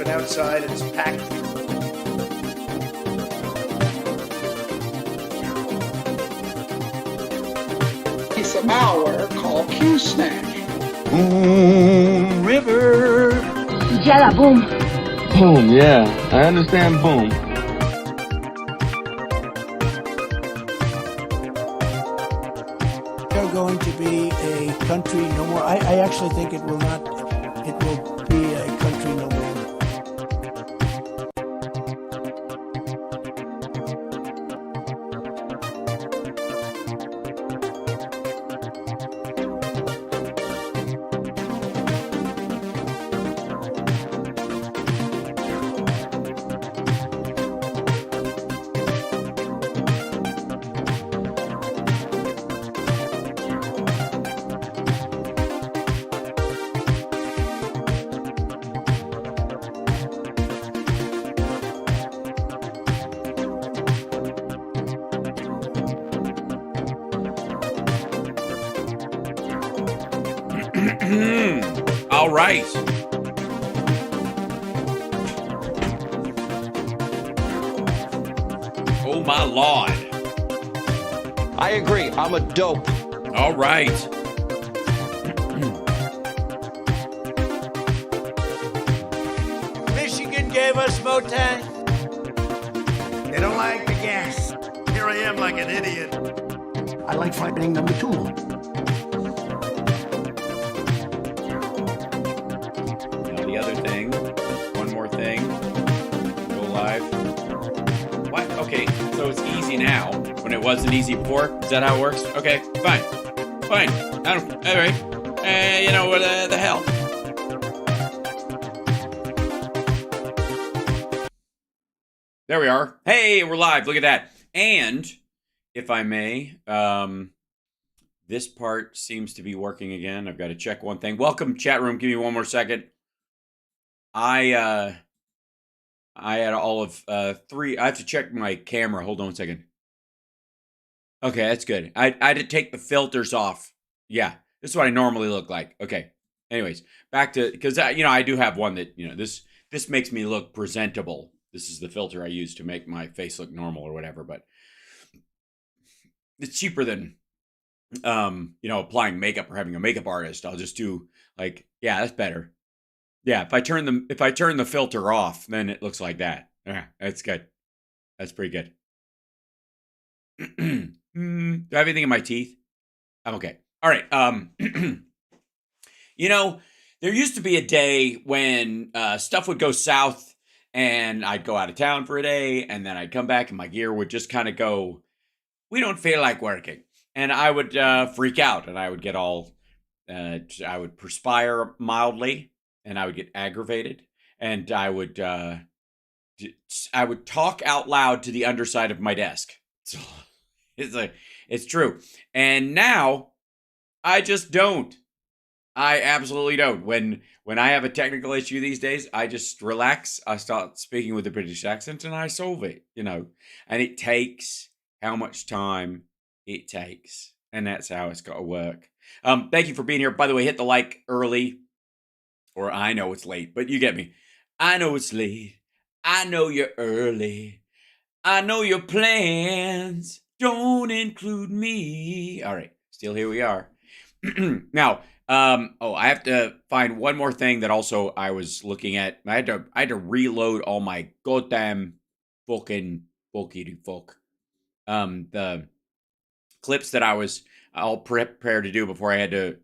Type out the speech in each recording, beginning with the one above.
but outside it's packed. Piece of malware called Kucinich. Boom, river. Yalla, boom. Boom, yeah. I understand boom. They're going to be a country no more. I actually think it will not. It will be a country no more. All right. Oh, my Lord. I agree. I'm a dope. All right. Michigan gave us Motan. They don't like the gas. Here I am like an idiot. I like fighting number two. Now the other thing. One more thing. Go live. What? Okay, so it's easy now when it wasn't easy before. Is that how it works? Okay, fine. Fine. I don't. All right. You know what the hell? There we are. Hey, we're live. Look at that. And if I may, this part seems to be working again. I've got to check one thing. Welcome, chat room. Give me one more second. I had all of three. I have to check my camera. Hold on a second. Okay, that's good. I had to take the filters off. Yeah, this is what I normally look like. Okay. Anyways, back to, because I do have one that this makes me look presentable. This is the filter I use to make my face look normal or whatever. But it's cheaper than applying makeup or having a makeup artist. I'll just do yeah, that's better. Yeah, if I turn the filter off, then it looks like that. Yeah, that's good. That's pretty good. Do I have anything in my teeth? I'm okay. All right. There used to be a day when stuff would go south and I'd go out of town for a day and then I'd come back and my gear would just kind of go, we don't feel like working. And I would freak out and I would get all, I would perspire mildly and I would get aggravated and I would talk out loud to the underside of my desk. So it's true. And now I just don't. I absolutely don't. When I have a technical issue these days, I just relax. I start speaking with a British accent and I solve it, And it takes how much time it takes. And that's how it's got to work. Thank you for being here. By the way, hit the like early. Or I know it's late, but you get me. I know it's late. I know you're early. I know your plans don't include me. All right. Still here we are. Now, I have to find one more thing that also I was looking at. I had to reload all my goddamn fucking fuck. The clips that I was all prepared to do before I had to.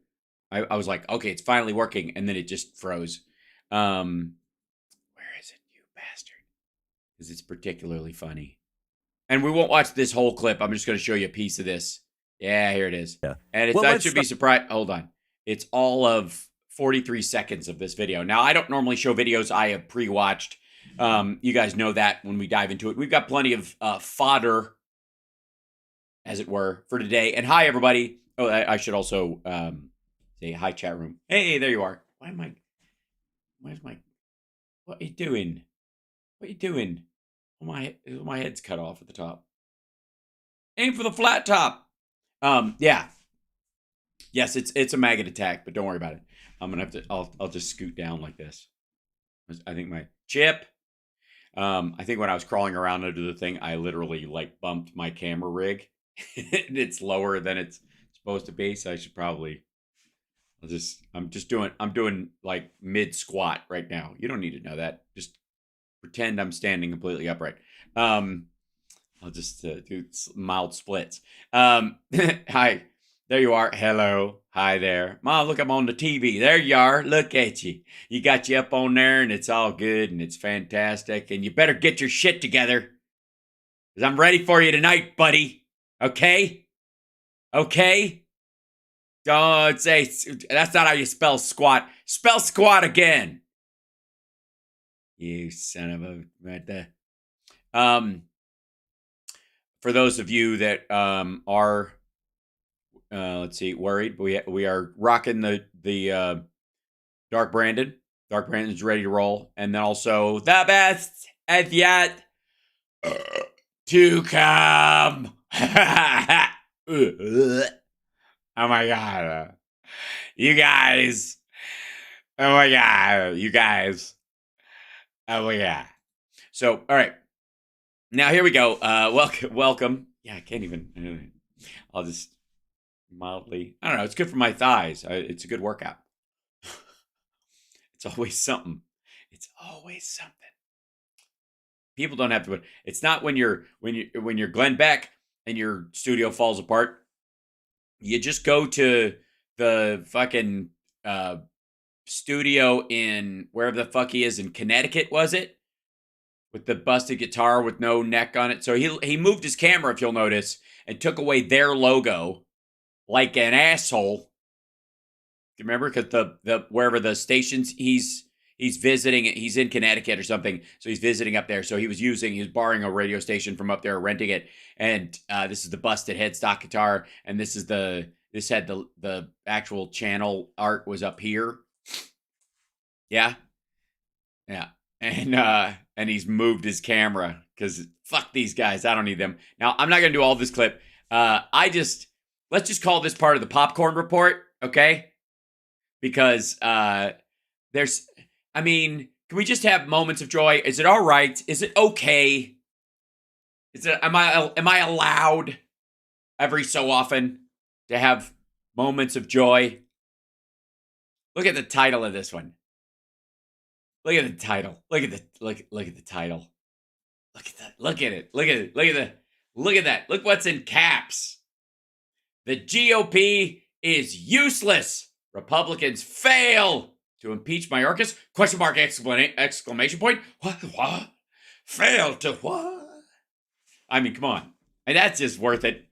I was like, okay, it's finally working, and then it just froze. Where is it, you bastard? Because it's particularly funny. And we won't watch this whole clip. I'm just going to show you a piece of this. Yeah, here it is. Yeah. And I should be surprised. Hold on. It's all of 43 seconds of this video. Now, I don't normally show videos I have pre-watched. You guys know that when we dive into it. We've got plenty of fodder, as it were, for today. And hi, everybody. Oh, I should also say hi, chat room. Hey, there you are. What are you doing? What are you doing? My head's cut off at the top. Aim for the flat top. Yeah. Yes, it's a maggot attack, but don't worry about it. I'm gonna have to. I'll just scoot down like this. I think my chip. I think when I was crawling around under the thing, I literally like bumped my camera rig. It's lower than it's supposed to be, so I should probably. I'm doing like mid squat right now. You don't need to know that. Just pretend I'm standing completely upright. I'll just do mild splits. Hi, there you are. Hello, hi there, Mom. Look, I'm on the TV. There you are. Look at you. You got you up on there, and it's all good, and it's fantastic. And you better get your shit together, because I'm ready for you tonight, buddy. Okay, okay. Don't say that's not how you spell squat. Spell squat again. You son of a right there. For those of you that are let's see, worried, we are rocking the Dark Brandon. Dark Brandon's ready to roll, and then also the best as yet to come. Oh my god. You guys. Oh my god. You guys. Oh my god. So, all right. Now here we go. Welcome. Yeah, I can't even. I'll just mildly. I don't know. It's good for my thighs. It's a good workout. It's always something. It's always something. People don't have to. It's not when you're Glenn Beck and your studio falls apart. You just go to the fucking studio in wherever the fuck he is in Connecticut, was it? With the busted guitar with no neck on it. So he moved his camera, if you'll notice, and took away their logo like an asshole. You remember? Because the wherever the stations he's visiting, he's in Connecticut or something, so he's visiting up there. So he was borrowing a radio station from up there, renting it, and this is the busted headstock guitar, and this had the actual channel art was up here. Yeah, and he's moved his camera because fuck these guys, I don't need them. Now I'm not gonna do all this clip. Let's just call this part of the popcorn report, okay? Because can we just have moments of joy? Is it all right? Is it okay? Am I allowed every so often to have moments of joy? Look at the title of this one. Look at the title. Look at the title. Look at that. Look at it. Look at that. Look what's in caps. The GOP is useless. Republicans fail to impeach Mayorkas? Question mark, exclamation point. What? Fail to what? I mean, come on. And that's just worth it.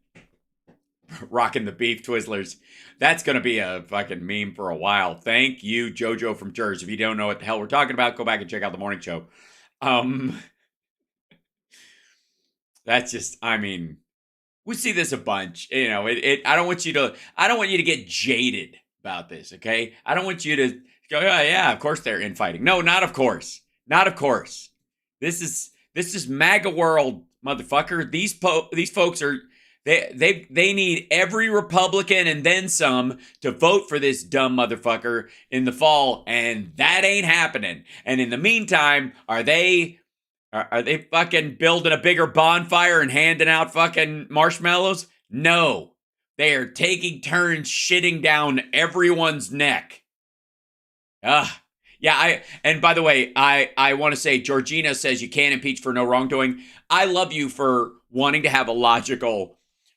Rocking the beef Twizzlers. That's going to be a fucking meme for a while. Thank you, JoJo from Jersey. If you don't know what the hell we're talking about, go back and check out the morning show. That's just, we see this a bunch. You know, I don't want you to get jaded about this, okay? I don't want you to go, oh, yeah, of course they're infighting. No, not of course. Not of course. This is MAGA world, motherfucker. These folks are they need every Republican and then some to vote for this dumb motherfucker in the fall, and that ain't happening. And in the meantime, are they fucking building a bigger bonfire and handing out fucking marshmallows? No. They are taking turns shitting down everyone's neck. Yeah, and by the way, I want to say, Georgina says you can't impeach for no wrongdoing. I love you for wanting to have a logical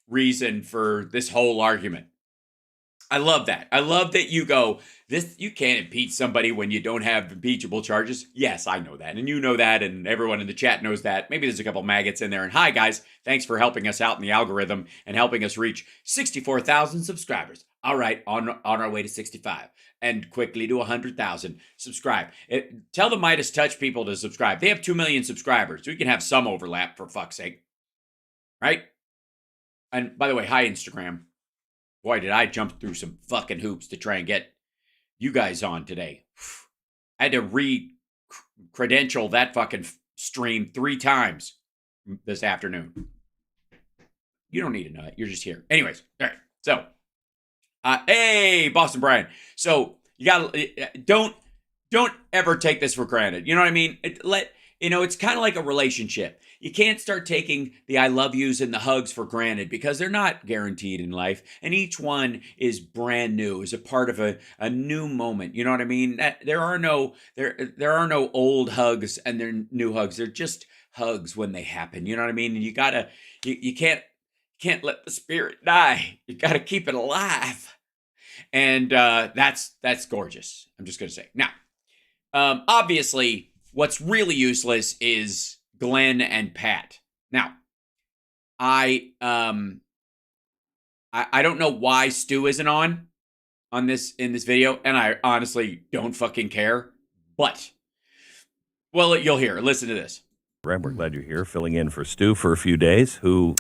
reason for this whole argument. I love that. I love that you go, you can't impeach somebody when you don't have impeachable charges. Yes, I know that. And you know that. And everyone in the chat knows that. Maybe there's a couple maggots in there. And hi, guys. Thanks for helping us out in the algorithm and helping us reach 64,000 subscribers. All right, on our way to 65 and quickly to 100,000. Subscribe. Tell the Midas Touch people to subscribe. They have 2 million subscribers. We can have some overlap, for fuck's sake. Right? And by the way, hi, Instagram. Boy, did I jump through some fucking hoops to try and get you guys on today. I had to re-credential that fucking stream 3 times this afternoon. You don't need to know that. You're just here. Anyways, all right. So, hey, Boston Brian. So, you got don't don't ever take this for granted. You know what I mean? It's kind of like a relationship. You can't start taking the I love yous and the hugs for granted because they're not guaranteed in life. And each one is brand new, is a part of a new moment. You know what I mean? There are no old hugs and they're new hugs. They're just hugs when they happen. You know what I mean? And you can't let the spirit die. You got to keep it alive. And that's gorgeous. I'm just going to say. Now, obviously, what's really useless is Glenn and Pat. Now, I don't know why Stu isn't on this in this video, and I honestly don't fucking care. But, well, you'll hear. Listen to this. Brad, we're glad you're here, filling in for Stu for a few days, who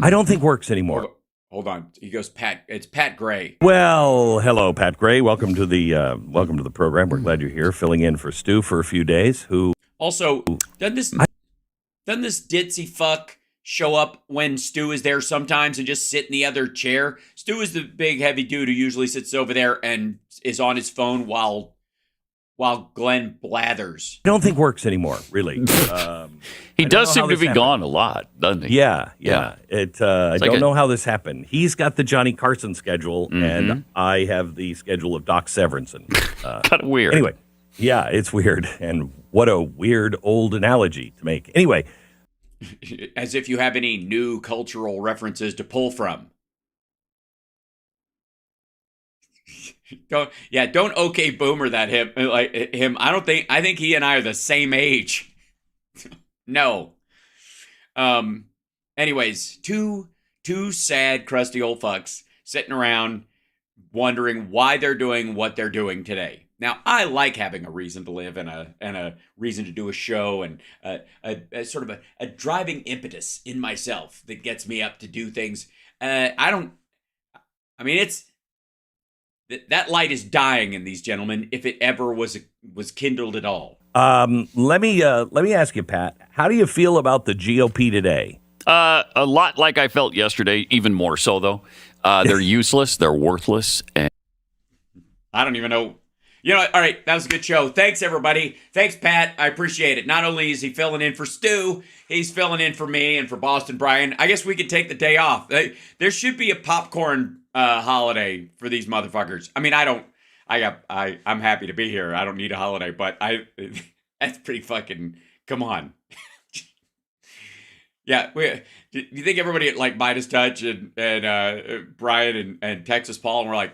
I don't think works anymore. Hold on. He goes, Pat. It's Pat Gray. Well, hello, Pat Gray. Welcome to the program. We're glad you're here, filling in for Stu for a few days. Who also doesn't this ditzy fuck show up when Stu is there sometimes and just sit in the other chair? Stu is the big heavy dude who usually sits over there and is on his phone while Glenn blathers. I don't think works anymore, really. He does seem to be gone a lot, doesn't he? Yeah. I don't know how this happened. He's got the Johnny Carson schedule, and I have the schedule of Doc Severinsen. Kind of weird. Anyway, yeah, it's weird, and what a weird old analogy to make. Anyway. As if you have any new cultural references to pull from. Don't okay boomer that him. I think he and I are the same age. No. Anyways, two sad, crusty old fucks sitting around wondering why they're doing what they're doing today. Now, I like having a reason to live and a reason to do a show and a sort of a driving impetus in myself that gets me up to do things. That light is dying in these gentlemen, if it ever was kindled at all. Let me ask you, Pat. How do you feel about the GOP today? A lot like I felt yesterday, even more so, though. They're useless. They're worthless. And I don't even know. You know, all right, that was a good show. Thanks, everybody. Thanks, Pat. I appreciate it. Not only is he filling in for Stu, he's filling in for me and for Boston Brian. I guess we could take the day off. There should be a popcorn holiday for these motherfuckers. I mean, I'm happy to be here. I don't need a holiday, but that's pretty fucking, come on. Yeah, you think everybody at like Midas Touch and Brian and Texas Paul, and we're like,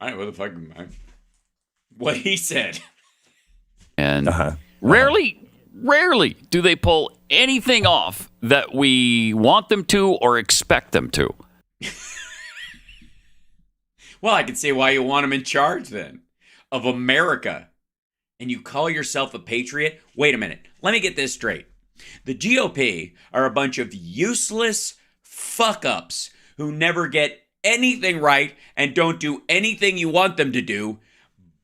all right, what the fuck am I? What he said. And rarely do they pull anything off that we want them to or expect them to. Well, I can see why you want them in charge then of America. And you call yourself a patriot? Wait a minute. Let me get this straight. The GOP are a bunch of useless fuck-ups who never get anything right and don't do anything you want them to do,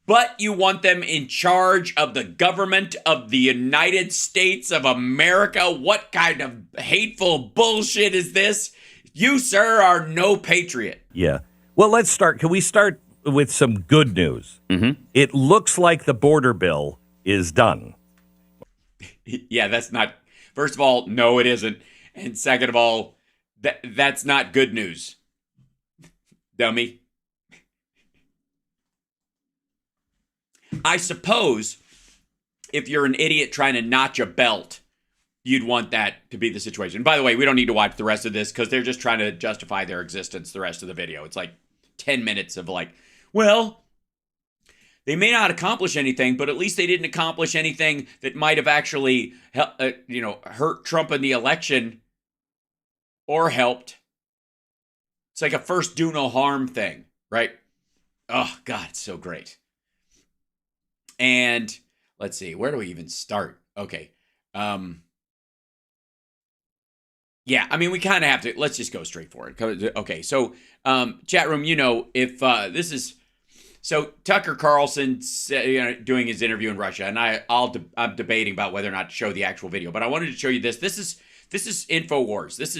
but you want them in charge of the government of the United States of America. What kind of hateful bullshit is this? You, sir, are no patriot. Yeah. Well, let's start. Can we start with some good news? Mm-hmm. It looks like the border bill is done. Yeah, that's not... First of all, no, it isn't. And second of all, that's not good news. Dummy. I suppose if you're an idiot trying to notch a belt, you'd want that to be the situation. By the way, we don't need to watch the rest of this because they're just trying to justify their existence the rest of the video. It's like 10 minutes of like, well, they may not accomplish anything, but at least they didn't accomplish anything that might have actually hurt Trump in the election or helped. It's like a first do no harm thing, right? Oh, God, it's so great. And let's see, where do we even start? Okay. Yeah, I mean, we kind of have to, let's just go straight for it. Okay, so chat room, if this is, so Tucker Carlson doing his interview in Russia, and I'm debating about whether or not to show the actual video, but I wanted to show you this. This is InfoWars. This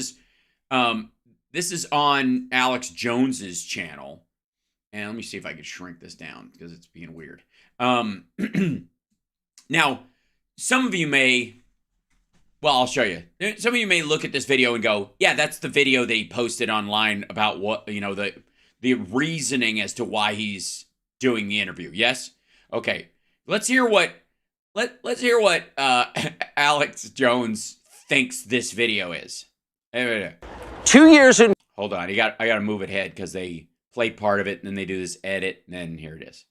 is on Alex Jones's channel. And let me see if I can shrink this down because it's being weird. Now, some of you may, well, I'll show you. Some of you may look at this video and go, yeah, that's the video they posted online about what, the reasoning as to why he's doing the interview. Yes? Okay. Let's hear what Alex Jones thinks this video is. 2 years in. Hold on. I got to move it ahead because they play part of it, and then they do this edit, and then here it is.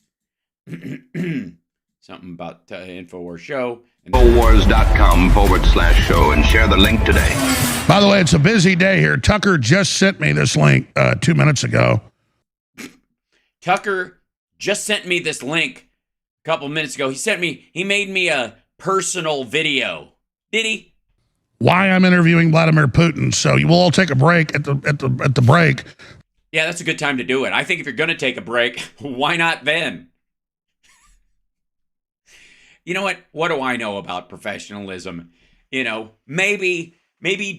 Something about InfoWars show. Infowars.com/show and share the link today. By the way, it's a busy day here. Tucker just sent me this link 2 minutes ago. Tucker just sent me this link a couple minutes ago. He made me a personal video. Did he? Why I'm interviewing Vladimir Putin. So you will all take a break at the break. Yeah, that's a good time to do it. I think if you're going to take a break, why not then? You know what? What do I know about professionalism? Maybe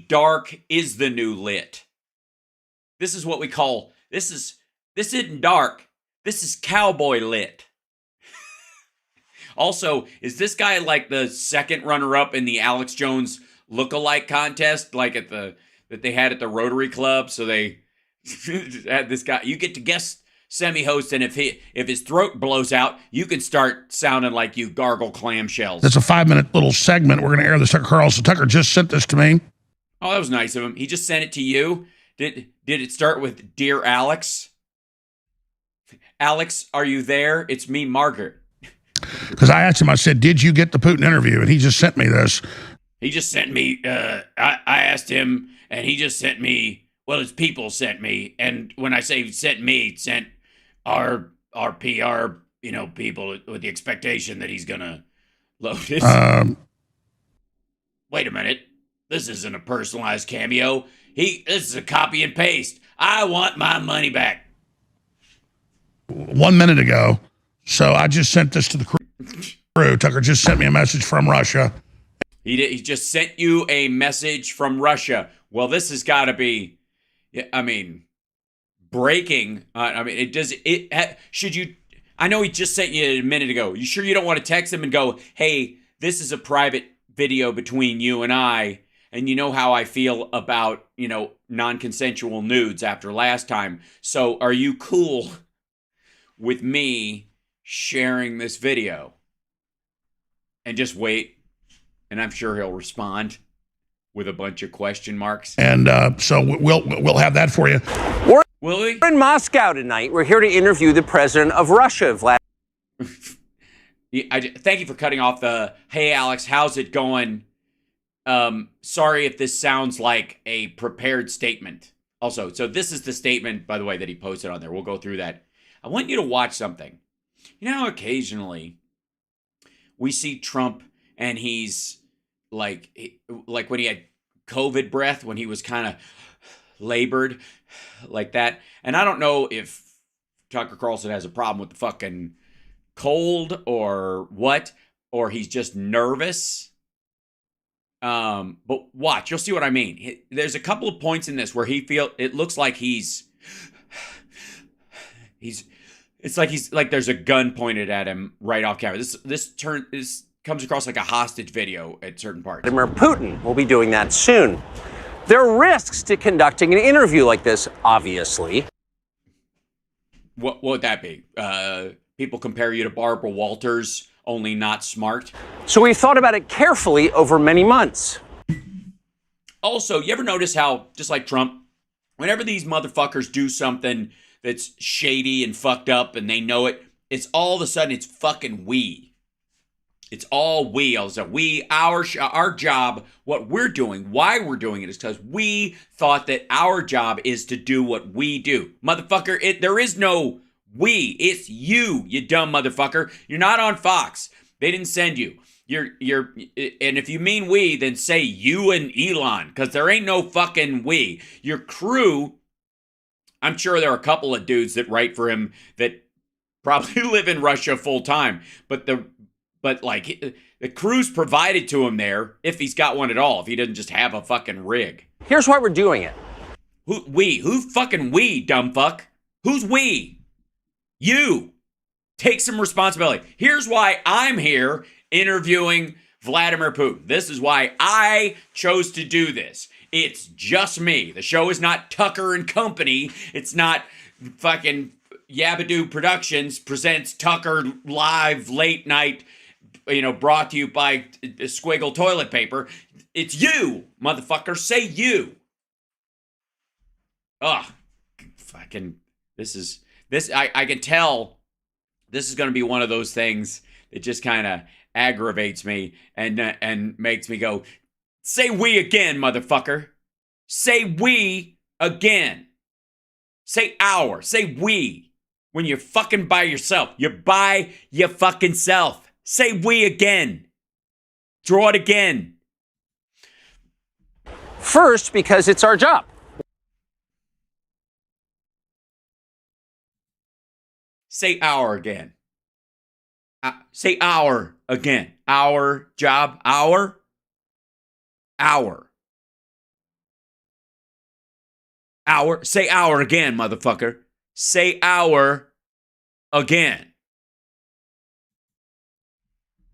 dark is the new lit. This is what we call, this isn't dark. This is cowboy lit. Also, is this guy like the second runner-up in the Alex Jones look-alike contest, like that they had at the Rotary Club? So they had this guy. You get to guest semi-host, and if his throat blows out, you can start sounding like you gargle clamshells. It's a 5-minute little segment. We're going to air this. Carlson. Tucker just sent this to me. Oh, that was nice of him. He just sent it to you. Did it start with "Dear Alex"? Alex, are you there? It's me, Margaret. Because I asked him, I said, did you get the Putin interview? And he just sent me this. He just sent me, I asked him, and he just sent me, well, his people sent me. And when I say sent me, sent our PR, people with the expectation that he's going to load it. Wait a minute. This isn't a personalized cameo. This is a copy and paste. I want my money back. 1 minute ago. So I just sent this to the crew. Tucker just sent me a message from Russia. He just sent you a message from Russia. Well, this has got to be, breaking. Should you, I know he just sent you a minute ago. You sure you don't want to text him and go, hey, this is a private video between you and I, and you know how I feel about, non-consensual nudes after last time. So are you cool with me sharing this video? And just wait, and I'm sure he'll respond with a bunch of question marks. And so we'll have that for you. Will we? We're in Moscow tonight. We're here to interview the president of Russia, Vladimir. Thank you for cutting off the, hey, Alex, how's it going? Sorry if this sounds like a prepared statement. Also, so this is the statement, by the way, that he posted on there. We'll go through that. I want you to watch something. Occasionally we see Trump and he's like when he had COVID breath, when he was kind of labored like that. And I don't know if Tucker Carlson has a problem with the fucking cold or what, or he's just nervous. But watch, you'll see what I mean. There's a couple of points in this where it looks like it's like there's a gun pointed at him right off camera. This comes across like a hostage video at certain parts. Vladimir Putin will be doing that soon. There are risks to conducting an interview like this, obviously. What would that be? People compare you to Barbara Walters, only not smart. So we thought about it carefully over many months. Also, you ever notice how, just like Trump, whenever these motherfuckers do something that's shady and fucked up and they know it, it's all of a sudden it's fucking we. It's all we. Also, our job, what we're doing, why we're doing it is because we thought that our job is to do what we do. Motherfucker, there is no we. It's you dumb motherfucker. You're not on Fox. They didn't send you. And if you mean we, then say you and Elon, because there ain't no fucking we. Your crew, I'm sure there are a couple of dudes that write for him that probably live in Russia full time, but the crew's provided to him there, if he's got one at all, if he doesn't just have a fucking rig. Here's why we're doing it. Who fucking we, dumb fuck? Who's we? You take some responsibility. Here's why I'm here interviewing Vladimir Putin. This is why I chose to do this. It's just me. The show is not Tucker and Company. It's not fucking Yabadoo Productions presents Tucker live late night, brought to you by Squiggle toilet paper. It's you, motherfucker. Say you. Ugh. Fucking, I can tell this is going to be one of those things that just kind of aggravates me and makes me go, say we again, motherfucker. Say we again. Say our. Say we. When you're fucking by yourself. You're by your fucking self. Say we again. Draw it again. First, because it's our job. Say our again. Say our again. Our job. Our. Say our again, motherfucker. Say our again.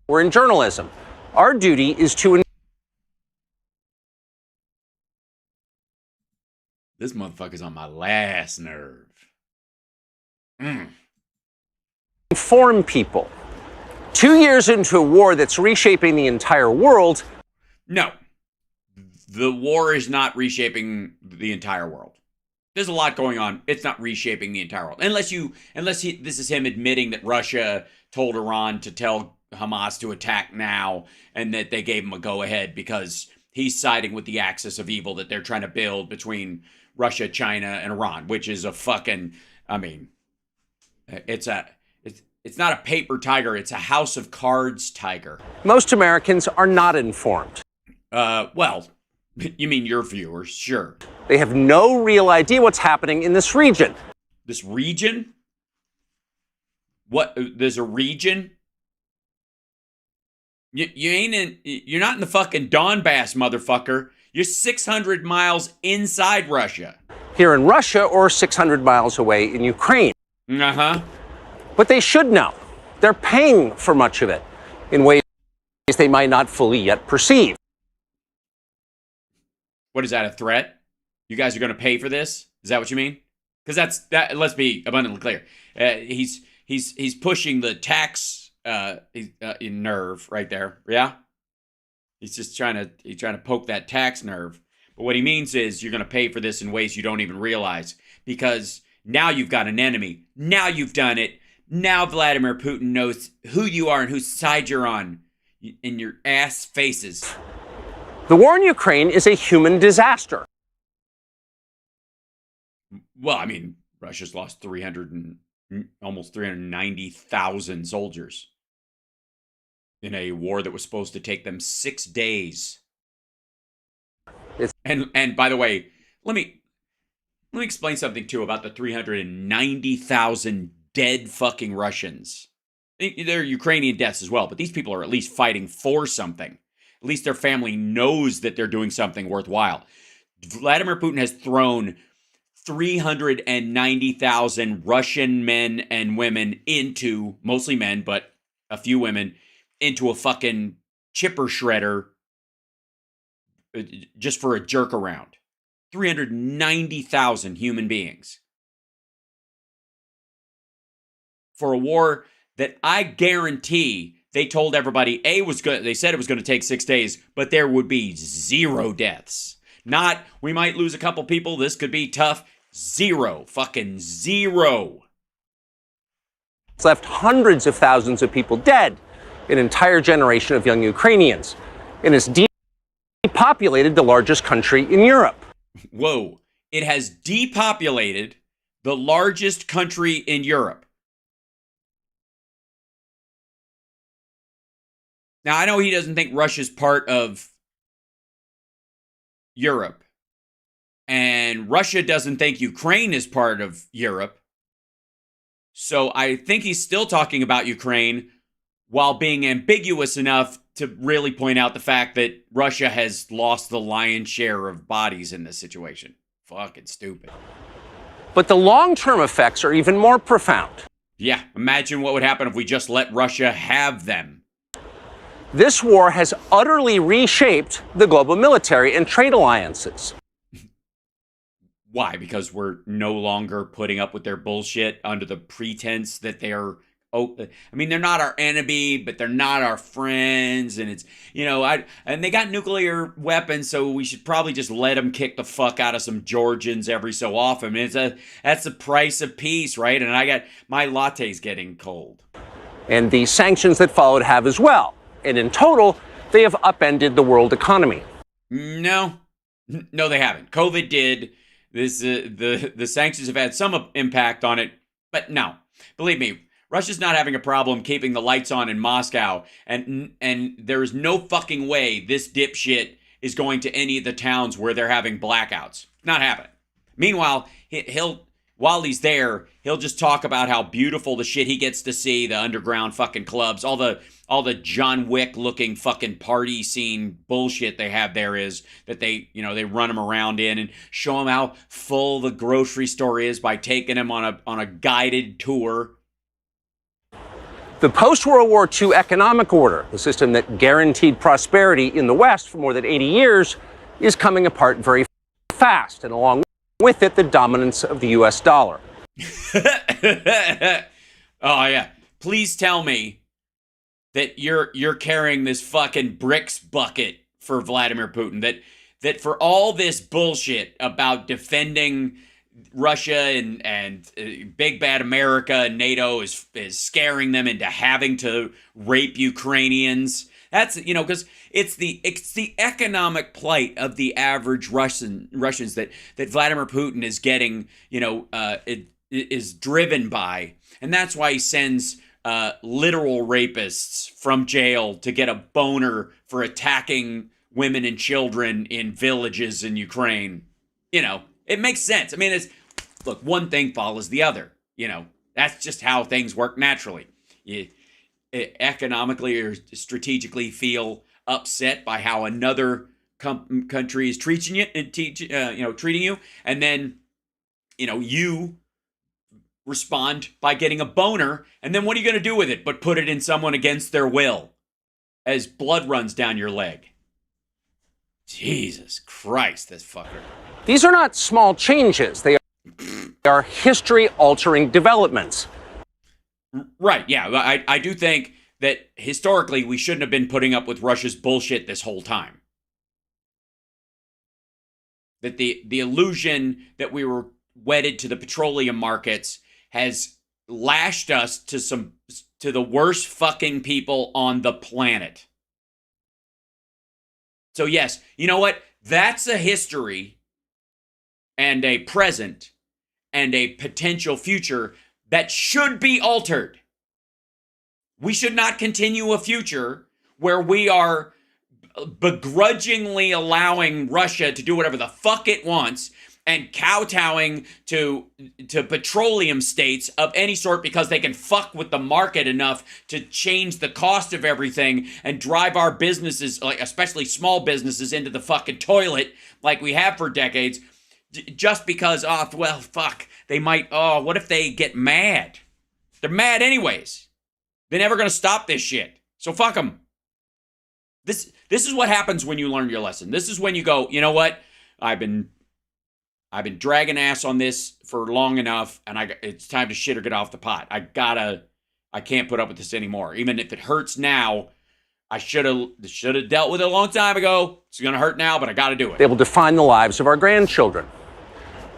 We're in journalism. Our duty is to... This motherfucker's on my last nerve. inform people. 2 years into a war that's reshaping the entire world. No. The war is not reshaping the entire world. There's a lot going on. It's not reshaping the entire world. This is him admitting that Russia told Iran to tell Hamas to attack now and that they gave him a go-ahead because he's siding with the axis of evil that they're trying to build between Russia, China, and Iran, which is a fucking, it's not a paper tiger. It's a house of cards tiger. Most Americans are not informed. Well, you mean your viewers, sure. They have no real idea what's happening in this region. This region? What? There's a region? You're not in the fucking Donbass, motherfucker. You're 600 miles inside Russia. Here in Russia or 600 miles away in Ukraine. Uh-huh. But they should know. They're paying for much of it in ways they might not fully yet perceive. What is that, a threat? You guys are going to pay for this? Is that what you mean? Because that. Let's be abundantly clear. He's pushing the tax nerve right there. Yeah, he's just trying to poke that tax nerve. But what he means is you're going to pay for this in ways you don't even realize because now you've got an enemy. Now you've done it. Now Vladimir Putin knows who you are and whose side you're on in your ass faces. The war in Ukraine is a human disaster. Well, Russia's lost almost 390,000 soldiers in a war that was supposed to take them 6 days. And by the way, let me explain something too about the 390,000 dead fucking Russians. They're Ukrainian deaths as well, but these people are at least fighting for something. At least their family knows that they're doing something worthwhile. Vladimir Putin has thrown 390,000 Russian men and women into, mostly men, but a few women, into a fucking chipper shredder just for a jerk around. 390,000 human beings. For a war that I guarantee they told everybody they said it was going to take 6 days, but there would be 0 deaths. Not, we might lose a couple people, this could be tough. 0. Fucking 0. It's left hundreds of thousands of people dead, an entire generation of young Ukrainians, and it's depopulated the largest country in Europe. Whoa. It has depopulated the largest country in Europe. Now, I know he doesn't think Russia's part of Europe. And Russia doesn't think Ukraine is part of Europe. So I think he's still talking about Ukraine while being ambiguous enough to really point out the fact that Russia has lost the lion's share of bodies in this situation. Fucking stupid. But the long-term effects are even more profound. Yeah, imagine what would happen if we just let Russia have them. This war has utterly reshaped the global military and trade alliances. Why? Because we're no longer putting up with their bullshit under the pretense that they're, I mean, they're not our enemy, but they're not our friends. And it's, and they got nuclear weapons, so we should probably just let them kick the fuck out of some Georgians every so often. That's the price of peace, right? And my latte's getting cold. And the sanctions that followed have as well. And in total, they have upended the world economy. No, they haven't. COVID did. The sanctions have had some impact on it, but no. Believe me, Russia's not having a problem keeping the lights on in Moscow, and there is no fucking way this dipshit is going to any of the towns where they're having blackouts. Not happening. Meanwhile, while he's there, he'll just talk about how beautiful the shit he gets to see, the underground fucking clubs, all the John Wick looking fucking party scene bullshit they have there is that they run him around in and show him how full the grocery store is by taking him on a guided tour. The post-World War II economic order, the system that guaranteed prosperity in the West for more than 80 years, is coming apart very fast, and along with it, the dominance of the U.S. dollar. Oh, yeah. Please tell me that you're carrying this fucking bricks bucket for Vladimir Putin, that for all this bullshit about defending Russia and big bad America and NATO is scaring them into having to rape Ukrainians. That's, because it's the economic plight of the average Russians that Vladimir Putin is getting, is driven by. And that's why he sends literal rapists from jail to get a boner for attacking women and children in villages in Ukraine. It makes sense. I mean, look, one thing follows the other. That's just how things work naturally. You economically or strategically feel upset by how another country is treating you, and then you respond by getting a boner, and then what are you going to do with it but put it in someone against their will as blood runs down your leg? Jesus Christ, this fucker. These are not small changes. They are history-altering developments. Right, yeah. I do think that historically we shouldn't have been putting up with Russia's bullshit this whole time. That the illusion that we were wedded to the petroleum markets has lashed us to the worst fucking people on the planet. So yes, you know what? That's a history and a present and a potential future that should be altered. We should not continue a future where we are begrudgingly allowing Russia to do whatever the fuck it wants and kowtowing to petroleum states of any sort because they can fuck with the market enough to change the cost of everything and drive our businesses, like especially small businesses, into the fucking toilet like we have for decades, just because, they might, what if they get mad? They're mad anyways. They're never going to stop this shit. So fuck them. This is what happens when you learn your lesson. This is when you go, you know what? I've been dragging ass on this for long enough, and it's time to shit or get off the pot. I can't put up with this anymore. Even if it hurts now, I should have dealt with it a long time ago. It's going to hurt now, but I got to do it. They will define the lives of our grandchildren.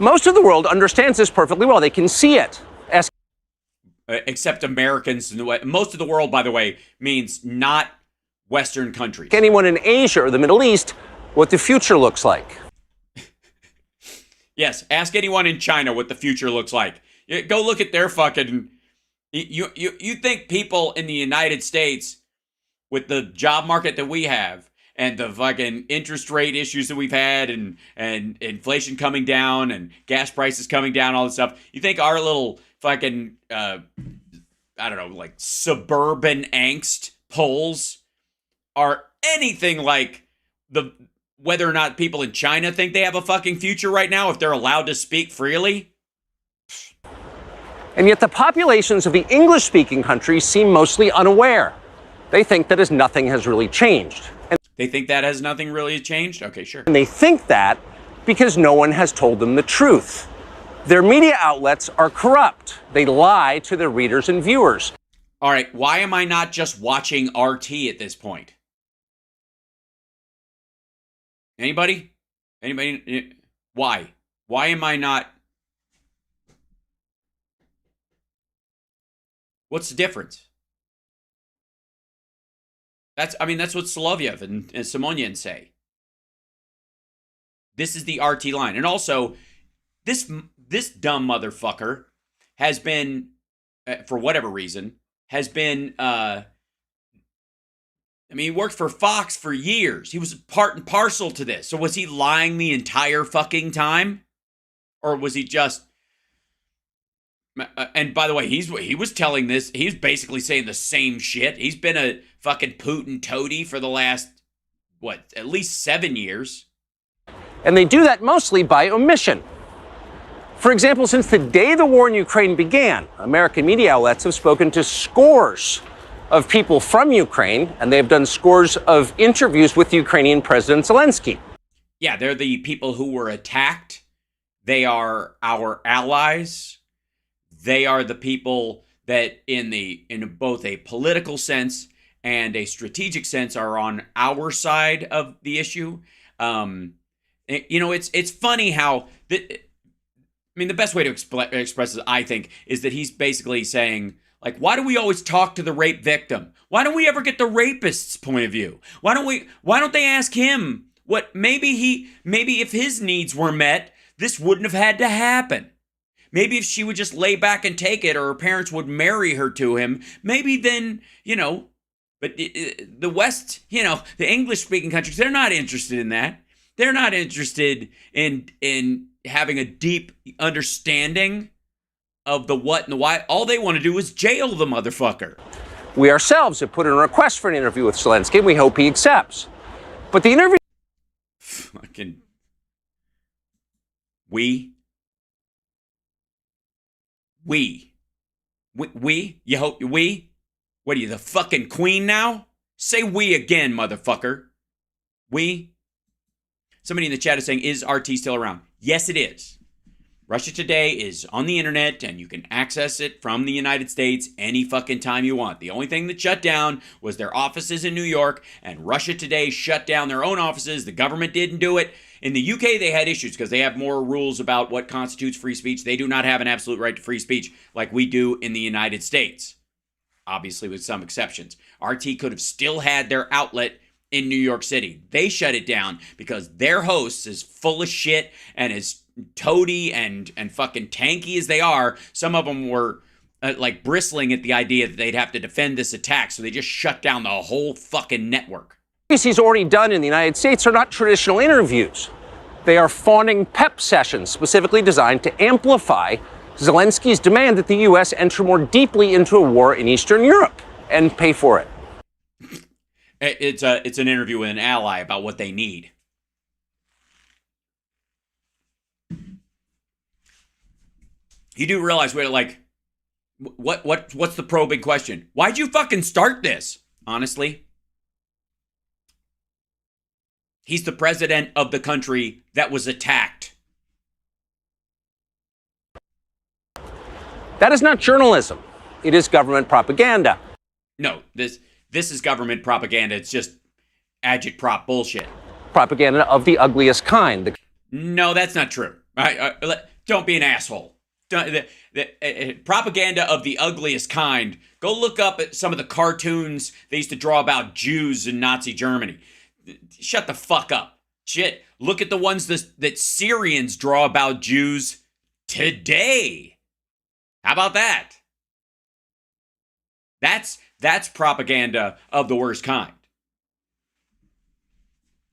Most of the world understands this perfectly well. They can see it. Except Americans. Most of the world, by the way, means not Western countries. Anyone in Asia or the Middle East what the future looks like. Yes, ask anyone in China what the future looks like. Go look at their fucking... You think people in the United States, with the job market that we have, and the fucking interest rate issues that we've had, and inflation coming down, and gas prices coming down, all this stuff, you think our little fucking, like suburban angst polls are anything like whether or not people in China think they have a fucking future right now if they're allowed to speak freely? And yet the populations of the English-speaking countries seem mostly unaware. They think that nothing has really changed. And they think that has nothing really changed? Okay, sure. And they think that because no one has told them the truth. Their media outlets are corrupt. They lie to their readers and viewers. All right, why am I not just watching RT at this point? Anybody? Anybody? Why? Why am I not? What's the difference? That's what Solovyev and Simonyan say. This is the RT line. And also, this dumb motherfucker has been, for whatever reason, he worked for Fox for years. He was part and parcel to this. So was he lying the entire fucking time? Or was he just... And by the way, he was telling this, he's basically saying the same shit. He's been a fucking Putin toady for the last, at least 7 years. And they do that mostly by omission. For example, since the day the war in Ukraine began, American media outlets have spoken to scores of people from Ukraine, and they've done scores of interviews with Ukrainian President Zelensky. Yeah, they're the people who were attacked. They are our allies. They are the people that in both a political sense and a strategic sense are on our side of the issue. It's funny how the best way to express it, I think, is that he's basically saying, like, why do we always talk to the rape victim? Why don't we ever get the rapist's point of view? Why don't they ask him what maybe if his needs were met, this wouldn't have had to happen. Maybe if she would just lay back and take it, or her parents would marry her to him, maybe then, but the West, the English-speaking countries, they're not interested in that. They're not interested in having a deep understanding of the what and the why. All they want to do is jail the motherfucker. We ourselves have put in a request for an interview with Zelensky, and we hope he accepts. But the interview... Fucking... We? You hope we? What are you, the fucking queen now? Say we again, motherfucker. We? Somebody in the chat is saying, is RT still around? Yes, it is. Russia Today is on the internet, and you can access it from the United States any fucking time you want. The only thing that shut down was their offices in New York, and Russia Today shut down their own offices. The government didn't do it. In the UK, they had issues because they have more rules about what constitutes free speech. They do not have an absolute right to free speech like we do in the United States, obviously with some exceptions. RT could have still had their outlet in New York City. They shut it down because their hosts, as full of shit and as toady and fucking tanky as they are, some of them were bristling at the idea that they'd have to defend this attack, so they just shut down the whole fucking network. He's already done in the United States are not traditional interviews. They are fawning pep sessions specifically designed to amplify Zelensky's demand that the U.S. enter more deeply into a war in Eastern Europe and pay for it. It's an interview with an ally about what they need. You do realize we're like, what's the probing question? Why'd you fucking start this? Honestly. He's the president of the country that was attacked. That is not journalism. It is government propaganda. No, this is government propaganda. It's just agitprop bullshit. Propaganda of the ugliest kind. No, that's not true. Don't be an asshole. Propaganda of the ugliest kind. Go look up at some of the cartoons they used to draw about Jews in Nazi Germany. Shut the fuck up. Shit. Look at the ones that Syrians draw about Jews today. How about that? That's propaganda of the worst kind.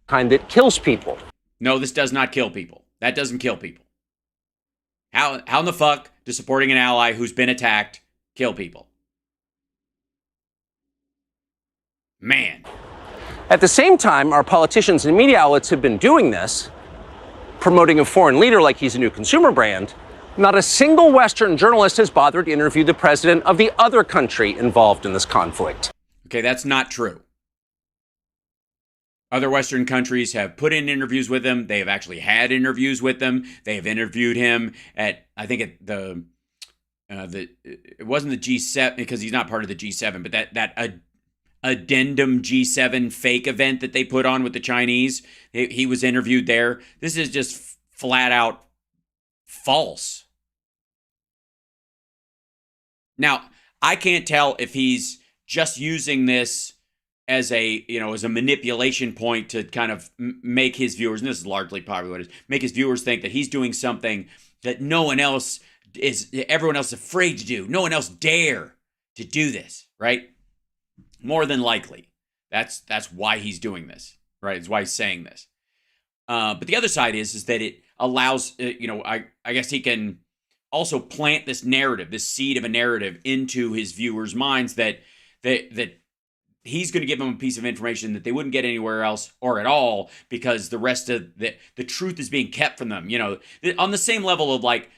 Kind that kills people. No, this does not kill people. That doesn't kill people. How in the fuck does supporting an ally who's been attacked kill people? Man. At the same time, our politicians and media outlets have been doing this, promoting a foreign leader like he's a new consumer brand, Not a single Western journalist has bothered to interview the president of the other country involved in this conflict. Okay, that's not true. Other Western countries have put in interviews with him. They have actually had interviews with him. They have interviewed him at, I think at it wasn't the G7 because he's not part of the G7, but that addendum G7 fake event that they put on with the Chinese. He was interviewed there. This is just flat out false. Now, I can't tell if he's just using this as a manipulation point to kind of make his viewers, and this is largely probably what it is, make his viewers think that he's doing something that everyone else is afraid to do. No one else dare to do this, right? More than likely. That's why he's doing this, right? It's why he's saying this. But the other side is that it allows, I guess he can also plant this narrative, this seed of a narrative into his viewers' minds that he's going to give them a piece of information that they wouldn't get anywhere else or at all because the rest of the truth is being kept from them. On the same level of like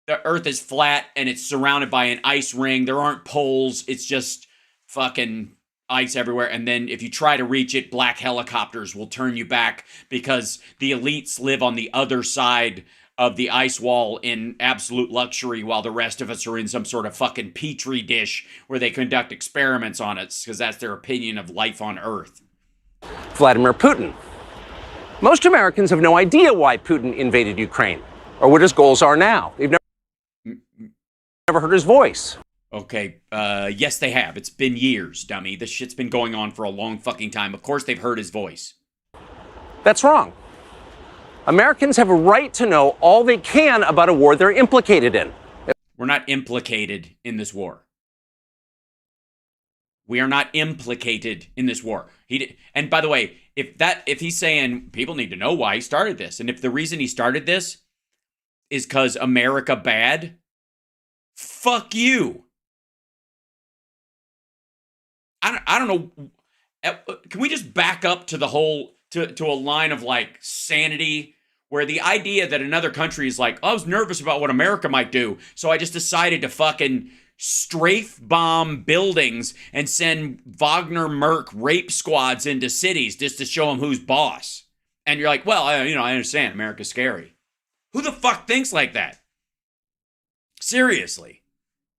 the earth is flat and it's surrounded by an ice ring. There aren't poles. It's just fucking ice everywhere. And then if you try to reach it, black helicopters will turn you back because the elites live on the other side of the ice wall in absolute luxury while the rest of us are in some sort of fucking petri dish where they conduct experiments on us because that's their opinion of life on Earth. Vladimir Putin. Most Americans have no idea why Putin invaded Ukraine or what his goals are now. They've never heard his voice. Okay, yes they have. It's been years, dummy. This shit's been going on for a long fucking time. Of course they've heard his voice. That's wrong. Americans have a right to know all they can about a war they're implicated in. We're not implicated in this war. We are not implicated in this war. And by the way, if he's saying people need to know why he started this, and if the reason he started this is because America bad, fuck you. I don't know. Can we just back up to the whole to a line of like sanity where the idea that another country is like, oh, I was nervous about what America might do, so I just decided to fucking strafe bomb buildings and send Wagner Merc rape squads into cities just to show them who's boss. And you're like, well, I understand America's scary. Who the fuck thinks like that? Seriously.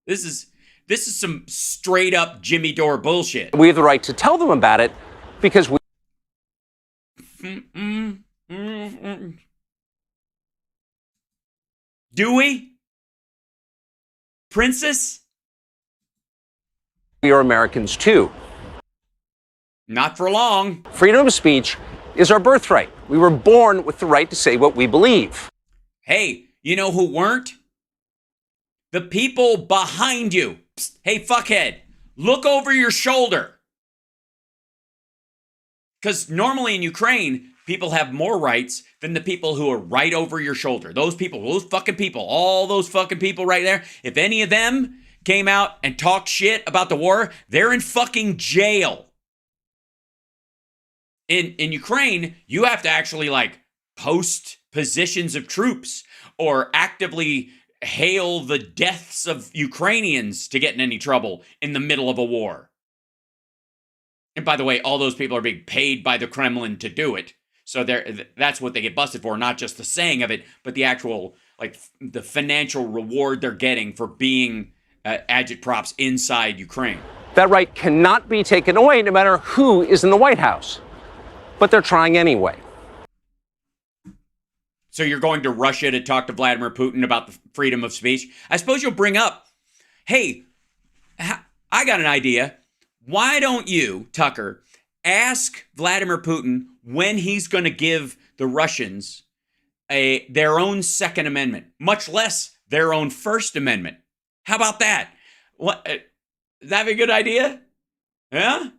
This is some straight up Jimmy Dore bullshit. We have the right to tell them about it because we Do we? Princess? We are Americans too. Not for long. Freedom of speech is our birthright. We were born with the right to say what we believe. Hey, you know who weren't? The people behind you. Psst, hey, fuckhead, look over your shoulder. Because normally in Ukraine, people have more rights than the people who are right over your shoulder. Those people, those fucking people, all those fucking people right there, if any of them came out and talked shit about the war, they're in fucking jail. In Ukraine, you have to actually like post positions of troops or actively hail the deaths of Ukrainians to get in any trouble in the middle of a war. And by the way, all those people are being paid by the Kremlin to do it. So that's what they get busted for, not just the saying of it, but the actual, like, the financial reward they're getting for being agitprops inside Ukraine. That right cannot be taken away no matter who is in the White House. But they're trying anyway. So you're going to Russia to talk to Vladimir Putin about the freedom of speech? I suppose you'll bring up, hey, I got an idea. Why don't you, Tucker, ask Vladimir Putin when he's going to give the Russians their own Second Amendment, much less their own First Amendment. How about that? What? That be a good idea? Yeah?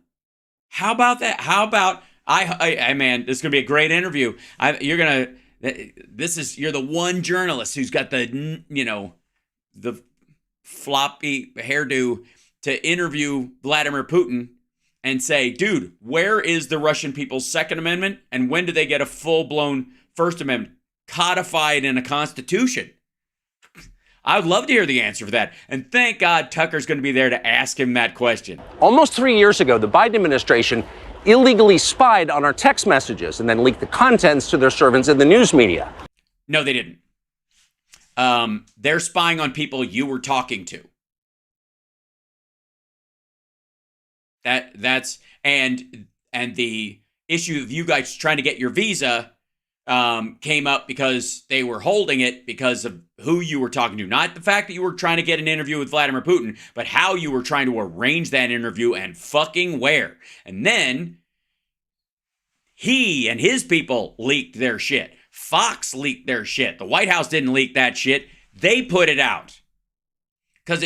How about that? How about man, this is going to be a great interview. You're the one journalist who's got the floppy hairdo to interview Vladimir Putin and say, dude, where is the Russian people's Second Amendment? And when do they get a full-blown First Amendment codified in a constitution? I would love to hear the answer for that. And thank God Tucker's going to be there to ask him that question. Almost 3 years ago, the Biden administration illegally spied on our text messages and then leaked the contents to their servants in the news media. No, they didn't. They're spying on people you were talking to. That's and the issue of you guys trying to get your visa came up because they were holding it because of who you were talking to. Not the fact that you were trying to get an interview with Vladimir Putin, but how you were trying to arrange that interview and fucking where. And then he and his people leaked their shit. Fox leaked their shit. The White House didn't leak that shit. They put it out. Because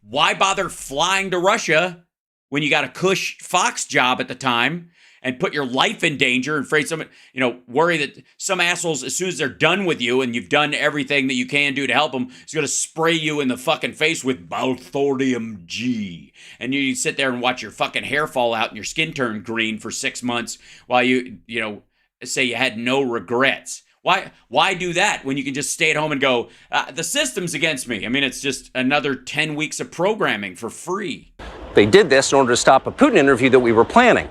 why bother flying to Russia when you got a cush Fox job at the time and put your life in danger and afraid someone, worry that some assholes, as soon as they're done with you and you've done everything that you can do to help them, is going to spray you in the fucking face with Balthorium G. And you sit there and watch your fucking hair fall out and your skin turn green for 6 months while you say you had no regrets. Why do that when you can just stay at home and go, the system's against me? It's just another 10 weeks of programming for free. They did this in order to stop a Putin interview that we were planning.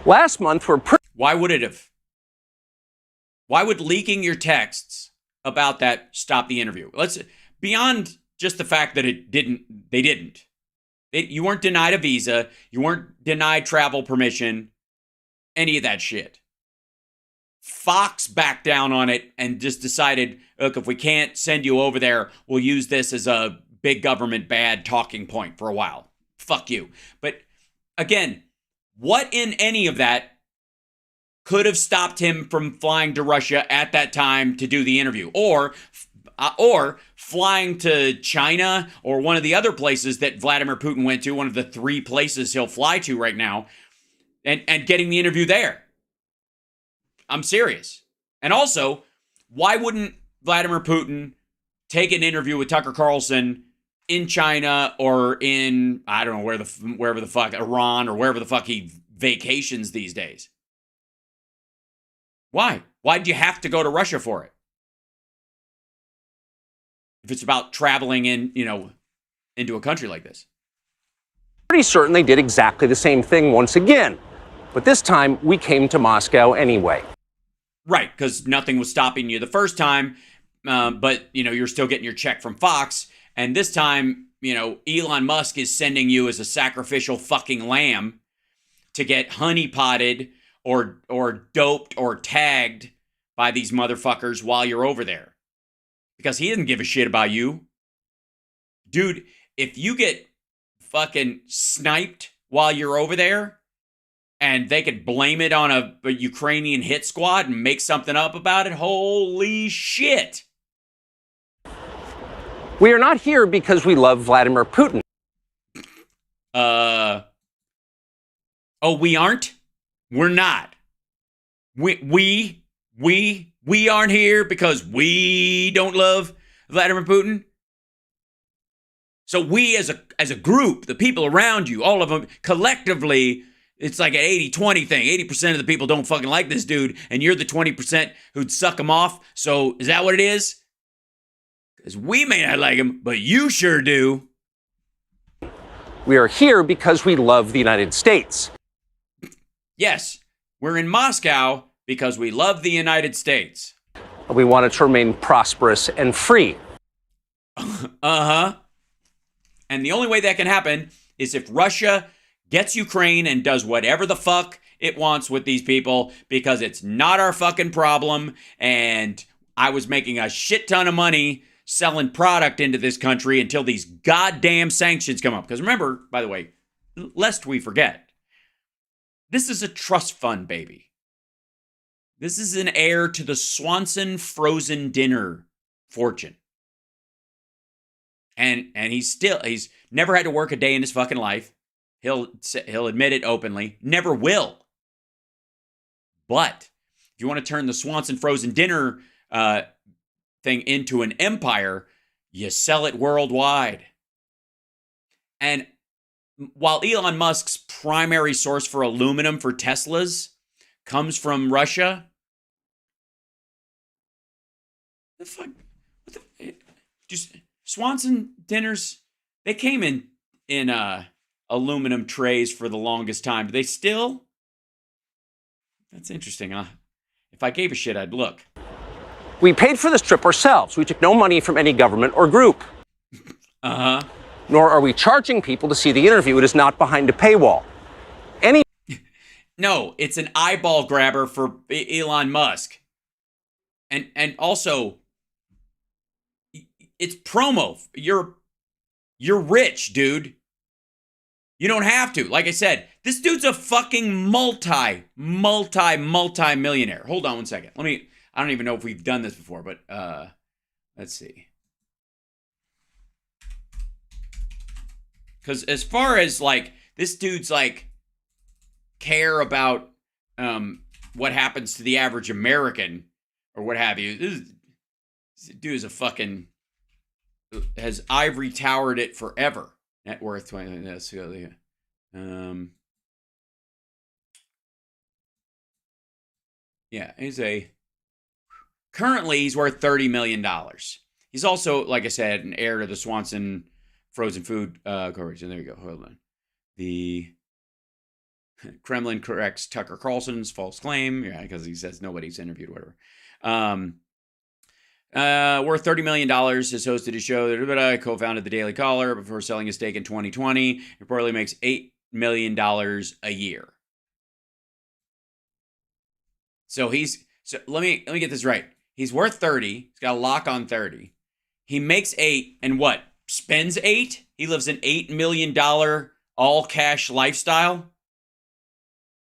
Last month, Why would it have? Why would leaking your texts about that stop the interview? Beyond just the fact that they didn't. You weren't denied a visa. You weren't denied travel permission. Any of that shit. Fox backed down on it and just decided, look, if we can't send you over there, we'll use this as a big government bad talking point for a while. Fuck you. But again, what in any of that could have stopped him from flying to Russia at that time to do the interview? Or flying to China or one of the other places that Vladimir Putin went to, one of the 3 places he'll fly to right now, and getting the interview there. I'm serious. And also, why wouldn't Vladimir Putin take an interview with Tucker Carlson in China or in, I don't know, wherever the fuck, Iran or wherever the fuck he vacations these days? Why? Why'd you have to go to Russia for it? If it's about traveling into a country like this. Pretty certain they did exactly the same thing once again. But this time, we came to Moscow anyway. Right, because nothing was stopping you the first time, but, you're still getting your check from Fox. And this time, Elon Musk is sending you as a sacrificial fucking lamb to get honeypotted or doped or tagged by these motherfuckers while you're over there. Because he doesn't give a shit about you. Dude, if you get fucking sniped while you're over there, and they could blame it on a Ukrainian hit squad and make something up about it, holy shit. We are not here because we love Vladimir Putin. Oh, we aren't? We're not. We aren't here because we don't love Vladimir Putin. So we as a group, the people around you, all of them collectively, it's like an 80-20 thing. 80% of the people don't fucking like this dude, and you're the 20% who'd suck him off. So is that what it is? Because we may not like him, but you sure do. We are here because we love the United States. Yes, we're in Moscow because we love the United States. We want it to remain prosperous and free. Uh-huh. And the only way that can happen is if Russia gets Ukraine and does whatever the fuck it wants with these people, because it's not our fucking problem. And I was making a shit ton of money selling product into this country until these goddamn sanctions come up. Because remember, by the way, lest we forget, this is a trust fund, baby. This is an heir to the Swanson frozen dinner fortune. And he's never had to work a day in his fucking life. He'll admit it openly. Never will. But if you want to turn the Swanson frozen dinner thing into an empire, you sell it worldwide. And while Elon Musk's primary source for aluminum for Teslas comes from Russia, Just Swanson dinners, they came in aluminum trays for the longest time. Do they still? That's interesting, huh? If I gave a shit, I'd look. We paid for this trip ourselves. We took no money from any government or group. Uh-huh. Nor are we charging people to see the interview. It is not behind a paywall. No, it's an eyeball grabber for Elon Musk. And also, it's promo. You're rich, dude. You don't have to. Like I said, this dude's a fucking multi-millionaire. Hold on one second. I don't even know if we've done this before, but let's see. Because as far as like, this dude's like, care about what happens to the average American or what have you. This dude is a fucking, has ivory towered it forever. Net worth 20. Let's go. Yeah, currently he's worth $30 million. He's also, like I said, an heir to the Swanson frozen food corporation. There you go. Hold on. The Kremlin corrects Tucker Carlson's false claim. Yeah, because he says nobody's interviewed, whatever. Worth $30 million, has hosted a show. Co-founded the Daily Caller before selling his stake in 2020. He reportedly makes $8 million a year. So let me get this right. He's worth 30. He's got a lock on 30. He makes 8 and what? Spends 8? He lives an $8 million all cash lifestyle.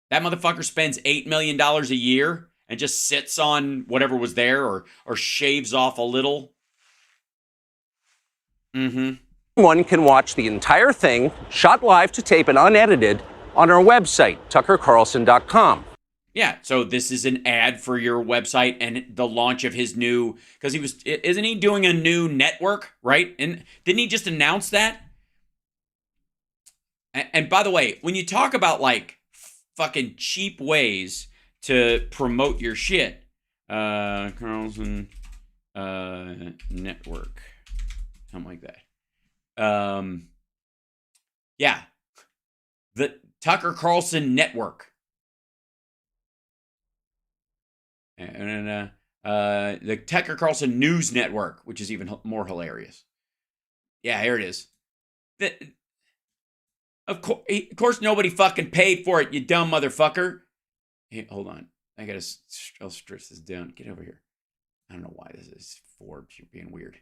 That motherfucker spends $8 million a year and just sits on whatever was there or shaves off a little. One can watch the entire thing, shot live to tape and unedited, on our website, tuckercarlson.com. Yeah, so this is an ad for your website and the launch of his new, because isn't he doing a new network, right? And didn't he just announce that? And by the way, when you talk about like fucking cheap ways to promote your shit, Carlson network, something like that. Yeah, the Tucker Carlson network. And the Tucker Carlson News Network, which is even more hilarious. Yeah, here it is. Of course, nobody fucking paid for it, you dumb motherfucker. Hey, hold on. I'll stress this down. Get over here. I don't know why this is Forbes. You're being weird.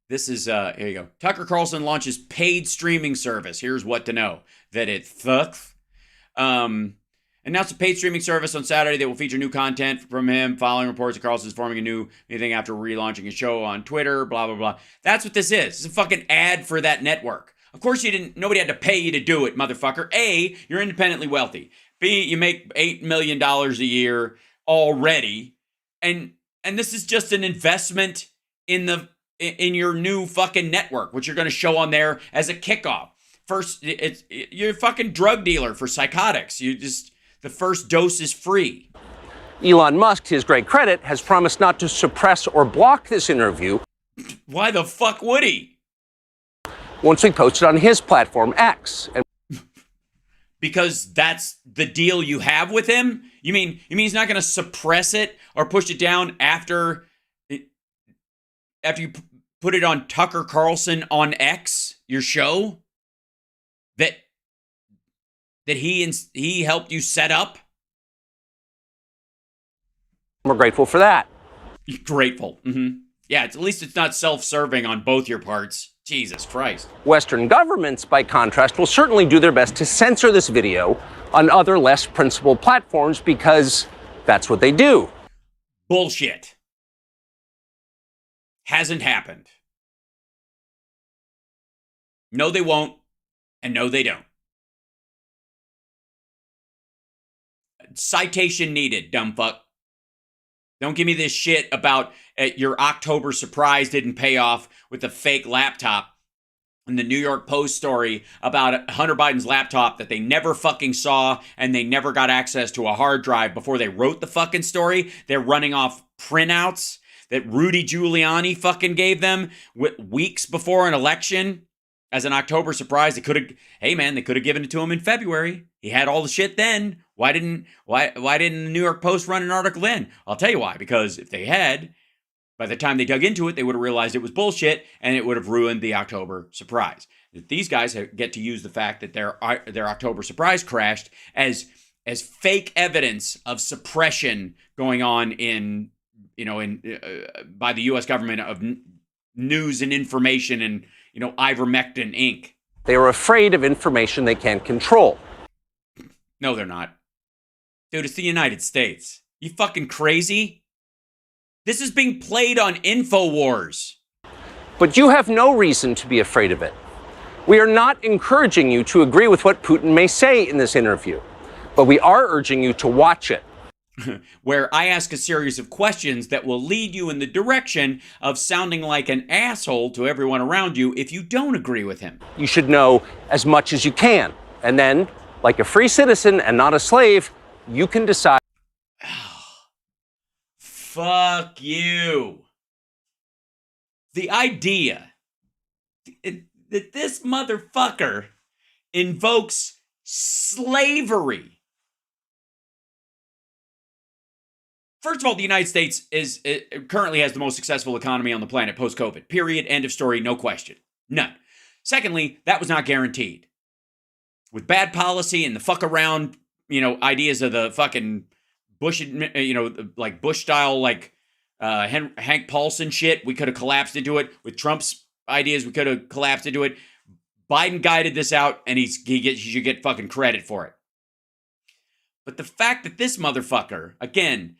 This is, here you go. Tucker Carlson launches paid streaming service. Here's what to know. That it thucks. Announced a paid streaming service on Saturday that will feature new content from him, following reports that Carlson is forming a new thing after relaunching his show on Twitter, blah, blah, blah. That's what this is. It's a fucking ad for that network. Of course nobody had to pay you to do it, motherfucker. A, you're independently wealthy. B, you make $8 million a year already. And this is just an investment in your new fucking network, which you're going to show on there as a kickoff. First, you're a fucking drug dealer for psychotics. The first dose is free. Elon Musk, to his great credit, has promised not to suppress or block this interview. Why the fuck would he? Once we post it on his platform, X. Because that's the deal you have with him? You mean he's not going to suppress it or push it down after you put it on Tucker Carlson on X, your show? That he helped you set up? We're grateful for that. Grateful. Mm-hmm. Yeah, at least it's not self-serving on both your parts. Jesus Christ. Western governments, by contrast, will certainly do their best to censor this video on other less principled platforms because that's what they do. Bullshit. Hasn't happened. No, they won't. And no, they don't. Citation needed, dumb fuck. Don't give me this shit about your October surprise didn't pay off with a fake laptop and the New York Post story about Hunter Biden's laptop that they never fucking saw and they never got access to a hard drive before they wrote the fucking story. They're running off printouts. that Rudy Giuliani fucking gave them weeks before an election as an October surprise. They could have, hey man, they could have given it to him in February. He had all the shit then. Why didn't the New York Post run an article in? I'll tell you why. Because if they had, by the time they dug into it, they would have realized it was bullshit, and it would have ruined the October surprise. These guys get to use the fact that their October surprise crashed as fake evidence of suppression going on by the U.S. government of news and information and ivermectin Inc. They are afraid of information they can't control. No, they're not. Dude, it's the United States. You fucking crazy? This is being played on InfoWars. But you have no reason to be afraid of it. We are not encouraging you to agree with what Putin may say in this interview, but we are urging you to watch it. Where I ask a series of questions that will lead you in the direction of sounding like an asshole to everyone around you if you don't agree with him. You should know as much as you can, and then, like a free citizen and not a slave, you can decide. Fuck you. The idea that this motherfucker invokes slavery. First of all, the United States currently has the most successful economy on the planet post-COVID. Period. End of story. No question. None. Secondly, that was not guaranteed. With bad policy and the fuck around, ideas of the fucking Bush, like Bush style, like Hank Paulson shit, we could have collapsed into it. With Trump's ideas, we could have collapsed into it. Biden guided this out, and he should get fucking credit for it. But the fact that this motherfucker, again,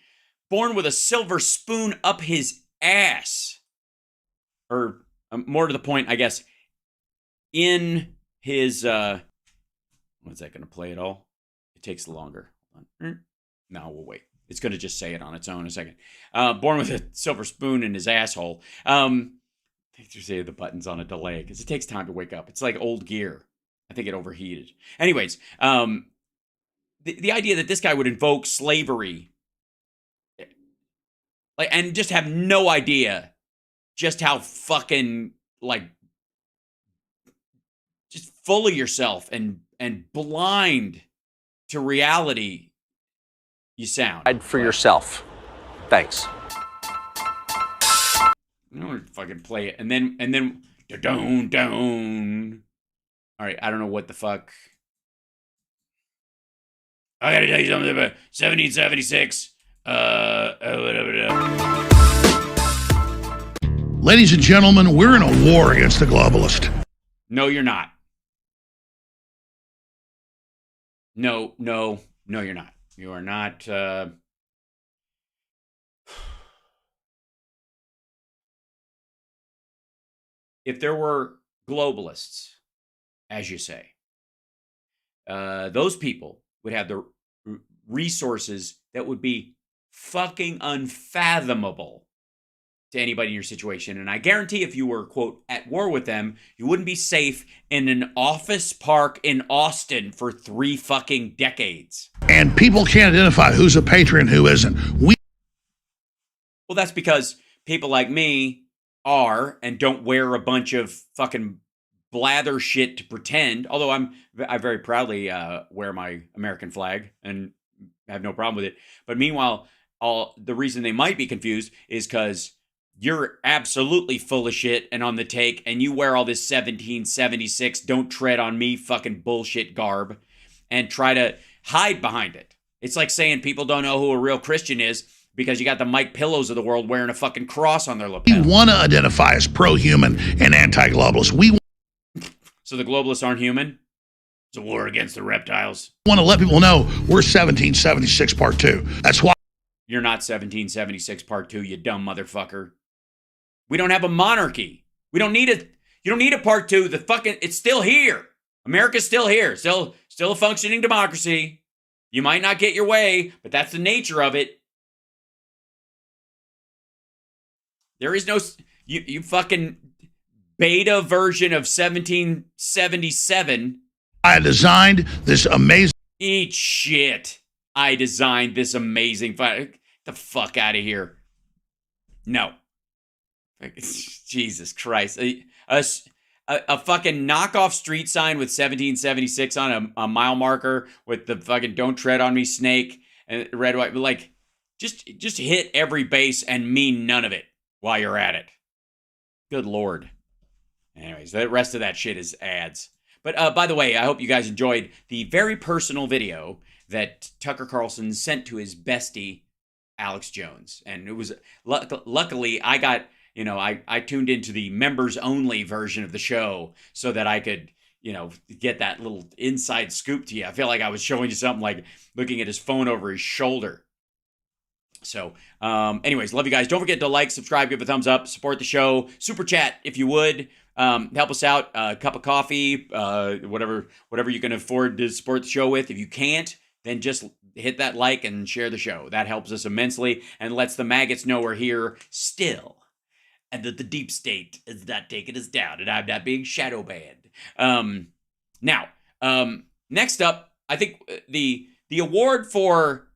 born with a silver spoon up his ass, or more to the point, I guess, in his, what's that going to play at all? It takes longer. No, we'll wait. It's going to just say it on its own in a second. Born with a silver spoon in his asshole. They just say the button's on a delay because it takes time to wake up. It's like old gear. I think it overheated. Anyways, the idea that this guy would invoke slavery, and just have no idea just how fucking, just full of yourself and blind to reality you sound. For yourself. Thanks. I don't fucking play it. And then, down. All right, I don't know what the fuck. I gotta tell you something about 1776. Ladies and gentlemen, we're in a war against the globalist. No, you're not. No, you're not. You are not. If there were globalists, as you say, those people would have the resources that would be fucking unfathomable to anybody in your situation. And I guarantee if you were, quote, at war with them, you wouldn't be safe in an office park in Austin for 3 fucking decades. And people can't identify who's a patriot and who isn't. Well, that's because people like me are and don't wear a bunch of fucking blather shit to pretend. Although I very proudly wear my American flag and have no problem with it. But meanwhile, the reason they might be confused is because you're absolutely full of shit and on the take, and you wear all this 1776 don't tread on me fucking bullshit garb and try to hide behind it. It's like saying people don't know who a real Christian is because you got the Mike Pillows of the world wearing a fucking cross on their lapel. We want to identify as pro-human and anti-globalist. So the globalists aren't human? It's a war against the reptiles. We want to let people know we're 1776 Part 2. That's why. You're not 1776 Part 2, you dumb motherfucker. We don't have a monarchy. We don't need it. You don't need a Part 2. It's still here. America's still here. Still a functioning democracy. You might not get your way, but that's the nature of it. There is no, you fucking beta version of 1777. I designed this amazing. Eat shit. I designed this amazing. Get the fuck out of here. No. Jesus Christ. A fucking knockoff street sign with 1776 on a mile marker with the fucking "Don't Tread on Me" snake and red, white. Like, just hit every base and mean none of it while you're at it. Good Lord. Anyways, the rest of that shit is ads. But by the way, I hope you guys enjoyed the very personal video that Tucker Carlson sent to his bestie, Alex Jones. And it was, luckily, I got, I tuned into the members only version of the show so that I could, get that little inside scoop to you. I feel like I was showing you something like looking at his phone over his shoulder. So, anyways, love you guys. Don't forget to like, subscribe, give a thumbs up, support the show, super chat if you would. Help us out, a cup of coffee, whatever you can afford to support the show with. If you can't, then just hit that like and share the show. That helps us immensely and lets the maggots know we're here still, and that the deep state is not taking us down, and I'm not being shadow banned. Now, next up, I think the award for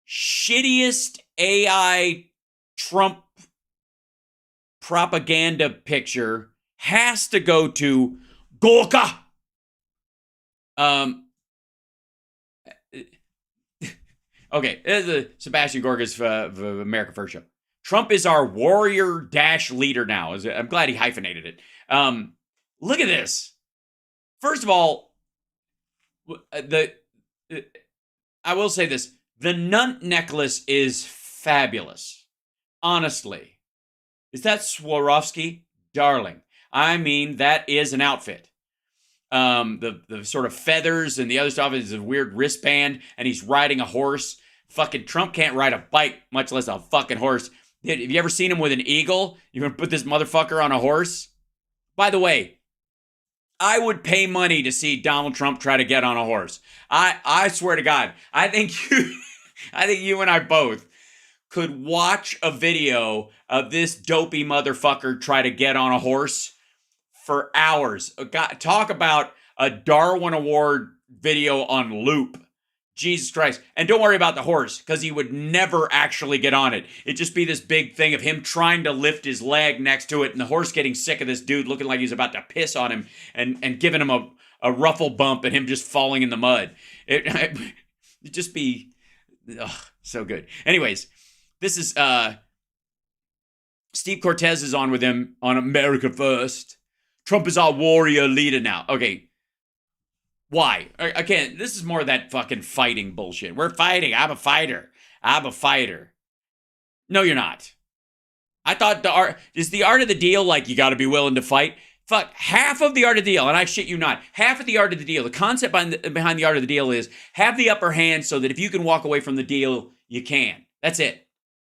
shittiest AI Trump propaganda picture has to go to Gorka. Okay, this is Sebastian Gorga's America First show. Trump is our warrior dash leader now. I'm glad he hyphenated it. Look at this. First of all, I will say this. The nut necklace is fabulous. Honestly. Is that Swarovski? Darling. I mean, that is an outfit. The sort of feathers and the other stuff is a weird wristband, and he's riding a horse. Fucking Trump can't ride a bike, much less a fucking horse. Have you ever seen him with an eagle? You gonna put this motherfucker on a horse? By the way, I would pay money to see Donald Trump try to get on a horse. I swear to God, I think you and I both could watch a video of this dopey motherfucker try to get on a horse for hours. Talk about a Darwin Award video on loop. Jesus Christ. And don't worry about the horse, because he would never actually get on it. It'd just be this big thing of him trying to lift his leg next to it, and the horse getting sick of this dude looking like he's about to piss on him and giving him a ruffle bump and him just falling in the mud. It'd just be so good. Anyways, this is Steve Cortez is on with him on America First. Trump is our warrior leader now. Okay. Why? Again, this is more of that fucking fighting bullshit. We're fighting. I'm a fighter. No, you're not. I thought is the art of the deal like you got to be willing to fight? Fuck, half of the art of the deal, and I shit you not, half of the art of the deal, the concept behind the art of the deal is have the upper hand so that if you can walk away from the deal, you can. That's it.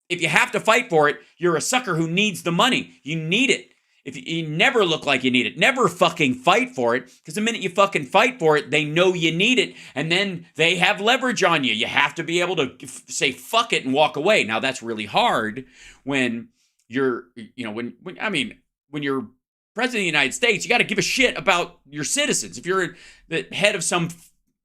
If you have to fight for it, you're a sucker who needs the money. You need it. If you never look like you need it, never fucking fight for it, because the minute you fucking fight for it, they know you need it, and then they have leverage on you. You have to be able to say fuck it and walk away. Now that's really hard when you're, when you're president of the United States, you got to give a shit about your citizens. If you're the head of some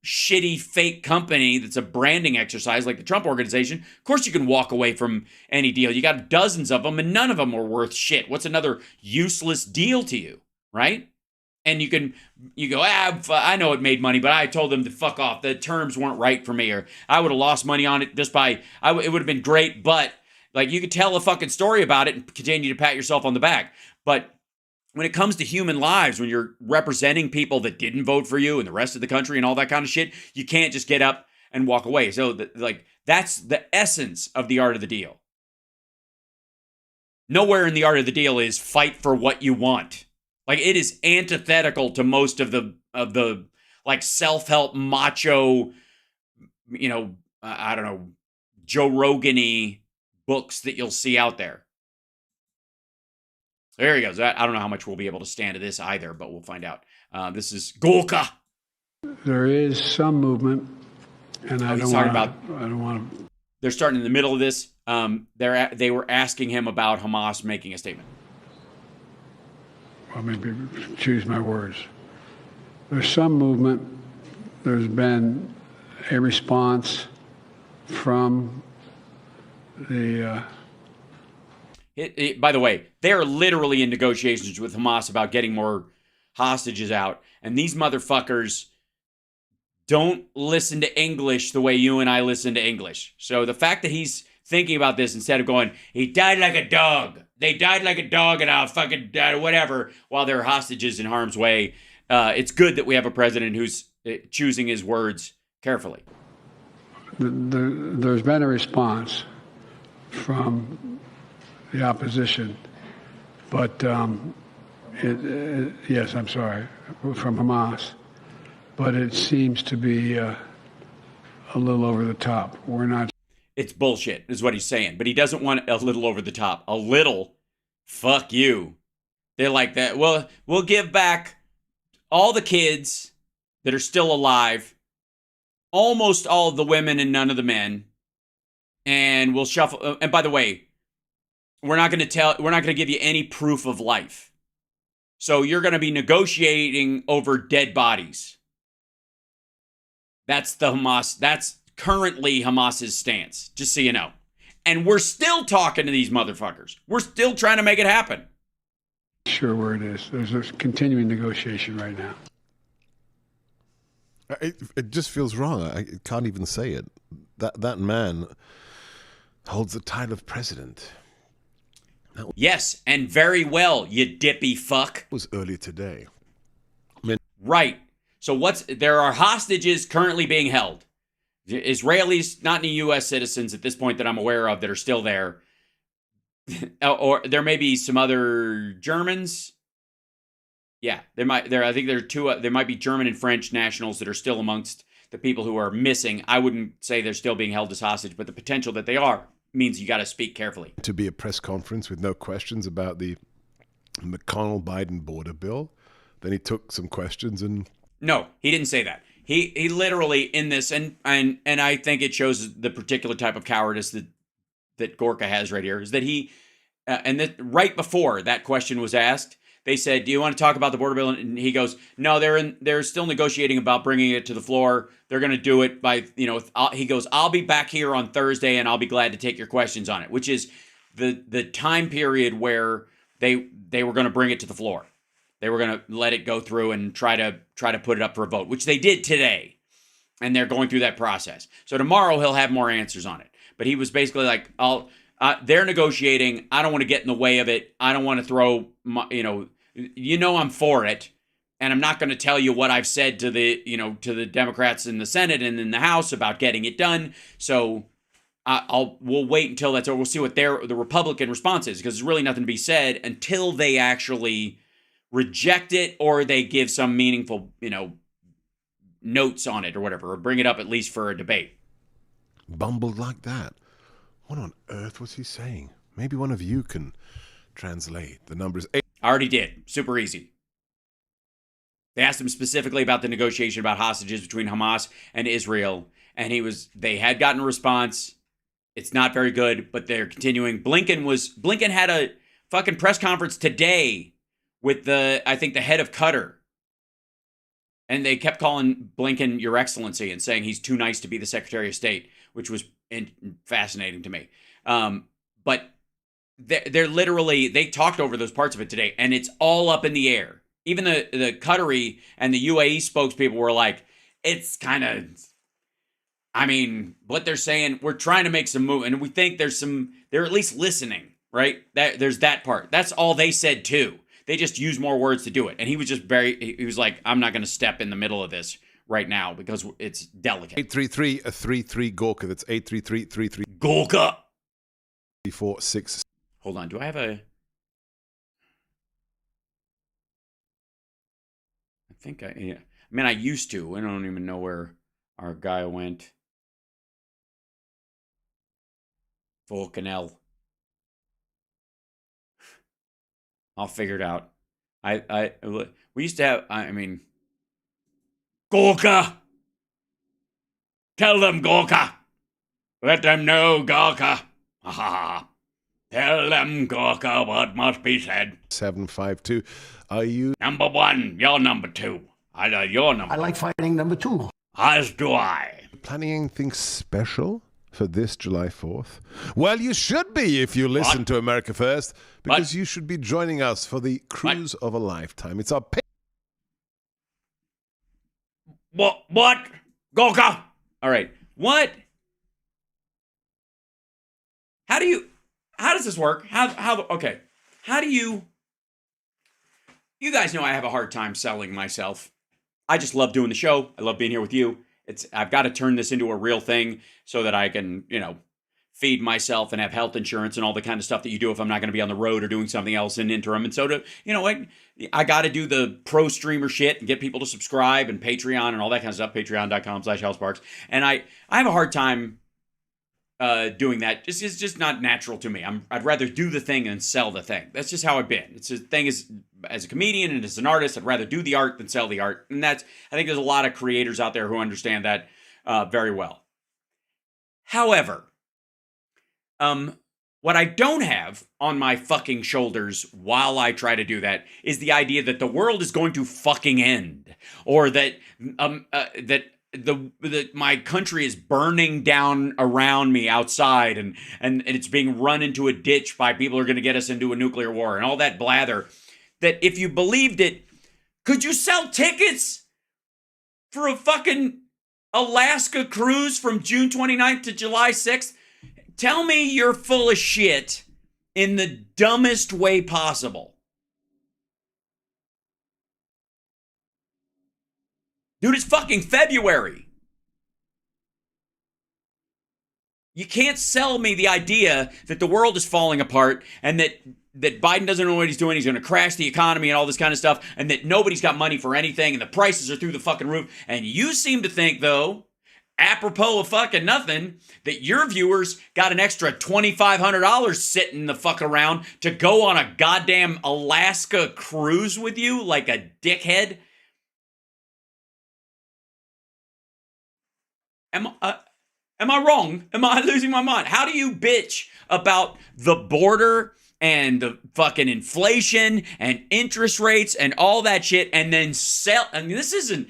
shitty fake company that's a branding exercise like the Trump Organization, of course you can walk away from any deal. You got dozens of them and none of them are worth shit. What's another useless deal to you, right? And you go, I know it made money, but I told them to fuck off. The terms weren't right for me, or I would have lost money on it it would have been great, but like you could tell a fucking story about it and continue to pat yourself on the back. But when it comes to human lives, when you're representing people that didn't vote for you and the rest of the country and all that kind of shit, you can't just get up and walk away. So that's the essence of the art of the deal. Nowhere in the art of the deal is fight for what you want. Like it is antithetical to most of the like self-help macho, I don't know, Joe Rogan-y books that you'll see out there. There he goes. I don't know how much we'll be able to stand to this either, but we'll find out. This is Gorka. There is some movement, and I don't want to. They're starting in the middle of this. They were asking him about Hamas making a statement. Well, maybe choose my words. There's some movement. There's been a response from the By the way, they are literally in negotiations with Hamas about getting more hostages out. And these motherfuckers don't listen to English the way you and I listen to English. So the fact that he's thinking about this instead of going, he died like a dog. They died like a dog and I'll fucking whatever while they're hostages in harm's way. It's good that we have a president who's choosing his words carefully. There's been a response from the opposition, but yes, I'm sorry, from Hamas, but it seems to be a little over the top. We're not. It's bullshit, is what he's saying, but he doesn't want a little over the top. A little, fuck you. They're like that. Well, we'll give back all the kids that are still alive, almost all of the women and none of the men, and we'll shuffle. And by the way, we're not going to give you any proof of life. So you're going to be negotiating over dead bodies. That's currently Hamas's stance, just so you know. And we're still talking to these motherfuckers. We're still trying to make it happen. Sure where it is. There's a continuing negotiation right now. It just feels wrong. I can't even say it. That man holds the title of president. Yes, and very well, you dippy fuck. It was earlier today. Right. So there are hostages currently being held. Israelis, not any U.S. citizens at this point that I'm aware of that are still there. Or there may be some other Germans. Yeah, I think there are two. There might be German and French nationals that are still amongst the people who are missing. I wouldn't say they're still being held as hostage, but the potential that they are means you got to speak carefully. To be a press conference with no questions about the McConnell-Biden border bill. Then he took some questions and... No, he didn't say that. He literally in this, and I think it shows the particular type of cowardice that Gorka has right here, is that he, and that right before that question was asked, they said, do you want to talk about the border bill? And he goes, no, they're still negotiating about bringing it to the floor. They're going to do it by, he goes, I'll be back here on Thursday and I'll be glad to take your questions on it, which is the time period where they were going to bring it to the floor. They were going to let it go through and try to put it up for a vote, which they did today. And they're going through that process. So tomorrow he'll have more answers on it. But he was basically like, they're negotiating. I don't want to get in the way of it. I don't want to throw, I'm for it. And I'm not going to tell you what I've said to the Democrats in the Senate and in the House about getting it done. So we'll wait until that's over. We'll see what the Republican response is, because there's really nothing to be said until they actually reject it or they give some meaningful, notes on it or whatever, or bring it up at least for a debate. Bumbled like that. What on earth was he saying? Maybe one of you can translate. The number is 8. I already did. Super easy. They asked him specifically about the negotiation about hostages between Hamas and Israel, and they had gotten a response. It's not very good, but they're continuing. Blinken had a fucking press conference today with I think the head of Qatar. And they kept calling Blinken Your Excellency and saying he's too nice to be the Secretary of State, which was fascinating to me. But they're literally, they talked over those parts of it today, and it's all up in the air. Even the Qatari and the UAE spokespeople were like, it's kind of, what they're saying, we're trying to make some move, and we think they're at least listening, right? There's that part. That's all they said too. They just use more words to do it. And he was just he was like, I'm not going to step in the middle of this right now because it's delicate. 833-33 Gorka. That's 833-33 Gorka. 446. Hold on. Do I have a... I think I used to. I don't even know where our guy went. Volcanel. I'll figure it out. We used to have, Gorka! Tell them, Gorka! Let them know, Gorka! Ha ha! Tell them, Gorka, what must be said. 752. Are you... Number 1, you're number 2. You're number I like fighting number 2. As do I. Planning anything special for this July 4th? Well, you should be if you listen to America First, because you should be joining us for the cruise of a lifetime. It's our What? Golka! All right. What? How does this work? Okay. How do you guys know I have a hard time selling myself. I just love doing the show. I love being here with you. I've got to turn this into a real thing so that I can, feed myself and have health insurance and all the kind of stuff that you do if I'm not going to be on the road or doing something else in interim. And so I got to do the pro streamer shit and get people to subscribe and Patreon and all that kind of stuff. Patreon.com/HalSparks. And I have a hard time doing that. It's just not natural to me. I'd rather do the thing than sell the thing. That's just how I've been. It's a thing as a comedian and as an artist, I'd rather do the art than sell the art. And I think there's a lot of creators out there who understand that very well. However, what I don't have on my fucking shoulders while I try to do that is the idea that the world is going to fucking end, or that my country is burning down around me outside and it's being run into a ditch by people who are going to get us into a nuclear war and all that blather. That if you believed it, could you sell tickets for a fucking Alaska cruise from June 29th to July 6th? Tell me you're full of shit in the dumbest way possible. Dude, it's fucking February. You can't sell me the idea that the world is falling apart and that Biden doesn't know what he's doing. He's going to crash the economy and all this kind of stuff, and that nobody's got money for anything and the prices are through the fucking roof. And you seem to think, though, apropos of fucking nothing, that your viewers got an extra $2,500 sitting the fuck around to go on a goddamn Alaska cruise with you like a dickhead. Am I wrong? Am I losing my mind? How do you bitch about the border and the fucking inflation and interest rates and all that shit and then sell? I mean, this isn't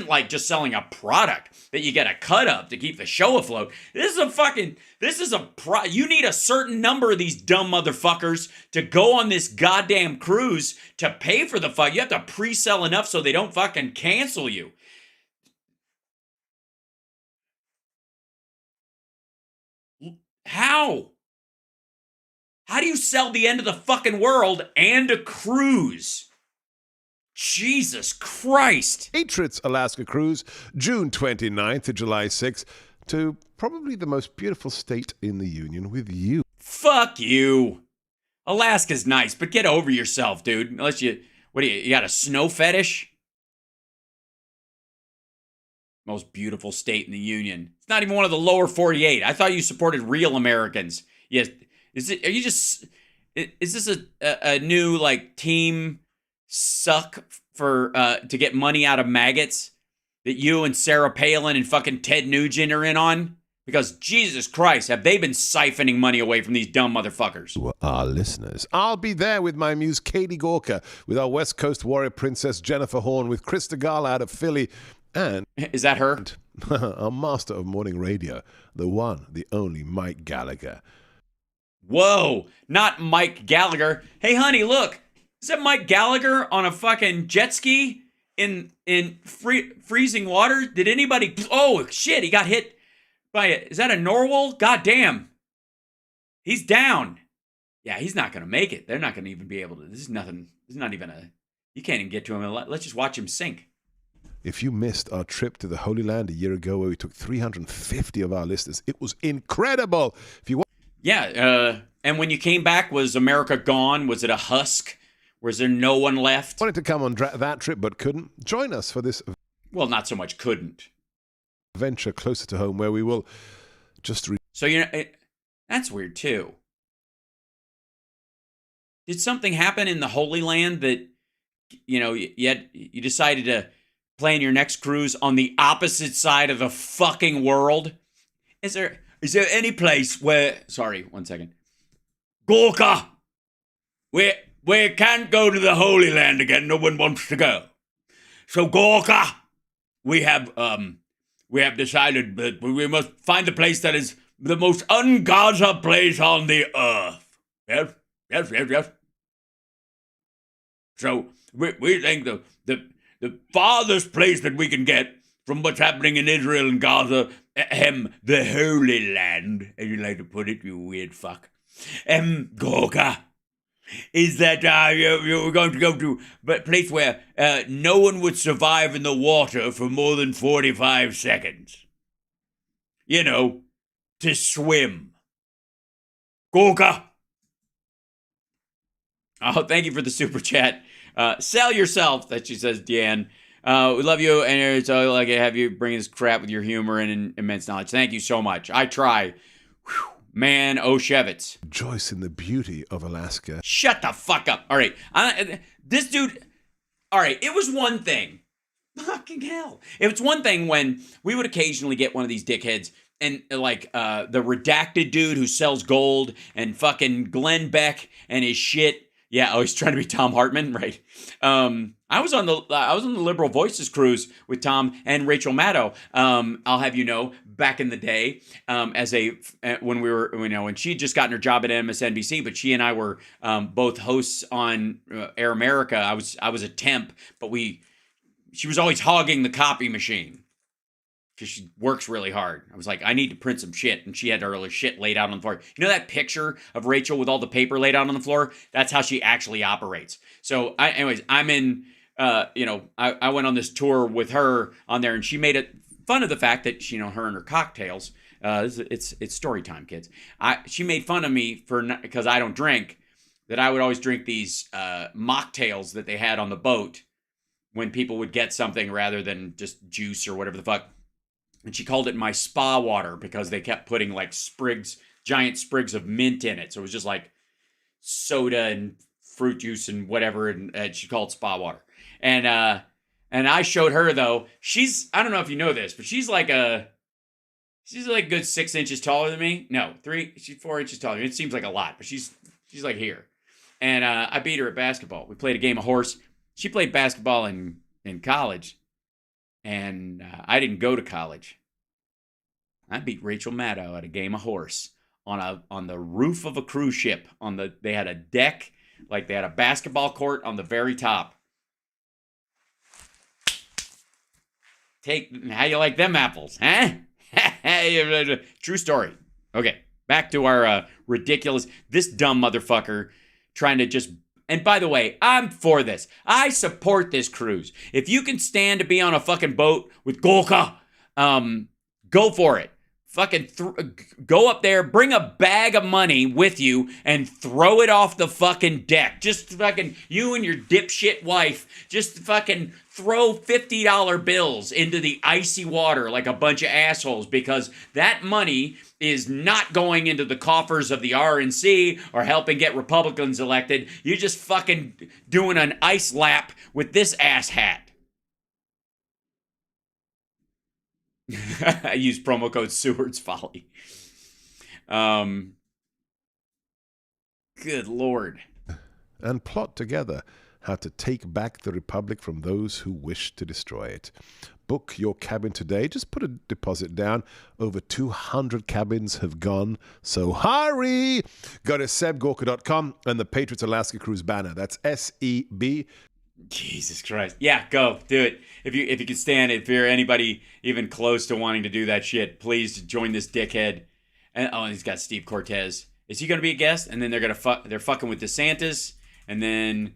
like just selling a product that you get a cut of to keep the show afloat. You need a certain number of these dumb motherfuckers to go on this goddamn cruise to pay for the fuck. You have to pre-sell enough so they don't fucking cancel you. How? How do you sell the end of the fucking world and a cruise? Jesus Christ. Patriots Alaska cruise, June 29th to July 6th, to probably the most beautiful state in the Union with you. Fuck you. Alaska's nice, but get over yourself, dude. Unless you got a snow fetish? Most beautiful state in the Union. It's not even one of the lower 48. I thought you supported real Americans. Yes. Is this a new like team suck for to get money out of maggots that you and Sarah Palin and fucking Ted Nugent are in on? Because Jesus Christ, have they been siphoning money away from these dumb motherfuckers? Well, our listeners. I'll be there with my muse Katie Gorka, with our West Coast warrior princess Jennifer Horn, with Krista Gall out of Philly, and is that her? Our master of morning radio, the one, the only Mike Gallagher. Whoa, not Mike Gallagher. Hey, honey, look. Is that Mike Gallagher on a fucking jet ski in freezing water? Did anybody... Oh, shit, he got hit by a... Is that a narwhal? God damn. He's down. Yeah, he's not going to make it. They're not going to even be able to... This is nothing... This is not even a... You can't even get to him. Let's just watch him sink. If you missed our trip to the Holy Land a year ago where we took 350 of our listeners, it was incredible. If you want... Yeah, and when you came back, was America gone? Was it a husk? Was there no one left? Wanted to come on that trip but couldn't? Join us for this... Well, not so much couldn't. ...venture closer to home where we will just... So, that's weird, too. Did something happen in the Holy Land that, you decided to plan your next cruise on the opposite side of the fucking world? Is there any place where... Sorry, 1 second. Gorka! We can't go to the Holy Land again. No one wants to go. So, Gorka, we have decided that we must find a place that is the most un-Gaza place on the earth. Yes. So we think the farthest place that we can get from what's happening in Israel and Gaza, the Holy Land, as you like to put it, you weird fuck, Gorka, is that we're going to go to a place where no one would survive in the water for more than 45 seconds. You know, to swim. Gorka. Oh, thank you for the super chat. Sell yourself, that she says, Deanne. We love you, and it's all like to have you bring this crap with your humor and immense knowledge. Thank you so much. I try. Whew. Man, Oshevitz. Rejoice in the beauty of Alaska. Shut the fuck up. All right. This dude, all right, it was one thing. Fucking hell. It was one thing when we would occasionally get one of these dickheads and like the redacted dude who sells gold and fucking Glenn Beck and his shit. Yeah, oh, he's trying to be Tom Hartman, right? I was on the Liberal Voices cruise with Tom and Rachel Maddow. I'll have you know, back in the day, when we were, when she had just gotten her job at MSNBC, but she and I were both hosts on Air America. I was a temp, but she was always hogging the copy machine because she works really hard. I was like, I need to print some shit. And she had her shit laid out on the floor. You know that picture of Rachel with all the paper laid out on the floor? That's how she actually operates. So I'm in, I went on this tour with her on there, and she made fun of the fact that, her and her cocktails, it's story time, kids. She made fun of me because I don't drink, that I would always drink these mocktails that they had on the boat when people would get something rather than just juice or whatever the fuck. And she called it my spa water because they kept putting like giant sprigs of mint in it. So it was just like soda and fruit juice and whatever. And she called it spa water. And I showed her though, I don't know if you know this, but she's like a good 6 inches taller than me. No, she's 4 inches taller. It seems like a lot, but she's like here. And I beat her at basketball. We played a game of horse. She played basketball in college. And I didn't go to college. I beat Rachel Maddow at a game of horse on the roof of a cruise ship. They had a deck, like they had a basketball court on the very top. How you like them apples, huh? True story. Okay, back to our ridiculous. This dumb motherfucker trying to just. And by the way, I'm for this. I support this cruise. If you can stand to be on a fucking boat with Golka, go for it. Fucking go up there, bring a bag of money with you, and throw it off the fucking deck. Just fucking, you and your dipshit wife, just fucking throw $50 bills into the icy water like a bunch of assholes, because that money is not going into the coffers of the RNC or helping get Republicans elected. You're just fucking doing an ice lap with this asshat. I use promo code Seward's Folly. Good Lord. And plot together how to take back the Republic from those who wish to destroy it. Book your cabin today. Just put a deposit down. Over 200 cabins have gone, so hurry! Go to sebgorka.com and the Patriots Alaska Cruise banner. That's SEB. Jesus Christ. Yeah, go. Do it. If you can stand it, if you're anybody even close to wanting to do that shit, please join this dickhead. And he's got Steve Cortez. Is he going to be a guest? And then they're fucking with DeSantis, and then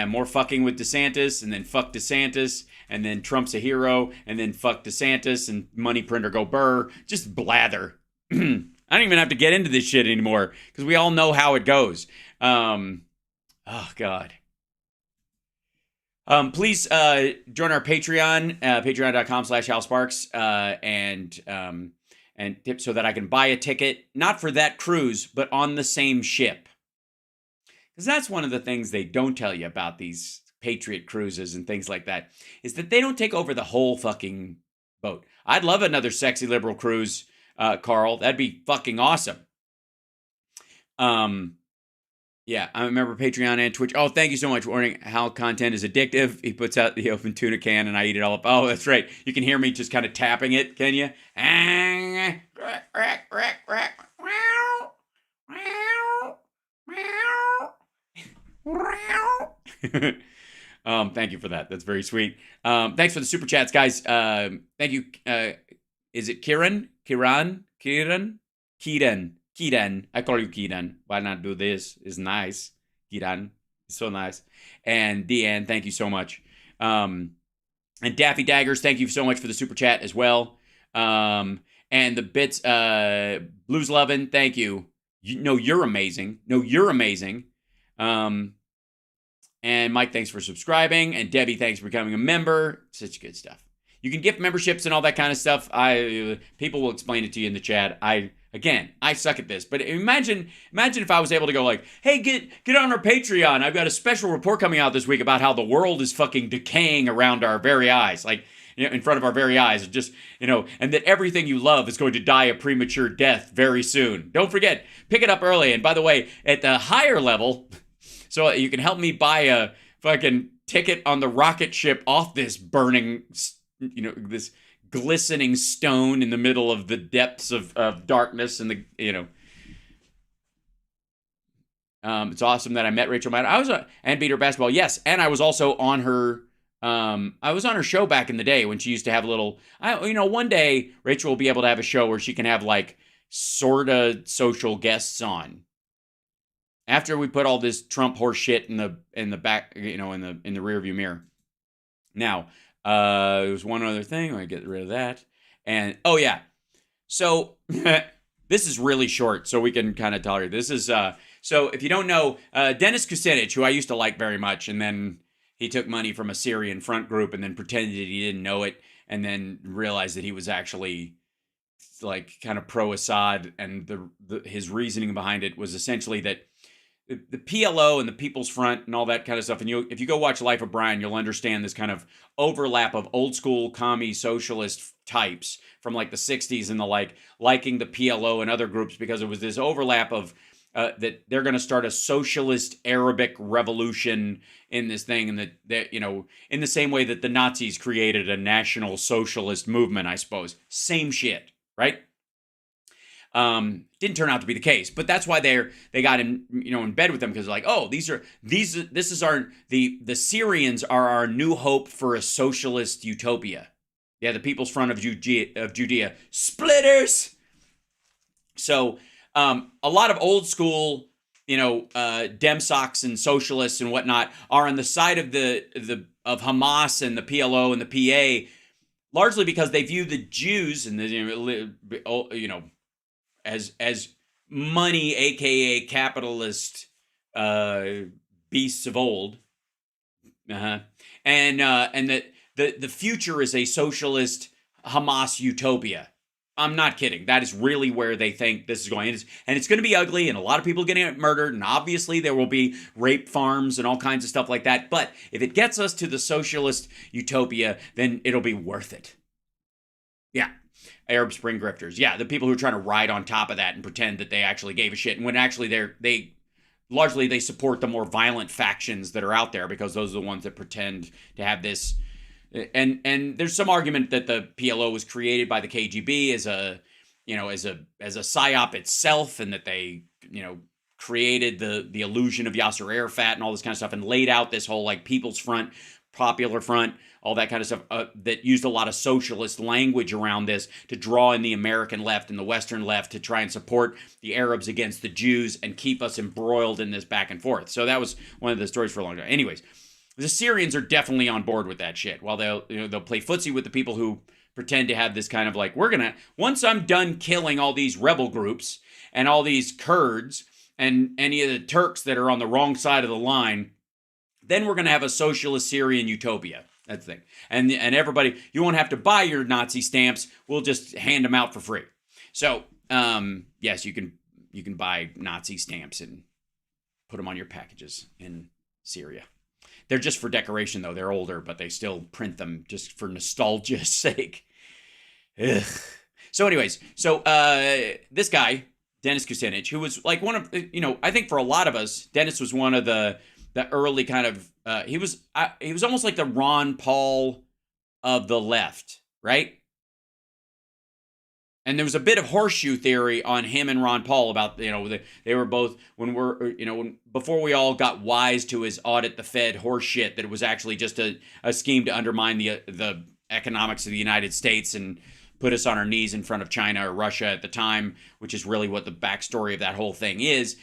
more fucking with DeSantis, and then fuck DeSantis, and then Trump's a hero, and then fuck DeSantis, and money printer go burr. Just blather. I don't even have to get into this shit anymore, because we all know how it goes. Oh, God. Please join our Patreon, patreon.com/HalSparks, and tip so that I can buy a ticket, not for that cruise, but on the same ship. Because that's one of the things they don't tell you about these Patriot cruises and things like that, is that they don't take over the whole fucking boat. I'd love another sexy liberal cruise, Carl. That'd be fucking awesome. Yeah, I remember Patreon and Twitch. Oh, thank you so much. Warning how content is addictive. He puts out the open tuna can and I eat it all up. Oh, that's right. You can hear me just kind of tapping it, can you? Thank you for that. That's very sweet. Thanks for the super chats, guys. Thank you. Is it Kiran? Kiran. I call you Kiran. Why not do this? It's nice. Kiran. It's so nice. And Deanne, thank you so much. And Daffy Daggers, thank you so much for the super chat as well. And the bits, Blues Lovin', thank you. You're amazing. You're amazing. And Mike, thanks for subscribing. And Debbie, thanks for becoming a member. Such good stuff. You can gift memberships and all that kind of stuff. People will explain it to you in the chat. I suck at this, but imagine if I was able to go like, hey, get on our Patreon. I've got a special report coming out this week about how the world is fucking decaying around our very eyes, like, in front of our very eyes, just, and that everything you love is going to die a premature death very soon. Don't forget, pick it up early. And by the way, at the higher level, so you can help me buy a fucking ticket on the rocket ship off this burning, this glistening stone in the middle of the depths of darkness and it's awesome that I met Rachel Maddow. And beat her basketball. Yes. And I was also on her, show back in the day when she used to have a little, one day Rachel will be able to have a show where she can have like sort of social guests on. After we put all this Trump horse shit in the back, in the rearview mirror. Now, there's one other thing. I'm going to get rid of that. And, oh, yeah. So, this is really short, so we can kind of tolerate this. Is, so, if you don't know, Dennis Kucinich, who I used to like very much, and then he took money from a Syrian front group and then pretended he didn't know it, and then realized that he was actually, like, kind of pro-Assad, and his reasoning behind it was essentially that the PLO and the People's Front and all that kind of stuff. And if you go watch Life of Brian, you'll understand this kind of overlap of old school commie socialist types from like the 60s and the liking the PLO and other groups because it was this overlap of that they're going to start a socialist Arabic revolution in this thing. And that, in the same way that the Nazis created a national socialist movement, I suppose. Same shit, right? Didn't turn out to be the case, but that's why they got in bed with them because like, oh, the Syrians are our new hope for a socialist utopia. Yeah, the People's Front of Judea splitters. So, a lot of old school, Demsocs and socialists and whatnot are on the side of of Hamas and the PLO and the PA, largely because they view the Jews and as money, aka capitalist beasts of old, and that the future is a socialist Hamas utopia. I'm not kidding. That is really where they think this is going. And it's going to be ugly, and a lot of people getting murdered, and obviously there will be rape farms and all kinds of stuff like that. But if it gets us to the socialist utopia, then it'll be worth it. Yeah. Arab Spring grifters. Yeah, the people who are trying to ride on top of that and pretend that they actually gave a shit. And when actually they support the more violent factions that are out there because those are the ones that pretend to have this. And there's some argument that the PLO was created by the KGB as a psyop itself, and that they, created the illusion of Yasser Arafat and all this kind of stuff and laid out this whole like People's Front, Popular Front, all that kind of stuff that used a lot of socialist language around this to draw in the American left and the Western left to try and support the Arabs against the Jews and keep us embroiled in this back and forth. So that was one of the stories for a long time. Anyways, the Syrians are definitely on board with that shit. While they'll play footsie with the people who pretend to have this kind of like, once I'm done killing all these rebel groups and all these Kurds and any of the Turks that are on the wrong side of the line, then we're going to have a socialist Syrian utopia. That's the thing. And everybody, you won't have to buy your Nazi stamps. We'll just hand them out for free. So, yes, you can buy Nazi stamps and put them on your packages in Syria. They're just for decoration, though. They're older, but they still print them just for nostalgia's sake. Ugh. So anyways, this guy, Dennis Kucinich, who was like one of, I think for a lot of us, Dennis was one of the early kind of, he was almost like the Ron Paul of the left, right? And there was a bit of horseshoe theory on him and Ron Paul about, they were both, before we all got wise to his audit the Fed horse shit, that it was actually just a scheme to undermine the economics of the United States and put us on our knees in front of China or Russia at the time, which is really what the backstory of that whole thing is.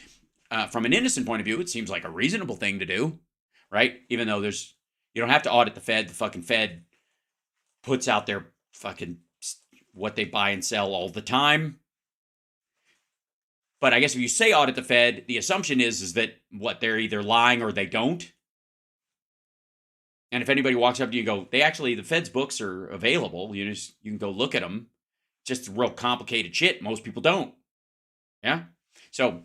From an innocent point of view, it seems like a reasonable thing to do, right? Even though you don't have to audit the Fed. The fucking Fed puts out their fucking what they buy and sell all the time. But I guess if you say audit the Fed, the assumption is that they're either lying or they don't. And if anybody walks up to you and go, the Fed's books are available. You can go look at them. Just real complicated shit. Most people don't. Yeah. So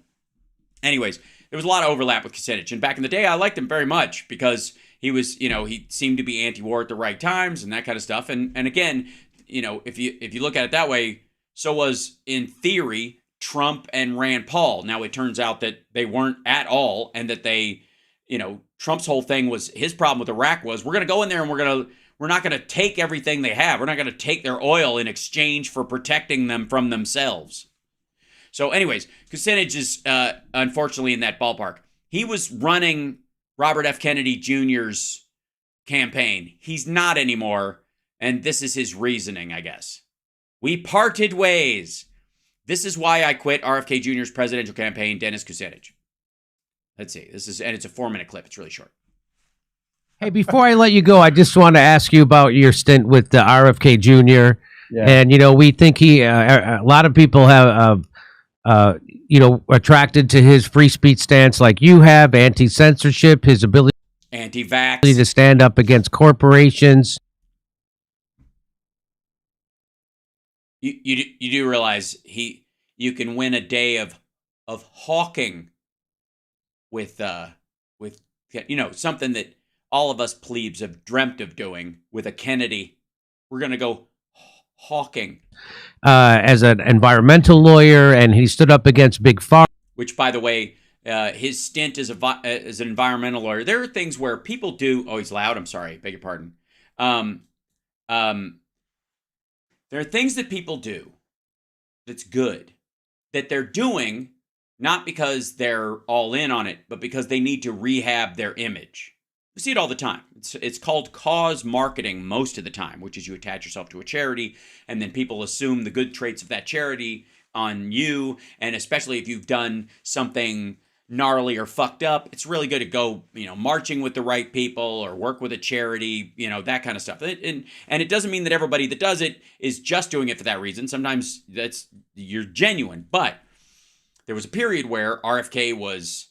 anyways, there was a lot of overlap with Kucinich. And back in the day, I liked him very much because he was, he seemed to be anti-war at the right times and that kind of stuff. And again, if you look at it that way, so was, in theory, Trump and Rand Paul. Now, it turns out that they weren't at all, and that Trump's whole thing was, his problem with Iraq was, we're going to go in there and we're not going to take everything they have. We're not going to take their oil in exchange for protecting them from themselves. So anyways, Kucinich is unfortunately in that ballpark. He was running Robert F. Kennedy Jr.'s campaign. He's not anymore. And this is his reasoning, I guess. We parted ways. This is why I quit RFK Jr.'s presidential campaign, Dennis Kucinich. Let's see. And it's a 4-minute clip. It's really short. Hey, before I let you go, I just want to ask you about your stint with the RFK Jr. Yeah. And, we think a lot of people have, attracted to his free speech stance like you have, anti-censorship, his ability anti-vax to stand up against corporations. You do realize you can win a day of hawking with something that all of us plebes have dreamt of doing with a Kennedy. We're gonna go hawking. As an environmental lawyer, and he stood up against Big Pharma. Which, by the way, his stint as an environmental lawyer, there are things where people do. Oh, he's loud. I'm sorry. Beg your pardon. There are things that people do that's good, that they're doing not because they're all in on it, but because they need to rehab their image. We see it all the time. It's called cause marketing most of the time, which is you attach yourself to a charity, and then people assume the good traits of that charity on you, and especially if you've done something gnarly or fucked up, it's really good to go, marching with the right people or work with a charity, that kind of stuff. And it doesn't mean that everybody that does it is just doing it for that reason. Sometimes you're genuine. But there was a period where RFK was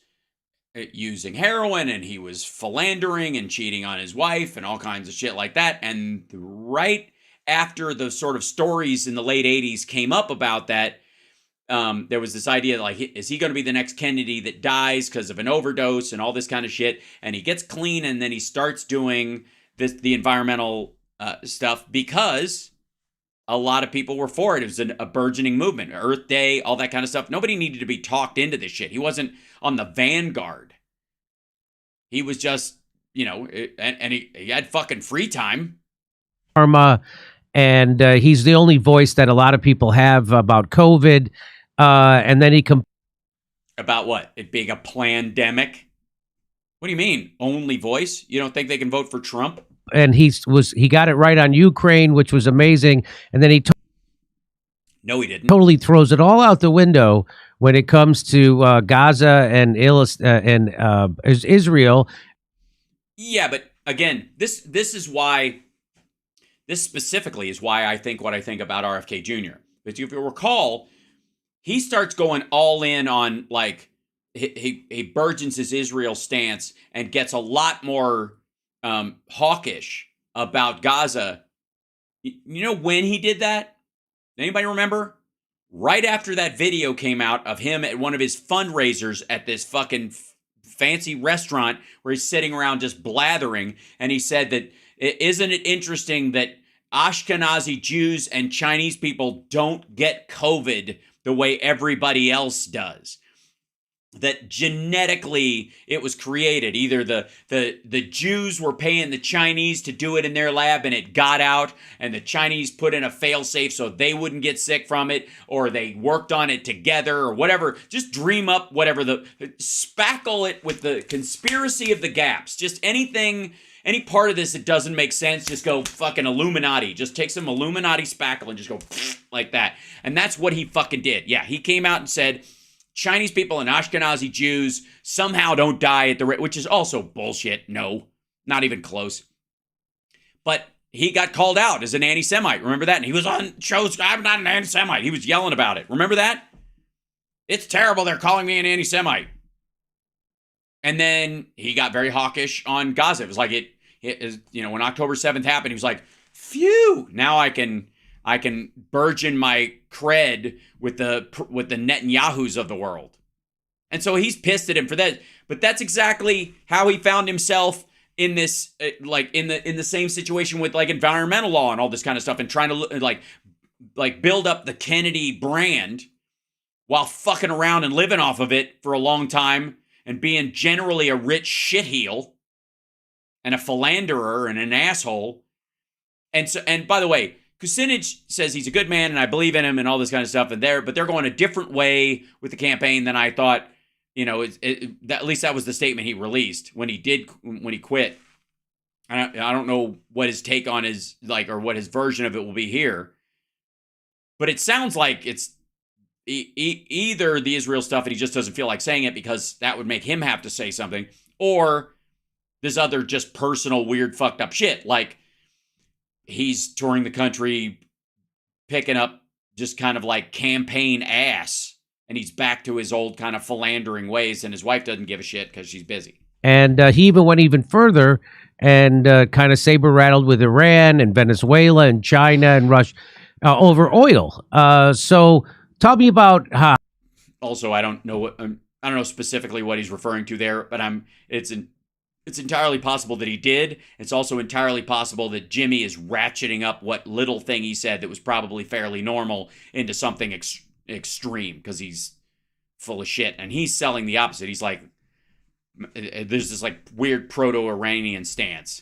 using heroin and he was philandering and cheating on his wife and all kinds of shit like that. And right after the sort of stories in the late 80s came up about that, there was this idea like, is he going to be the next Kennedy that dies because of an overdose and all this kind of shit? And he gets clean and then he starts doing the environmental stuff because a lot of people were for it. It was a burgeoning movement, Earth Day, all that kind of stuff. Nobody needed to be talked into this shit. He wasn't on the vanguard. He was just, and he had fucking free time. Pharma, and he's the only voice that a lot of people have about COVID. And then about what? It being a plandemic? What do you mean? Only voice? You don't think they can vote for Trump? And he got it right on Ukraine, which was amazing. And then no, he didn't. Totally throws it all out the window when it comes to Gaza and Israel. Yeah, but again, this specifically is why I think what I think about RFK Jr. But if you recall, he starts going all in on, like, he burgeons his Israel stance and gets a lot more hawkish about Gaza. You know when he did that? Anybody remember? Right after that video came out of him at one of his fundraisers at this fucking fancy restaurant where he's sitting around just blathering, and he said that, isn't it interesting that Ashkenazi Jews and Chinese people don't get COVID the way everybody else does? that genetically it was created. Either the Jews were paying the Chinese to do it in their lab and it got out, and the Chinese put in a failsafe so they wouldn't get sick from it, or they worked on it together, or whatever. Just dream up whatever, spackle it with the conspiracy of the gaps. Just anything, any part of this that doesn't make sense, just go fucking Illuminati. Just take some Illuminati spackle and just go like that. And that's what he fucking did. Yeah, he came out and said, Chinese people and Ashkenazi Jews somehow don't die at the rate, which is also bullshit. No, not even close. But he got called out as an anti-Semite. Remember that? And he was on shows, I'm not an anti-Semite. He was yelling about it. Remember that? It's terrible. They're calling me an anti-Semite. And then he got very hawkish on Gaza. It was like it is, when October 7th happened, he was like, phew, now I can burgeon my cred with the Netanyahus of the world. And so he's pissed at him for that. But that's exactly how he found himself in this, in the same situation with environmental law and all this kind of stuff, and trying to build up the Kennedy brand while fucking around and living off of it for a long time and being generally a rich shitheel and a philanderer and an asshole. And by the way, Kucinich says he's a good man and I believe in him and all this kind of stuff, but they're going a different way with the campaign than I thought. At least that was the statement he released when he quit. I don't know what his take on his or what his version of it will be here, but it sounds like it's either the Israel stuff and he just doesn't feel like saying it because that would make him have to say something, or this other just personal weird fucked up shit like he's touring the country, picking up just kind of campaign ass, and he's back to his old kind of philandering ways, and his wife doesn't give a shit because she's busy. And he even went even further and kind of saber-rattled with Iran and Venezuela and China and Russia over oil. So tell me about how. Also, I don't know specifically what he's referring to there, but it's entirely possible that he did. It's also entirely possible that Jimmy is ratcheting up what little thing he said that was probably fairly normal into something extreme because he's full of shit. And he's selling the opposite. He's like, there's this weird proto-Iranian stance.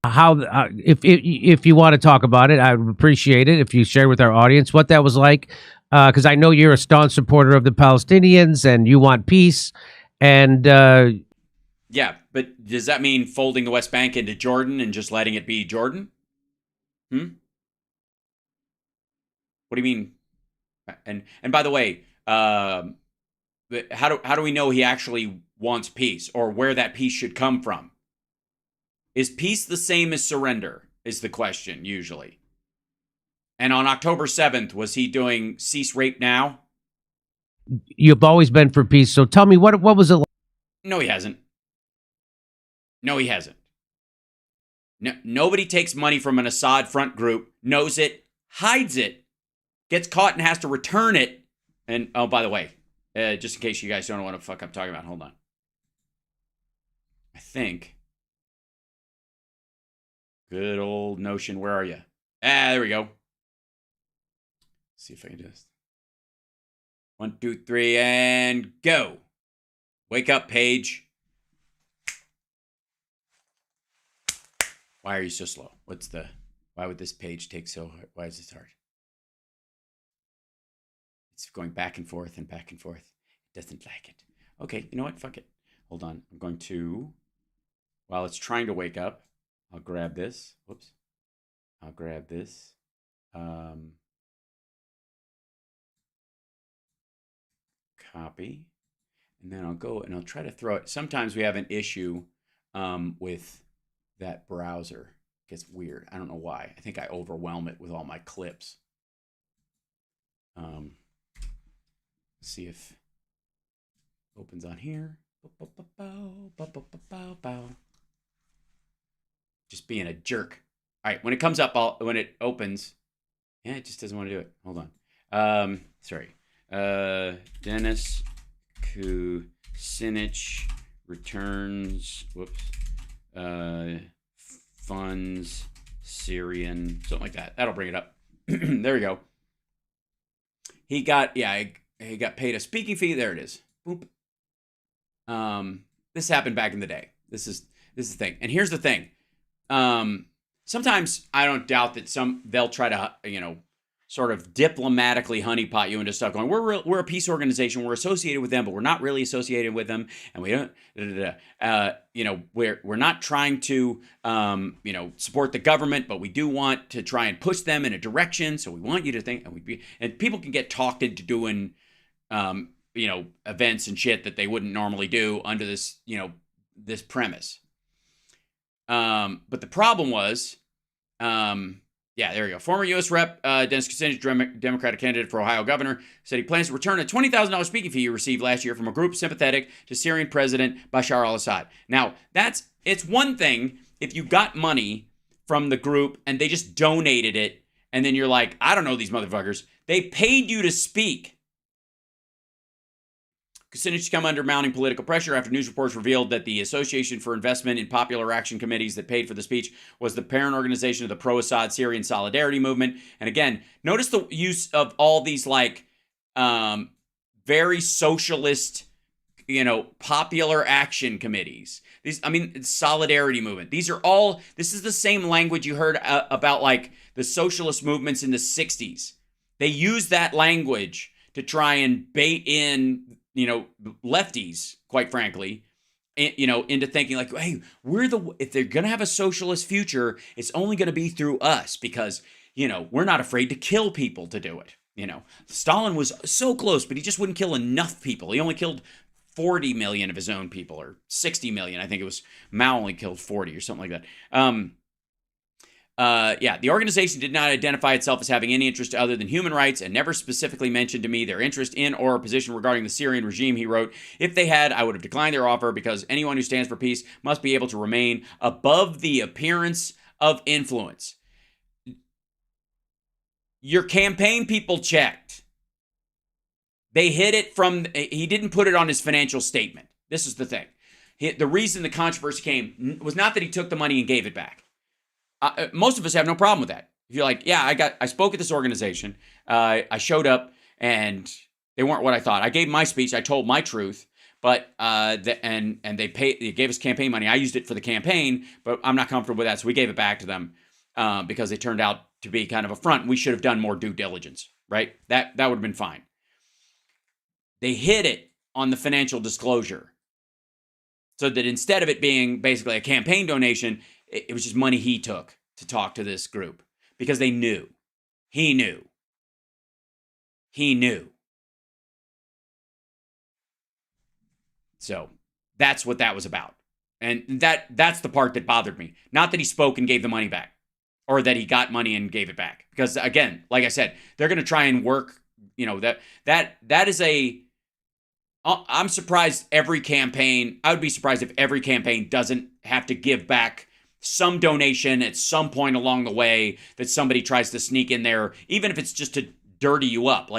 How, if you want to talk about it, I would appreciate it if you share with our audience what that was like. Because I know you're a staunch supporter of the Palestinians and you want peace. And yeah, but does that mean folding the West Bank into Jordan and just letting it be Jordan? What do you mean? And by the way, how do we know he actually wants peace, or where that peace should come from? Is peace the same as surrender? Is the question usually. And on October 7th, was he doing cease rape now? You've always been for peace, so tell me what was it like? No, he hasn't. No, he hasn't. No, nobody takes money from an Assad front group, knows it, hides it, gets caught and has to return it. And, oh, by the way, just in case you guys don't know what the fuck I'm talking about, hold on. I think. Good old Notion, where are you? There we go. Let's see if I can do this. 1, 2, 3, and go. Wake up, Paige. Why are you so slow? Why would this page take so hard? Why is this hard? It's going back and forth and back and forth. It doesn't like it. Okay, you know what? Fuck it. Hold on. I'm going to, while it's trying to wake up, I'll grab this. Whoops. I'll grab this. Copy. And then I'll go and I'll try to throw it. Sometimes we have an issue with that browser. It gets weird. I don't know why. I think I overwhelm it with all my clips. See if it opens on here. Just being a jerk. All right, when it comes up, when it opens, yeah, it just doesn't want to do it. Hold on. Sorry. Dennis Kucinich returns. Whoops. Funds Syrian, something like that. That'll bring it up. There we go. He got paid a speaking fee. There it is. Boop. This happened back in the day. This is the thing. And here's the thing. Sometimes I don't doubt that they'll try to, sort of diplomatically honeypot you into stuff going, we're a peace organization, we're associated with them, but we're not really associated with them, and we don't, we're not trying to, support the government, but we do want to try and push them in a direction, so we want you to think, and people can get talked into doing, events and shit that they wouldn't normally do under this, this premise. But the problem was, yeah, there you go. Former U.S. Rep. Dennis Kucinich, Democratic candidate for Ohio governor, said he plans to return a $20,000 speaking fee he received last year from a group sympathetic to Syrian President Bashar al-Assad. Now, it's one thing if you got money from the group and they just donated it, and then you're like, I don't know these motherfuckers. They paid you to speak. Kucinich has come under mounting political pressure after news reports revealed that the Association for Investment in Popular Action Committees that paid for the speech was the parent organization of the pro-Assad Syrian Solidarity Movement. And again, notice the use of all these very socialist, popular action committees. Solidarity Movement. This is the same language you heard about the socialist movements in the 60s. They use that language to try and bait in lefties, quite frankly, into thinking hey, if they're going to have a socialist future, it's only going to be through us because, we're not afraid to kill people to do it. Stalin was so close, but he just wouldn't kill enough people. He only killed 40 million of his own people, or 60 million. I think it was Mao only killed 40 or something like that. The organization did not identify itself as having any interest other than human rights and never specifically mentioned to me their interest in or position regarding the Syrian regime, he wrote. If they had, I would have declined their offer because anyone who stands for peace must be able to remain above the appearance of influence. Your campaign people checked. They hid it he didn't put it on his financial statement. This is the thing. The reason the controversy came was not that he took the money and gave it back. Most of us have no problem with that. If you're like, yeah, I spoke at this organization, I showed up, and they weren't what I thought. I gave my speech, I told my truth, but they gave us campaign money. I used it for the campaign, but I'm not comfortable with that, so we gave it back to them because they turned out to be kind of a front. We should have done more due diligence, right? That would have been fine. They hid it on the financial disclosure, so that instead of it being basically a campaign donation, it was just money he took to talk to this group because they knew. He knew. So that's what that was about. And that's the part that bothered me. Not that he spoke and gave the money back, or that he got money and gave it back. Because again, like I said, they're going to try and work, that is I'm surprised I would be surprised if every campaign doesn't have to give back some donation at some point along the way that somebody tries to sneak in there, even if it's just to dirty you up.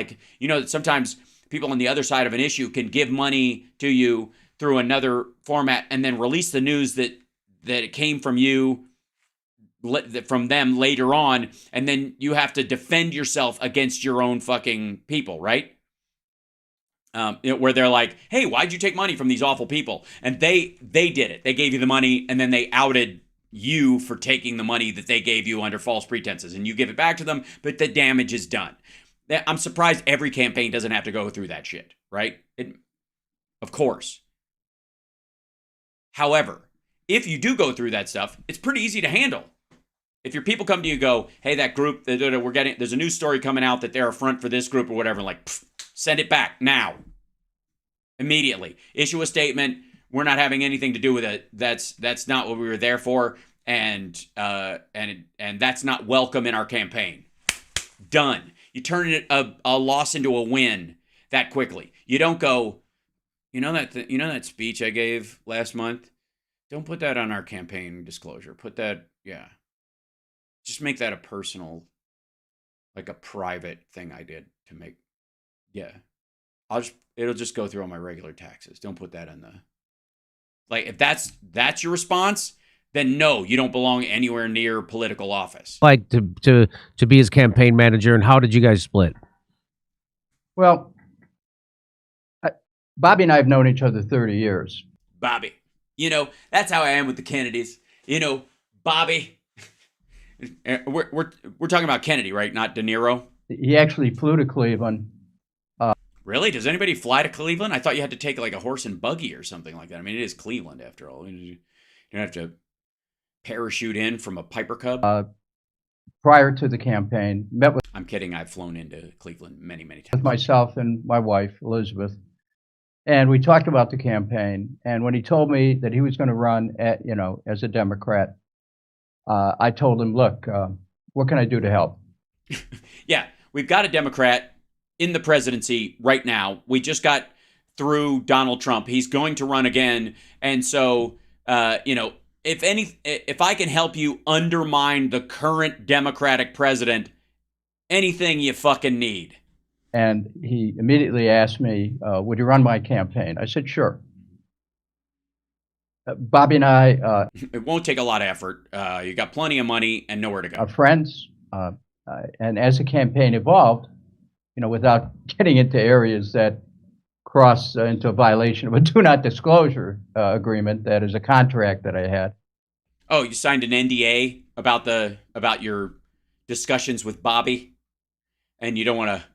Sometimes people on the other side of an issue can give money to you through another format and then release the news that it came from them later on, and then you have to defend yourself against your own fucking people, right? Where they're like, hey, why'd you take money from these awful people? And they did it. They gave you the money, and then they outed you for taking the money that they gave you under false pretenses, and you give it back to them, but the damage is done. I'm surprised every campaign doesn't have to go through that shit, right? Of course. However, if you do go through that stuff, it's pretty easy to handle. If your people come to you and go, hey, that group, there's a news story coming out that they're a front for this group or whatever, send it back now. Immediately. Issue a statement. We're not having anything to do with it. That's not what we were there for, and that's not welcome in our campaign. Done. You turn a loss into a win that quickly. You don't go, that speech I gave last month? Don't put that on our campaign disclosure. Put that, just make that a personal, a private thing I did to make, it'll just go through all my regular taxes. Don't put that on the. If that's your response, then no, you don't belong anywhere near political office. To be his campaign manager, and how did you guys split? Well, Bobby and I have known each other 30 years. Bobby. You know, that's how I am with the Kennedys. You know, Bobby. We're talking about Kennedy, right? Not De Niro. He actually flew to Cleveland. Really? Does anybody fly to Cleveland? I thought you had to take like a horse and buggy or something like that. I mean, it is Cleveland after all. You don't have to parachute in from a Piper Cub. Prior to the campaign, met with. I'm kidding. I've flown into Cleveland many times. With myself and my wife, Elizabeth. And we talked about the campaign. And when he told me that he was going to run as a Democrat, I told him, look, what can I do to help? Yeah, we've got a Democrat in the presidency right now. We just got through Donald Trump. He's going to run again. And so, if I can help you undermine the current Democratic president, anything you fucking need. And he immediately asked me, would you run my campaign? I said, sure. Bobby and I... it won't take a lot of effort. You got plenty of money and nowhere to go. Are friends. And as the campaign evolved, without getting into areas that cross into a violation of a do not disclosure agreement, that is a contract that I had. Oh, you signed an NDA about your discussions with Bobby, and you don't want to.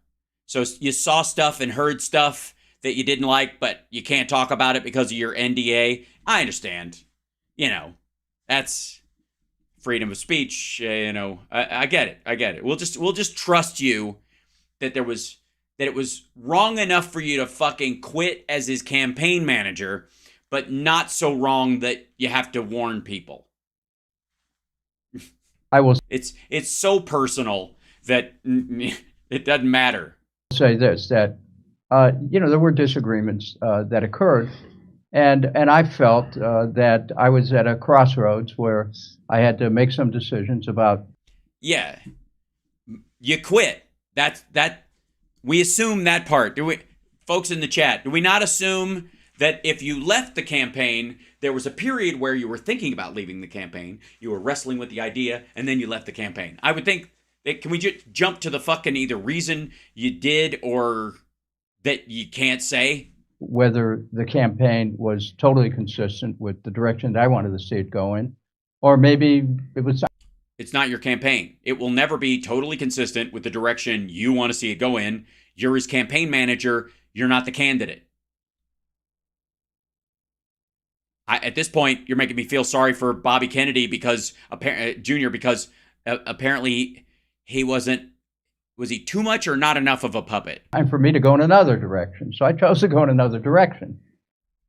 So you saw stuff and heard stuff that you didn't like, but you can't talk about it because of your NDA. I understand. That's freedom of speech. I get it. I get it. We'll just trust you that it was wrong enough for you to fucking quit as his campaign manager, but not so wrong that you have to warn people. I will. It's so personal that it doesn't matter. Say this, that there were disagreements that occurred, and I felt that I was at a crossroads where I had to make some decisions about. Yeah, you quit. That we assume that part. Do we, folks in the chat? Do we not assume that if you left the campaign, there was a period where you were thinking about leaving the campaign, you were wrestling with the idea, and then you left the campaign? I would think that, can we just jump to the fucking either reason you did or that you can't say? Whether the campaign was totally consistent with the direction that I wanted to see it go in, or maybe it was. It's not your campaign. It will never be totally consistent with the direction you want to see it go in. You're his campaign manager. You're not the candidate. At this point, you're making me feel sorry for Bobby Kennedy Jr. because apparently he wasn't. Was he too much or not enough of a puppet? Time for me to go in another direction, so I chose to go in another direction.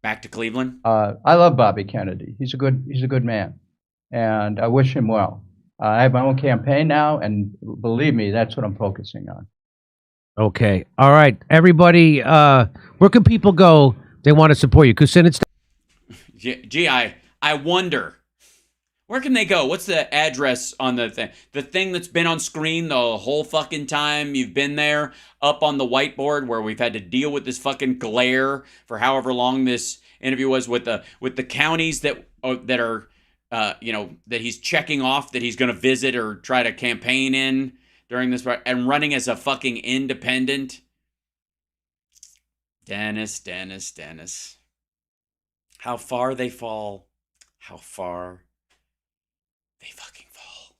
Back to Cleveland. I love Bobby Kennedy. He's a good man, and I wish him well. I have my own campaign now, and believe me, that's what I'm focusing on. Okay. All right. Everybody, where can people go? They want to support you. Kucinich. Gee, I wonder. Where can they go? What's the address on the thing? The thing that's been on screen the whole fucking time you've been there, up on the whiteboard where we've had to deal with this fucking glare for however long this interview was, with the counties that are that he's checking off that he's going to visit or try to campaign in during this, and running as a fucking independent. Dennis. How far they fall. How far they fucking fall.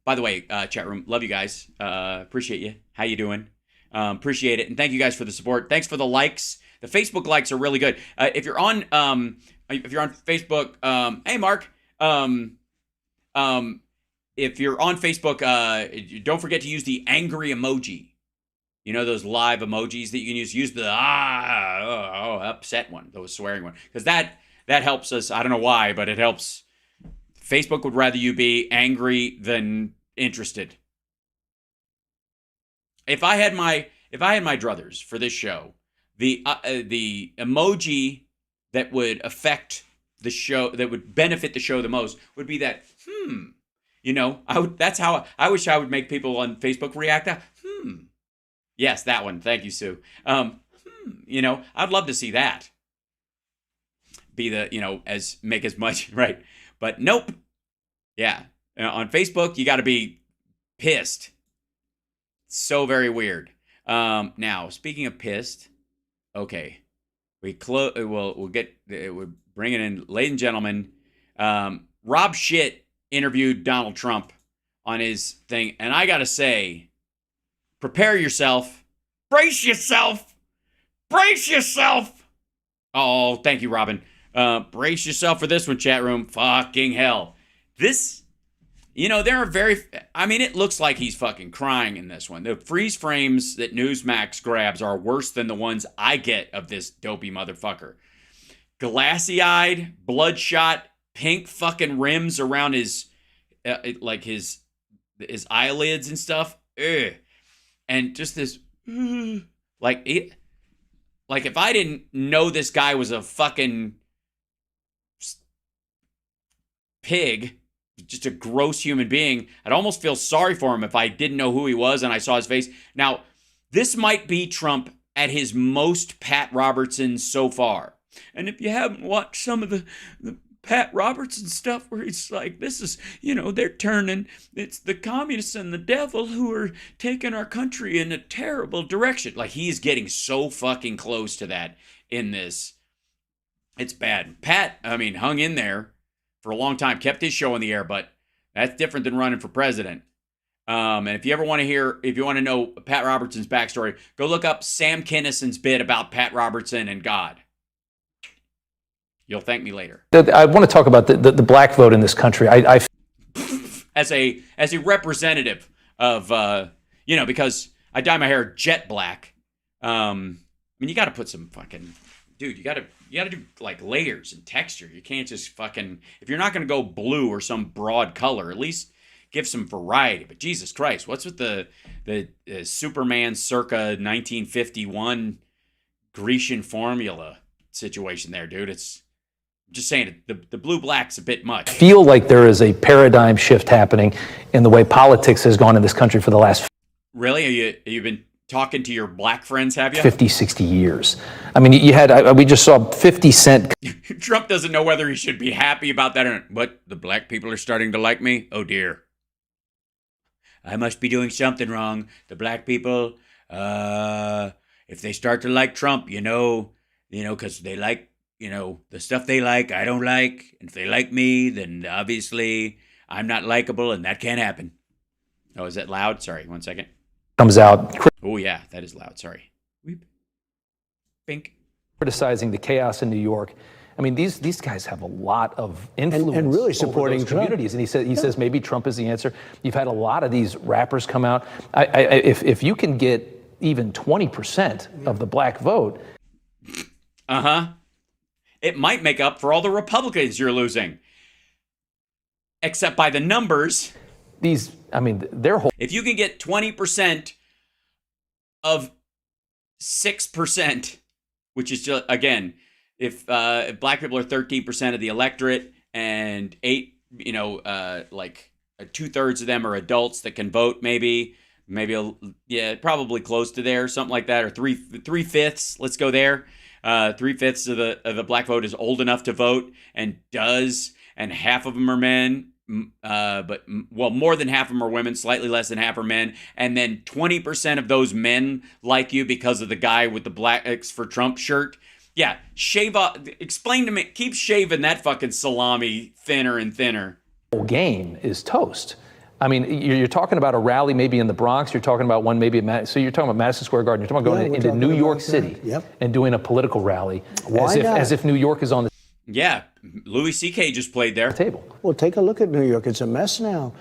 By the way, chat room, love you guys. Appreciate you. How you doing? Appreciate it. And thank you guys for the support. Thanks for the likes. The Facebook likes are really good. If you're on Facebook, hey Mark. If you're on Facebook, don't forget to use the angry emoji. You know those live emojis that you can use? Use the upset one, the swearing one. Because that helps us. I don't know why, but it helps. Facebook would rather you be angry than interested. If I had my druthers for this show, the emoji that would affect the show, that would benefit the show the most, would be that that's how I wish I would make people on Facebook react. Yes, that one. Thank you, Sue. I'd love to see that. Be the, make as much, right? But nope. Yeah. On Facebook, you got to be pissed. So very weird. Now, speaking of pissed, Okay. We'll get, we're bringing in, ladies and gentlemen, Rob Schitt interviewed Donald Trump on his thing. And I got to say, prepare yourself. Brace yourself. Brace yourself. Oh, thank you, Robin. Brace yourself for this one, chat room. Fucking hell. This, there are it looks like he's fucking crying in this one. The freeze frames that Newsmax grabs are worse than the ones I get of this dopey motherfucker. Glassy-eyed, bloodshot, pink fucking rims around his eyelids and stuff. Ugh. And just this, like if I didn't know this guy was a fucking pig, just a gross human being, I'd almost feel sorry for him if I didn't know who he was and I saw his face. Now, this might be Trump at his most Pat Robertson so far. And if you haven't watched some of the Pat Robertson stuff where he's like, this is, they're turning, it's the communists and the devil who are taking our country in a terrible direction. Like, he's getting so fucking close to that in this. It's bad. Pat, hung in there for a long time, kept his show on the air, but that's different than running for president. And if you ever want to know Pat Robertson's backstory, go look up Sam Kinnison's bit about Pat Robertson and God. You'll thank me later. I want to talk about the black vote in this country. As a representative of, because I dye my hair jet black. You got to put some fucking, dude, you got to do like layers and texture. You can't just fucking, if you're not going to go blue or some broad color, at least give some variety. But Jesus Christ, what's with the Superman circa 1951 Grecian formula situation there, dude? It's just saying the blue-black's a bit much. I feel like there is a paradigm shift happening in the way politics has gone in this country for the last Really? Have you been talking to your black friends, have you? 50, 60 years. We just saw 50 Cent. Trump doesn't know whether he should be happy about that or not. But the black people are starting to like me? Oh, dear. I must be doing something wrong. The black people, if they start to like Trump, because they like, the stuff they like, I don't like. And if they like me, then obviously I'm not likable, and that can't happen. Oh, is that loud? Sorry, 1 second. Comes out. Oh, yeah, that is loud. Sorry. Weep. Bink. Criticizing the chaos in New York. These guys have a lot of influence and really over supporting those Trump. communities. And he says maybe Trump is the answer. You've had a lot of these rappers come out. If you can get even 20% of the black vote. It might make up for all the Republicans you're losing. Except by the numbers. Their whole. If you can get 20% of 6%, which is just, again, if black people are 13% of the electorate and 2/3 of them are adults that can vote, maybe, probably close to there, something like that, or 3/5. Let's go there. 3/5 of the black vote is old enough to vote and does, and half of them are men. But more than half of them are women, slightly less than half are men, and then 20% of those men like you because of the guy with the Black X for Trump shirt. Yeah, shave off. Explain to me. Keep shaving that fucking salami thinner and thinner. The whole game is toast. You're talking about a rally maybe in the Bronx. You're talking about one maybe at so you're talking about Madison Square Garden. You're talking about going into New York City and doing a political rally as if New York is on the. Yeah, Louis C.K. just played there. Table. Well, take a look at New York. It's a mess now.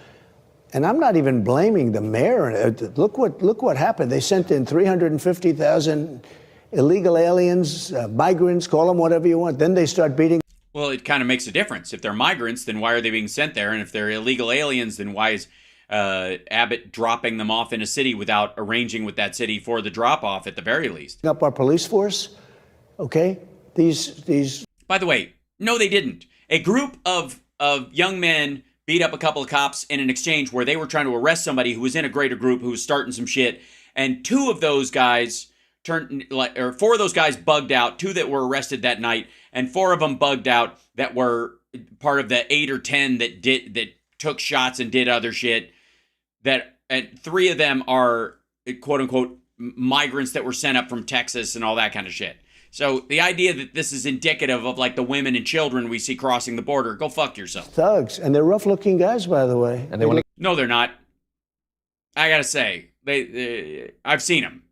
And I'm not even blaming the mayor. Look what happened. They sent in 350,000 illegal aliens, migrants, call them whatever you want. Then they start beating. Well, it kind of makes a difference. If they're migrants, then why are they being sent there? And if they're illegal aliens, then why is Abbott dropping them off in a city without arranging with that city for the drop-off at the very least? Up our police force, okay? These. By the way, no, they didn't. A group of young men beat up a couple of cops in an exchange where they were trying to arrest somebody who was in a greater group who was starting some shit. And 4 of those guys bugged out, 2 that were arrested that night, and 4 of them bugged out that were part of the 8 or 10 that took shots and did other shit. And 3 of them are quote unquote migrants that were sent up from Texas and all that kind of shit. So the idea that this is indicative of like the women and children we see crossing the border, go fuck yourself. Thugs, and they're rough-looking guys, by the way. And they want to. No, they're not. I gotta say, I've seen them.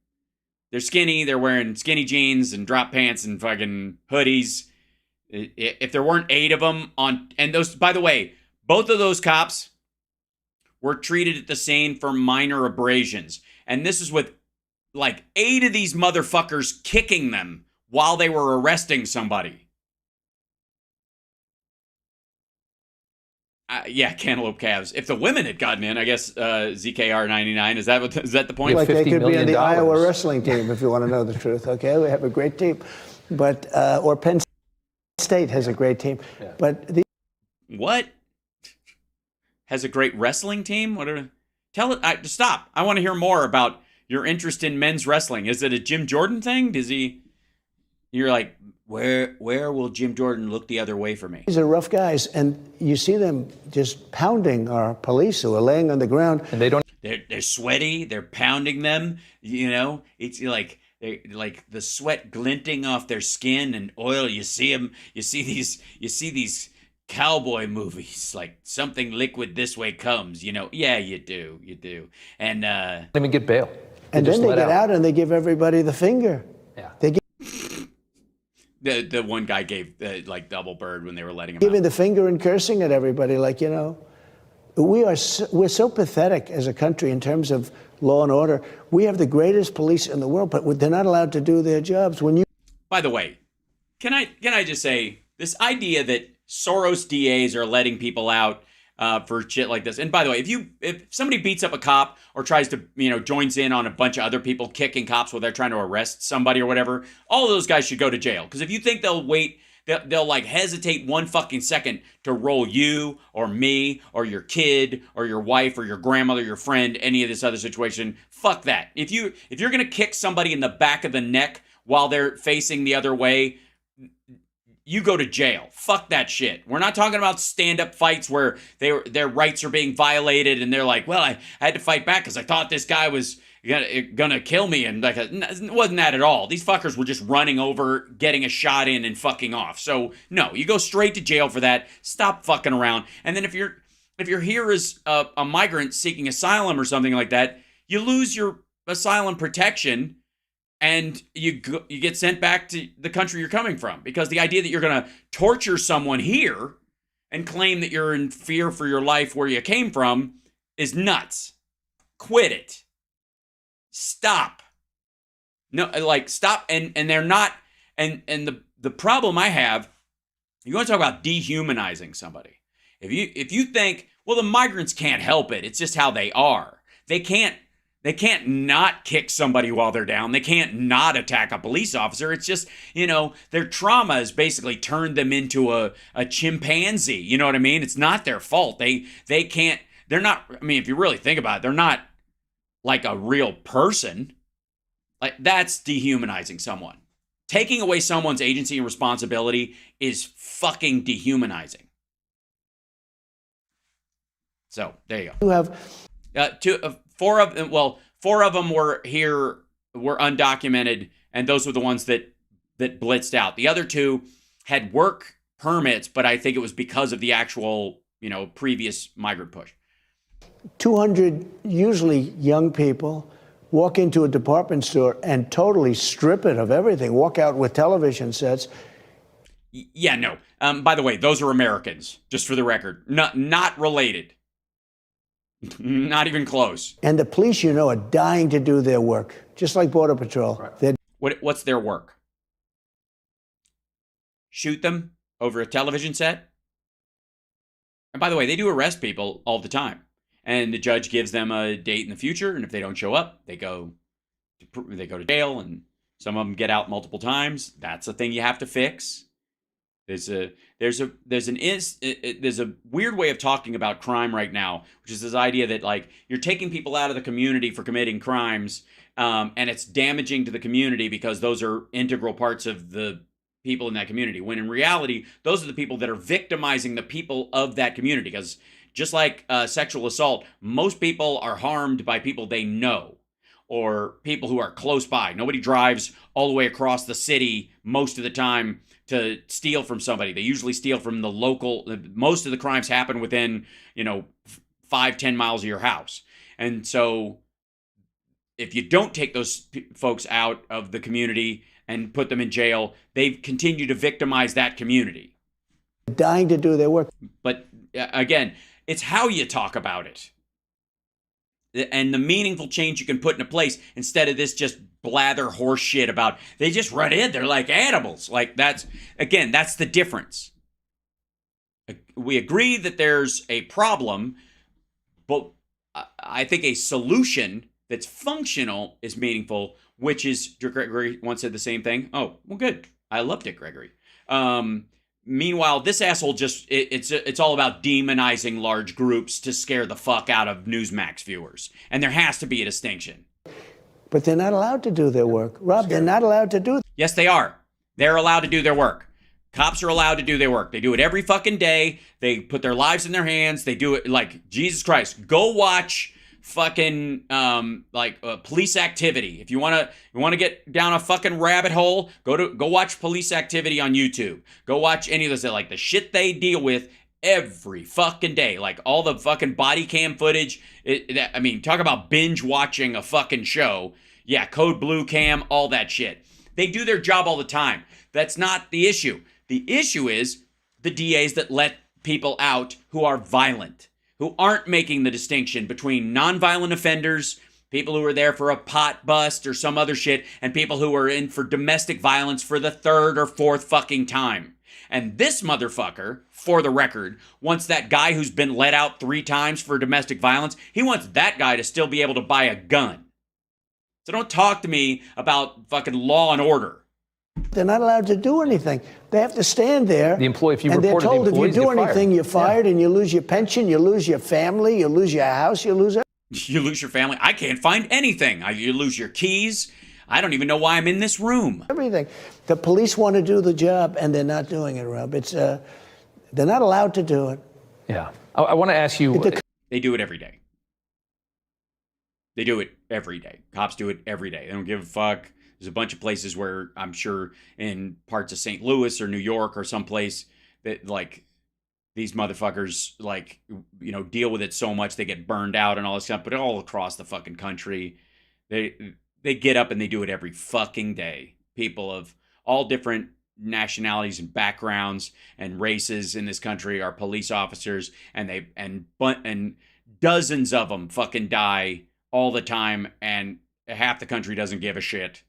They're skinny. They're wearing skinny jeans and drop pants and fucking hoodies. If there weren't 8 of them and those, by the way, both of those cops were treated the same for minor abrasions. And this is with like 8 of these motherfuckers kicking them while they were arresting somebody. Yeah, cantaloupe calves. If the women had gotten in, I guess ZKR 99, is that the point? Like they could be in the Iowa $50 wrestling team, if you want to know the truth. Okay, we have a great team, but or Penn State has a great team, but what has a great wrestling team? Tell it. Stop. I want to hear more about your interest in men's wrestling. Is it a Jim Jordan thing? You're like, where will Jim Jordan look the other way for me? These are rough guys, and you see them just pounding our police who are laying on the ground. And they don't. They're sweaty. They're pounding them. You know, it's like the sweat glinting off their skin and oil. You see them. You see these cowboy movies, like something liquid this way comes. You know, yeah, you do. And Let me get bail. And then they get out and they give everybody the finger. Yeah. They give. The one guy gave like double bird when they were letting him Giving out. the finger and cursing at everybody, like, you know, we're so pathetic as a country in terms of law and order. We have the greatest police in the world, but they're not allowed to do their jobs. By the way, can I just say this idea that Soros DAs are letting people out for shit like this? And by the way, if somebody beats up a cop or tries to, joins in on a bunch of other people kicking cops while they're trying to arrest somebody or whatever, all of those guys should go to jail. Because if you think they'll wait, they'll like hesitate 1 fucking second to roll you or me or your kid or your wife or your grandmother, your friend, any of this other situation, fuck that. If you're gonna kick somebody in the back of the neck while they're facing the other way, you go to jail. Fuck that shit. We're not talking about stand-up fights where their rights are being violated and they're like, well, I had to fight back because I thought this guy was gonna kill me, and like it wasn't that at all. These fuckers were just running over, getting a shot in, and fucking off. So no, you go straight to jail for that. Stop fucking around. And then if you're here as a migrant seeking asylum or something like that, you lose your asylum protection. And you get sent back to the country you're coming from, because the idea that you're going to torture someone here and claim that you're in fear for your life where you came from is nuts. Quit it. Stop. No, like stop. And they're not. And the problem I have, you want to talk about dehumanizing somebody. If you think, well, the migrants can't help it, it's just how they are. They can't not kick somebody while they're down. They can't not attack a police officer. It's just, their trauma has basically turned them into a chimpanzee. You know what I mean? It's not their fault. They're not, I mean, if you really think about it, they're not like a real person. Like, that's dehumanizing someone. Taking away someone's agency and responsibility is fucking dehumanizing. So, there you go. You have... Four of them were undocumented, and those were the ones that blitzed out. The other 2 had work permits, but I think it was because of the actual, previous migrant push. 200 usually young people walk into a department store and totally strip it of everything, walk out with television sets. Yeah, no. By the way, those are Americans, just for the record. Not related. Not even close. And the police, are dying to do their work, just like Border Patrol. Right. What's their work? Shoot them over a television set? And by the way, they do arrest people all the time. And the judge gives them a date in the future, and if they don't show up, they go to jail, and some of them get out multiple times. That's a thing you have to fix. There's a weird way of talking about crime right now, which is this idea that like you're taking people out of the community for committing crimes, and it's damaging to the community because those are integral parts of the people in that community. When in reality, those are the people that are victimizing the people of that community. Because just like sexual assault, most people are harmed by people they know, or people who are close by. Nobody drives all the way across the city most of the time to steal from somebody. They usually steal from the local. Most of the crimes happen within, 5-10 miles of your house. And so if you don't take those folks out of the community and put them in jail, they continue to victimize that community. Dying to do their work. But again, it's how you talk about it and the meaningful change you can put into place instead of this just blather horse shit about they just run in, they're like animals. Like that's the difference. We agree that there's a problem, but I think a solution that's functional is meaningful, which is, Dick Gregory once said the same thing. Oh, well, good. I love Dick Gregory. Meanwhile, this asshole it's all about demonizing large groups to scare the fuck out of Newsmax viewers. And there has to be a distinction. But they're not allowed to do their work. Rob, they're not allowed to do. Yes, they are. They're allowed to do their work. Cops are allowed to do their work. They do it every fucking day. They put their lives in their hands. They do it like, Jesus Christ, go watch fucking Police Activity. If you want to get down a fucking rabbit hole, go watch Police Activity on YouTube. Go watch any of those, like the shit they deal with every fucking day, like all the fucking body cam footage. Talk about binge watching a fucking show. Yeah, Code Blue Cam, all that shit. They do their job all the time. That's not the issue. The issue is the DAs that let people out who are violent, who aren't making the distinction between nonviolent offenders, people who are there for a pot bust or some other shit, and people who are in for domestic violence for the third or fourth fucking time. And this motherfucker, for the record, wants that guy who's been let out 3 times for domestic violence, he wants that guy to still be able to buy a gun. So don't talk to me about fucking law and order. They're not allowed to do anything. They have to stand there. The employee, if you and reported they're told the employees, if you do get anything, fired. you're fired, and you lose your pension, you lose your family, you lose your house, you lose everything. You lose your family. I can't find anything. You lose your keys. I don't even know why I'm in this room. Everything. The police want to do the job, and they're not doing it, Rob. They're not allowed to do it. Yeah. I want to ask you. They do it every day. They do it every day. Cops do it every day. They don't give a fuck. There's a bunch of places where I'm sure in parts of St. Louis or New York or someplace that like these motherfuckers deal with it so much they get burned out and all this stuff. But all across the fucking country, they get up and they do it every fucking day. People of all different nationalities and backgrounds and races in this country are police officers, and dozens of them fucking die all the time, and half the country doesn't give a shit.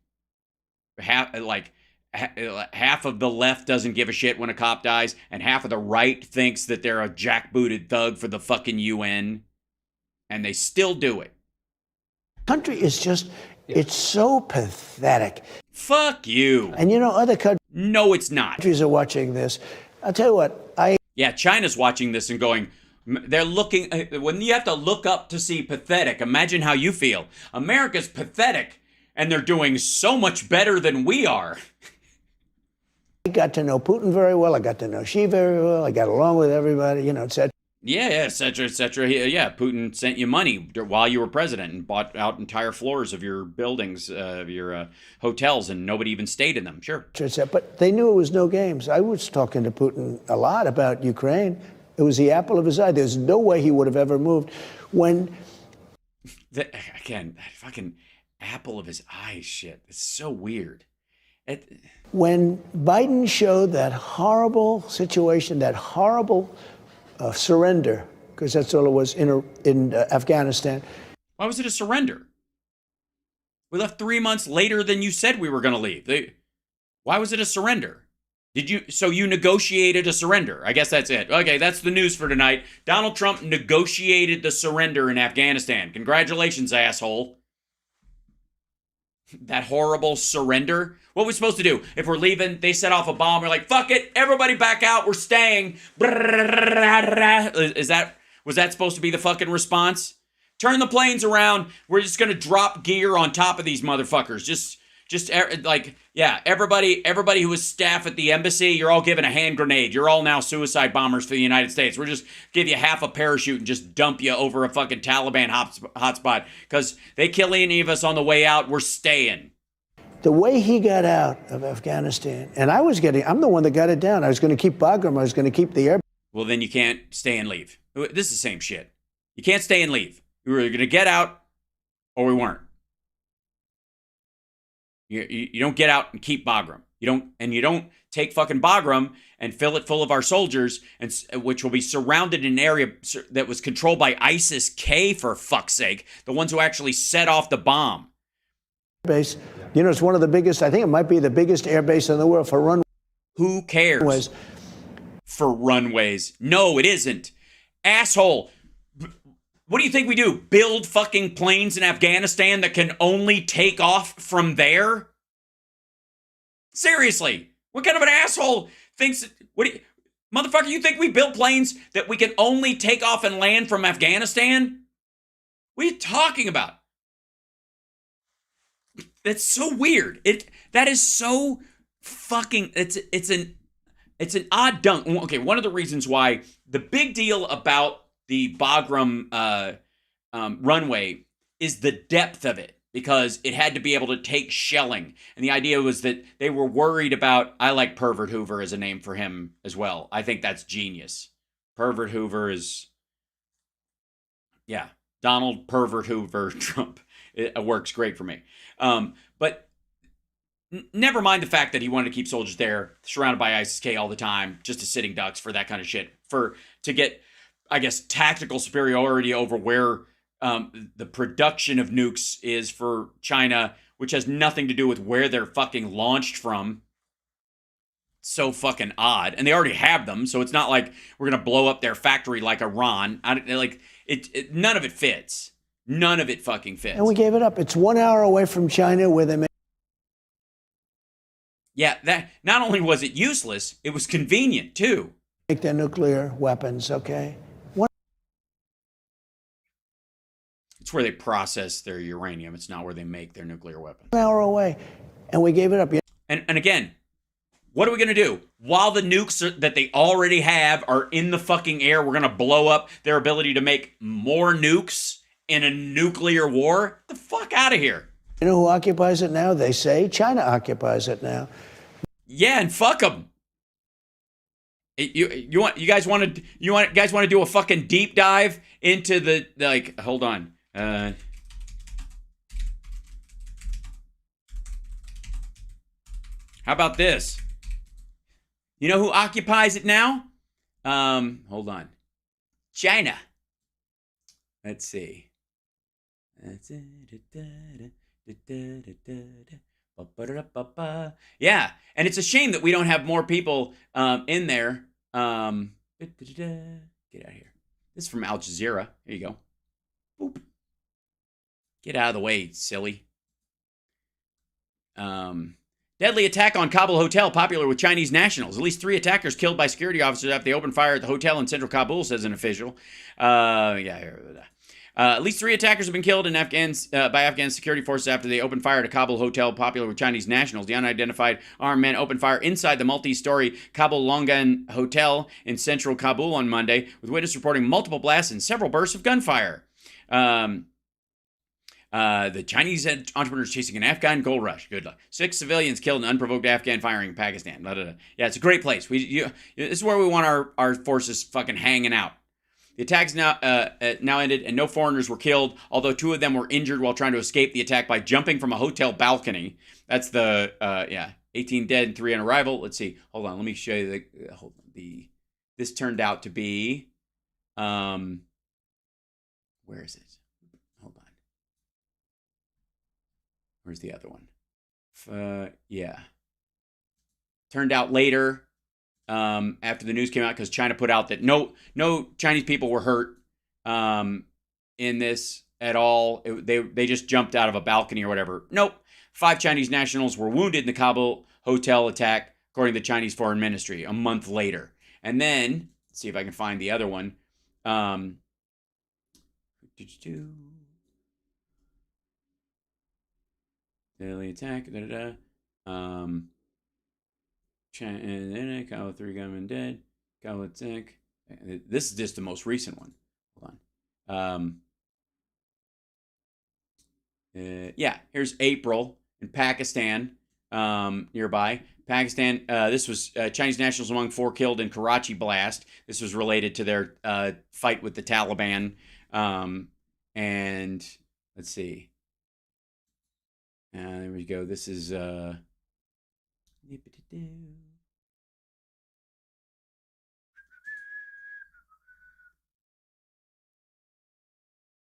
Half of the left doesn't give a shit when a cop dies, and half of the right thinks that they're a jackbooted thug for the fucking UN, and they still do it. Country is just, it's so pathetic. Fuck you. And other countries. No, it's not. Countries are watching this. I'll tell you what, Yeah, China's watching this and going, they're looking, when you have to look up to see pathetic, imagine how you feel. America's pathetic, and they're doing so much better than we are. I got to know Putin very well. I got to know Xi very well. I got along with everybody, etc. Yeah, et cetera, et cetera. Yeah, Putin sent you money while you were president and bought out entire floors of your buildings, of your hotels, and nobody even stayed in them. Sure. But they knew it was no games. I was talking to Putin a lot about Ukraine. It was the apple of his eye. There's no way he would have ever moved. That fucking apple of his eye shit. It's so weird. When Biden showed that horrible situation, that horrible surrender, because that's all it was in Afghanistan. Why was it a surrender? We left 3 months later than you said we were going to leave. Why was it a surrender? So you negotiated a surrender? I guess that's it. Okay, that's the news for tonight. Donald Trump negotiated the surrender in Afghanistan. Congratulations, asshole. That horrible surrender. What are we supposed to do? If we're leaving, they set off a bomb, we're like, fuck it, everybody back out, we're staying. Was that supposed to be the fucking response? Turn the planes around, we're just gonna drop gear on top of these motherfuckers. Just like, yeah, everybody who was staff at the embassy, you're all given a hand grenade. You're all now suicide bombers for the United States. We'll just give you half a parachute and just dump you over a fucking Taliban hotspot. Because they kill any of us on the way out, we're staying. The way he got out of Afghanistan, and I'm the one that got it down. I was going to keep Bagram. I was going to keep the air. Well, then you can't stay and leave. This is the same shit. You can't stay and leave. We were going to get out or we weren't. You don't get out and keep Bagram. You don't take fucking Bagram and fill it full of our soldiers, and which will be surrounded in an area that was controlled by ISIS-K, for fuck's sake, the ones who actually set off the bomb. Base, it's one of the biggest. I think it might be the biggest air base in the world for runways. Who cares? For runways? No, it isn't. Asshole. What do you think we do? Build fucking planes in Afghanistan that can only take off from there? Seriously, what kind of an asshole thinks? Motherfucker, you think we build planes that we can only take off and land from Afghanistan? What are you talking about? That's so weird. That is so fucking. It's an odd dunk. Okay, one of the reasons why the big deal about the Bagram runway is the depth of it, because it had to be able to take shelling. And the idea was that they were worried about, I like Pervert Hoover as a name for him as well. I think that's genius. Pervert Hoover is, yeah, Donald Pervert Hoover Trump. It works great for me. But never mind the fact that he wanted to keep soldiers there, surrounded by ISIS-K all the time, just as sitting ducks for that kind of shit, to get, I guess, tactical superiority over where the production of nukes is for China, which has nothing to do with where they're fucking launched from. So fucking odd. And they already have them, so it's not like we're going to blow up their factory like Iran. None of it fits. None of it fucking fits. And we gave it up. It's 1 hour away from China, where they make. Yeah, that not only was it useless, it was convenient too. Make their nuclear weapons, okay? It's where they process their uranium. It's not where they make their nuclear weapons. 1 hour away, and we gave it up. And again, what are we going to do? While the nukes that they already have are in the fucking air, we're going to blow up their ability to make more nukes in a nuclear war? Get the fuck out of here. You know who occupies it now? They say China occupies it now. Yeah, and fuck them. You guys want to do a fucking deep dive into the like? Hold on. How about this? You know who occupies it now? Hold on. China. Let's see. Yeah, and it's a shame that we don't have more people in there. Get out of here. This is from Al Jazeera. There you go. Boop. Get out of the way, silly. Deadly attack on Kabul hotel, popular with Chinese nationals. At least 3 attackers killed by security officers after they opened fire at the hotel in central Kabul, says an official. At least 3 attackers have been killed by Afghan security forces after they opened fire at a Kabul hotel popular with Chinese nationals. The unidentified armed men opened fire inside the multi-story Kabul Longan Hotel in central Kabul on Monday, with witnesses reporting multiple blasts and several bursts of gunfire. The Chinese entrepreneurs chasing an Afghan gold rush. Good luck. 6 civilians killed in unprovoked Afghan firing in Pakistan. Yeah, it's a great place. This is where we want our forces fucking hanging out. The attacks now ended, and no foreigners were killed, although 2 of them were injured while trying to escape the attack by jumping from a hotel balcony. That's 18 dead and 3 on arrival. Let's see. Hold on. Let me show you this turned out to be, where is it? Hold on. Where's the other one? Yeah. Turned out later, after the news came out, because China put out that no Chinese people were hurt in this at all. They just jumped out of a balcony or whatever. Nope. 5 Chinese nationals were wounded in the Kabul hotel attack, according to the Chinese Foreign Ministry, a month later. And then, let's see if I can find the other one. Daily attack. Kabul 3 gunmen dead. Kabul attack. This is just the most recent one. Hold on. Yeah, here's April in Pakistan, nearby. Pakistan, this was Chinese nationals among 4 killed in Karachi blast. This was related to their fight with the Taliban. And let's see. There we go. This is... let's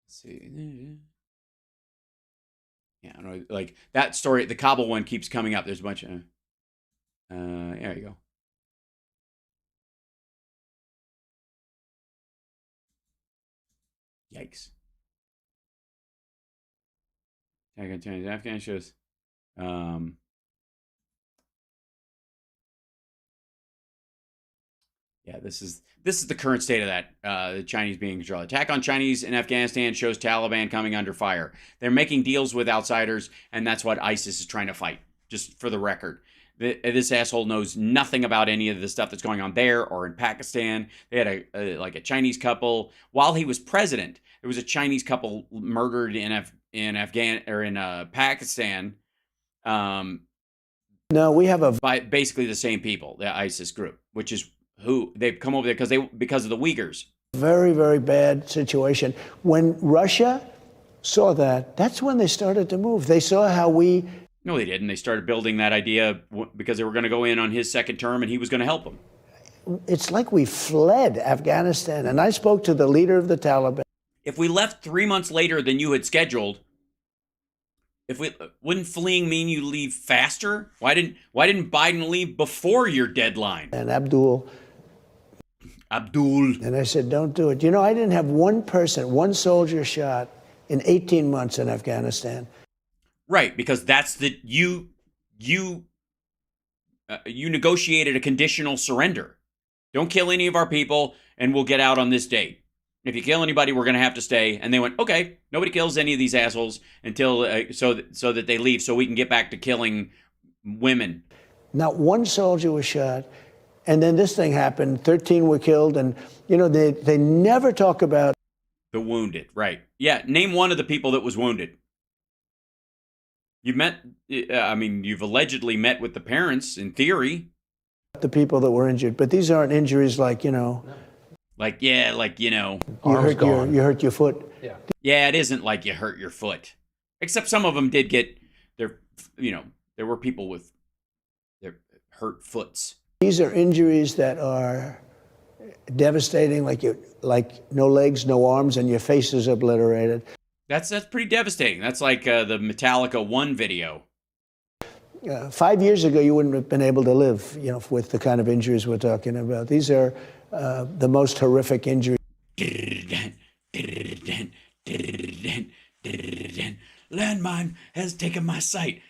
see. Yeah, I don't know, like that story, the Kabul one keeps coming up. There's a bunch of... there you go. Yikes. Attack on Chinese Afghan shows. Yeah, this is the current state of that. The Chinese being controlled. Attack on Chinese in Afghanistan shows Taliban coming under fire. They're making deals with outsiders, and that's what ISIS is trying to fight. Just for the record, this asshole knows nothing about any of the stuff that's going on there or in Pakistan. They had a Chinese couple while he was president. There was a Chinese couple murdered in Pakistan. No, we have by basically the same people, the ISIS group, which is who they've come over there because of the Uyghurs. Very, very bad situation. When Russia saw that, that's when they started to move. They saw how we... No, they didn't. They started building that idea because they were going to go in on his second term and he was going to help them. It's like we fled Afghanistan. And I spoke to the leader of the Taliban. If we left 3 months later than you had scheduled, wouldn't fleeing mean you leave faster? Why didn't Biden leave before your deadline? And Abdul. And I said, don't do it. You know, I didn't have one soldier shot in 18 months in Afghanistan. Right, because that's you negotiated a conditional surrender. Don't kill any of our people, and we'll get out on this date. If you kill anybody, we're going to have to stay. And they went, okay, nobody kills any of these assholes until so that they leave, so we can get back to killing women. Not one soldier was shot. And then this thing happened. 13 were killed. And, you know, they never talk about the wounded. Right. Yeah. Name one of the people that was wounded. You've allegedly met with the parents in theory. The people that were injured. But these aren't injuries like, you know. You hurt your foot. Yeah. Yeah, it isn't like you hurt your foot. Except some of them did get there were people with their hurt foots. These are injuries that are devastating, like no legs, no arms, and your face is obliterated. That's pretty devastating. That's like the Metallica 1 video. 5 years ago, you wouldn't have been able to live, you know, with the kind of injuries we're talking about. These are the most horrific injuries. Landmine has taken my sight.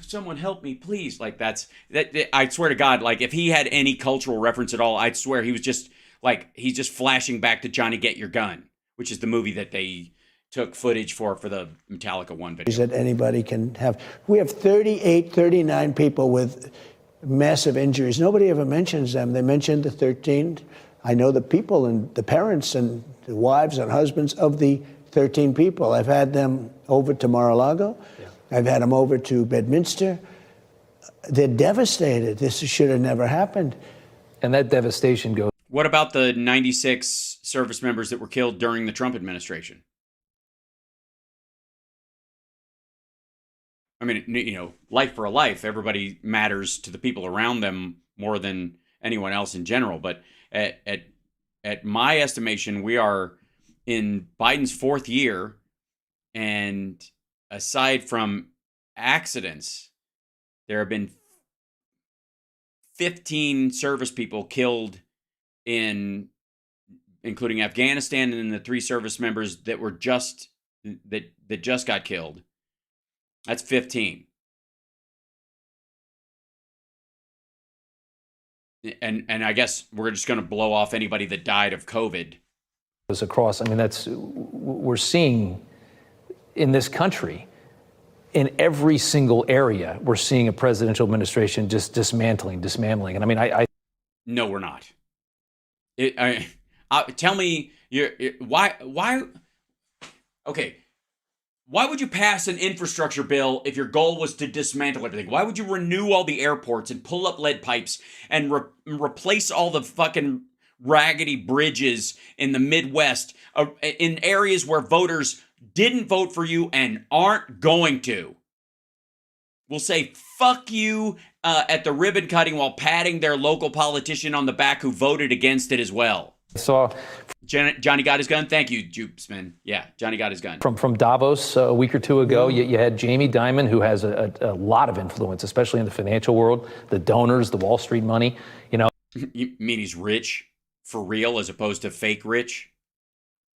Someone help me, please. Like that. I swear to God, like if he had any cultural reference at all, I'd swear he was just like he's just flashing back to Johnny Get Your Gun, which is the movie that they took footage for the Metallica 1 video. That anybody can have. We have 39 people with massive injuries. Nobody ever mentions them. They mentioned the 13. I know the people and the parents and the wives and husbands of the 13 people. I've had them over to Mar-a-Lago. Yeah. I've had them over to Bedminster. They're devastated. This should have never happened. And that devastation goes. What about the 96 service members that were killed during the Trump administration? I mean, you know, life for a life. Everybody matters to the people around them more than anyone else in general. But at my estimation, we are in Biden's 4th year, and aside from accidents, there have been 15 service people killed including Afghanistan, and the 3 service members that were just got killed. That's 15. And I guess we're just going to blow off anybody that died of COVID. Across, I mean, we're seeing in this country in every single area, we're seeing a presidential administration just dismantling. And I mean, No, we're not. Tell me, why? Okay, why would you pass an infrastructure bill if your goal was to dismantle everything? Why would you renew all the airports and pull up lead pipes and replace all the fucking raggedy bridges in the Midwest, in areas where voters didn't vote for you and aren't going to? Will say fuck you at the ribbon cutting while patting their local politician on the back who voted against it as well. saw Johnny got his gun. Thank you, Jupesman. Yeah, Johnny got his gun. From Davos a week or two ago, you had Jamie Dimon, who has a lot of influence, especially in the financial world, the donors, the Wall Street money. You know, You mean he's rich for real as opposed to fake rich?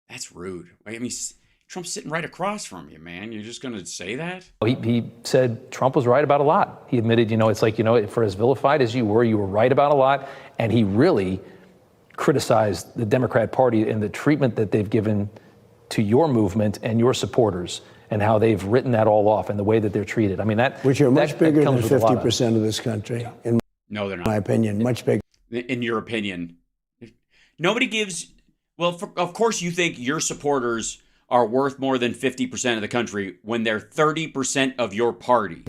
That's rude. I mean, Trump's sitting right across from you, man. You're just going to say that? He said Trump was right about a lot. He admitted, it's like, for as vilified as you were right about a lot. And he really criticized the Democrat Party and the treatment that they've given to your movement and your supporters and how they've written that all off and the way that they're treated. I mean, which are much bigger than 50% of this country. No, they're not. My opinion, much bigger. In your opinion. Nobody gives... Well, of course you think your supporters are worth more than 50% of the country when they're 30% of your party.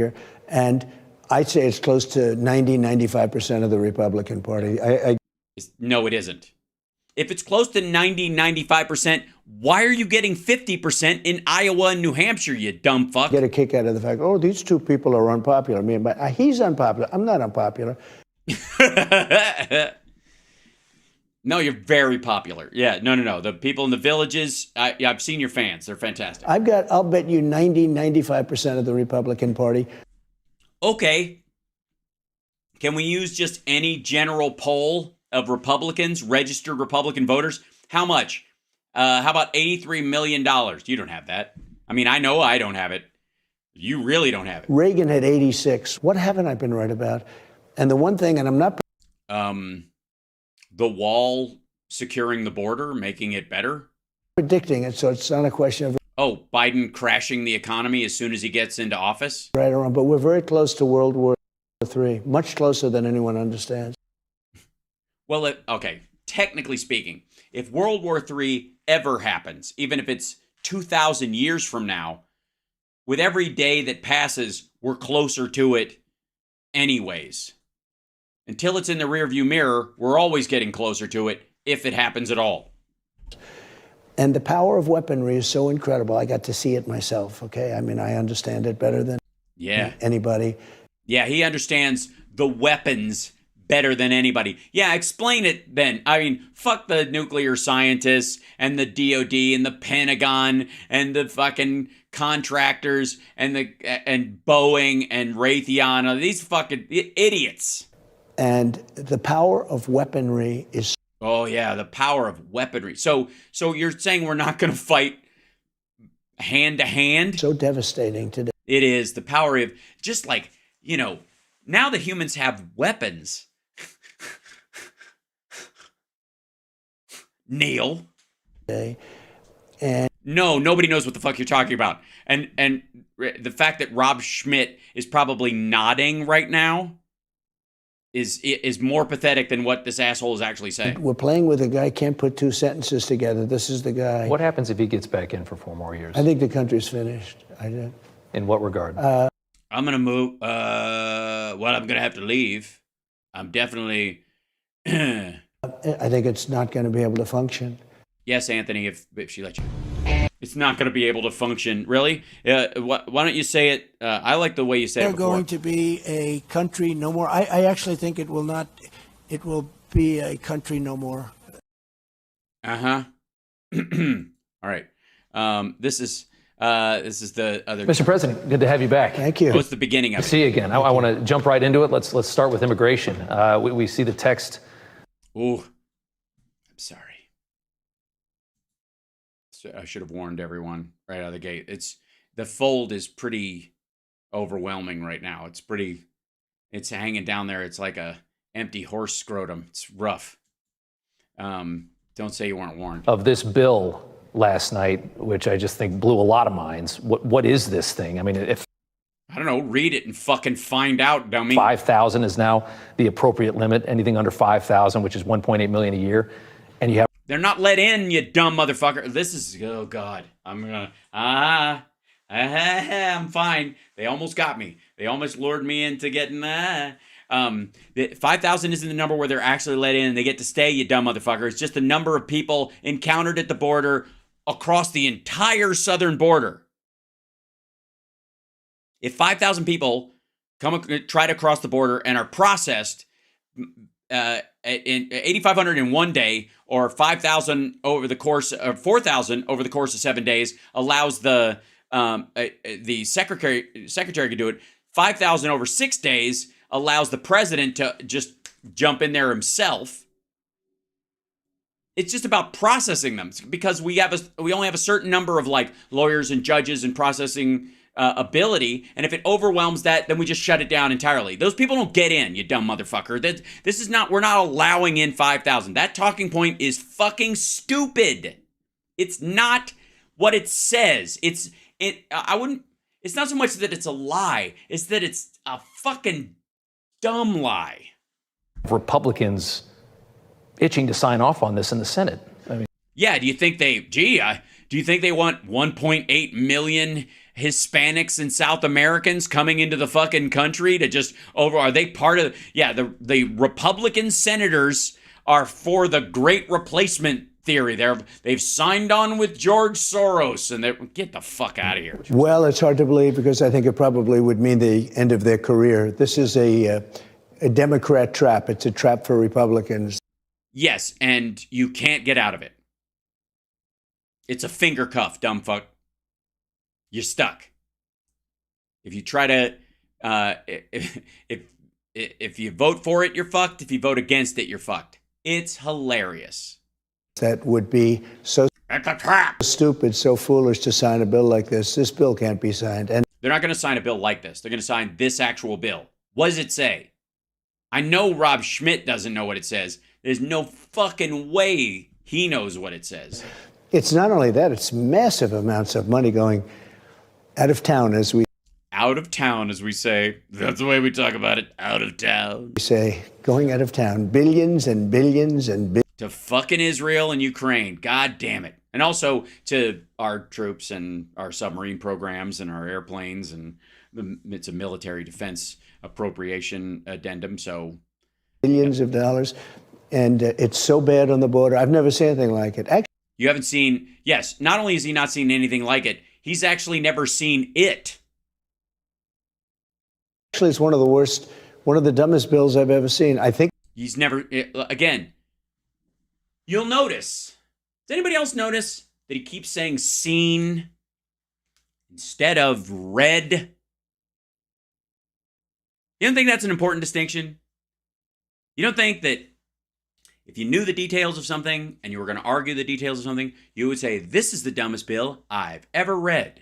And I'd say it's close to 95% of the Republican Party. No, it isn't. If it's close to 95%, why are you getting 50% in Iowa and New Hampshire, you dumb fuck? Get a kick out of the fact, these two people are unpopular. He's unpopular. I'm not unpopular. No, you're very popular. Yeah, no. The people in the villages, I've seen your fans. They're fantastic. I'll bet you 95% of the Republican Party. Okay. Can we use just any general poll of Republicans, registered Republican voters? How much? How about $83 million? You don't have that. I mean, I know I don't have it. You really don't have it. Reagan had 86. What haven't I been right about? And the one thing, and I'm not... The wall securing the border, making it better? Predicting it, so it's not a question of... Oh, Biden crashing the economy as soon as he gets into office? Right or wrong, but we're very close to World War III, much closer than anyone understands. Well, okay, technically speaking, if World War III ever happens, even if it's 2,000 years from now, with every day that passes, we're closer to it anyways. Until it's in the rearview mirror, we're always getting closer to it, if it happens at all. And the power of weaponry is so incredible. I got to see it myself, okay? I mean, I understand it better than anybody. Yeah, he understands the weapons better than anybody. Yeah, explain it then. I mean, fuck the nuclear scientists and the DOD and the Pentagon and the fucking contractors and Boeing and Raytheon. These fucking idiots. And the power of weaponry is... Oh, yeah, the power of weaponry. So you're saying we're not going to fight hand to hand? So devastating today. It is. The power of... Just like, now that humans have weapons... Neil. And no, nobody knows what the fuck you're talking about. And the fact that Rob Schmidt is probably nodding right now is more pathetic than what this asshole is actually saying. We're playing with a guy can't put two sentences together. This is the guy. What happens if he gets back in for 4 more years? I think the country's finished. In what regard? I'm going to move. I'm going to have to leave. I'm definitely... I think it's not going to be able to function. Yes, Anthony, if she lets you. It's not going to be able to function. Really? Why don't you say it? I like the way you say it before. They're going to be a country no more. I actually think it will not. It will be a country no more. Uh-huh. All right. This is the other... Mr. President, good to have you back. Thank you. What's the beginning of it? See you again. I want to jump right into it. Let's start with immigration. We see the text... Ooh, I'm sorry. I should have warned everyone right out of the gate. The fold is pretty overwhelming right now. It's hanging down there. It's like a empty horse scrotum. It's rough. Don't say you weren't warned. Of this bill last night, which I just think blew a lot of minds. What is this thing? I mean, if I don't know. Read it and fucking find out, dummy. 5,000 is now the appropriate limit. Anything under 5,000, which is 1.8 million a year, and you have. They're not let in, you dumb motherfucker. This is, oh God, I'm fine. They almost got me. They almost lured me into getting 5,000 isn't the number where they're actually let in and they get to stay, you dumb motherfucker. It's just the number of people encountered at the border across the entire southern border. If 5,000 people try to cross the border and are processed in 8,500 in one day, or 5,000 over the course of 4,000 over the course of 7 days, allows the secretary to do it. 5,000 over 6 days allows the president to just jump in there himself. It's just about processing them, because we only have a certain number of like lawyers and judges and processing ability, and if it overwhelms that, then we just shut it down entirely. Those people don't get in, you dumb motherfucker. We're not allowing in 5,000. That talking point is fucking stupid. It's not what it says. It's not so much that it's a lie, it's that it's a fucking dumb lie. Republicans itching to sign off on this in the Senate. I mean, yeah, do you think they want 1.8 million Hispanics and South Americans coming into the fucking country to just are they part of, the Republican senators are for the great replacement theory. They've signed on with George Soros, and get the fuck out of here. Well, it's hard to believe, because I think it probably would mean the end of their career. This is a Democrat trap. It's a trap for Republicans. Yes, and you can't get out of it. It's a finger cuff, dumb fuck. You're stuck. If you try to, if you vote for it, you're fucked. If you vote against it, you're fucked. It's hilarious. That would be so stupid, so foolish to sign a bill like this. This bill can't be signed. And they're not going to sign a bill like this. They're going to sign this actual bill. What does it say? I know Rob Schmidt doesn't know what it says. There's no fucking way he knows what it says. It's not only that, it's massive amounts of money going out of town, as we say. That's the way we talk about it. Out of town. We say, going out of town. Billions and billions and billions. To fucking Israel and Ukraine. God damn it. And also to our troops and our submarine programs and our airplanes. And it's a military defense appropriation addendum. So billions of dollars. And it's so bad on the border. I've never seen anything like it. Actually, you haven't seen, yes, not only has he not seen anything like it, he's actually never seen it. Actually, it's one of the worst, one of the dumbest bills I've ever seen. I think he's never, again, you'll notice. Does anybody else notice that he keeps saying seen instead of read? You don't think that's an important distinction? You don't think that if you knew the details of something and you were going to argue the details of something, you would say, this is the dumbest bill I've ever read.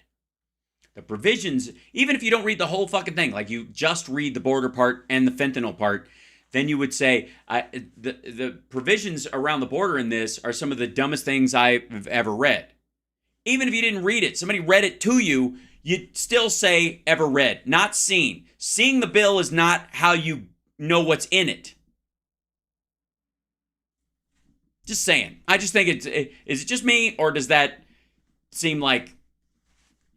The provisions, even if you don't read the whole fucking thing, like you just read the border part and the fentanyl part, then you would say, the provisions around the border in this are some of the dumbest things I've ever read. Even if you didn't read it, somebody read it to you, you'd still say ever read, not seen. Seeing the bill is not how you know what's in it. Just saying. I just think is it just me, or does that seem like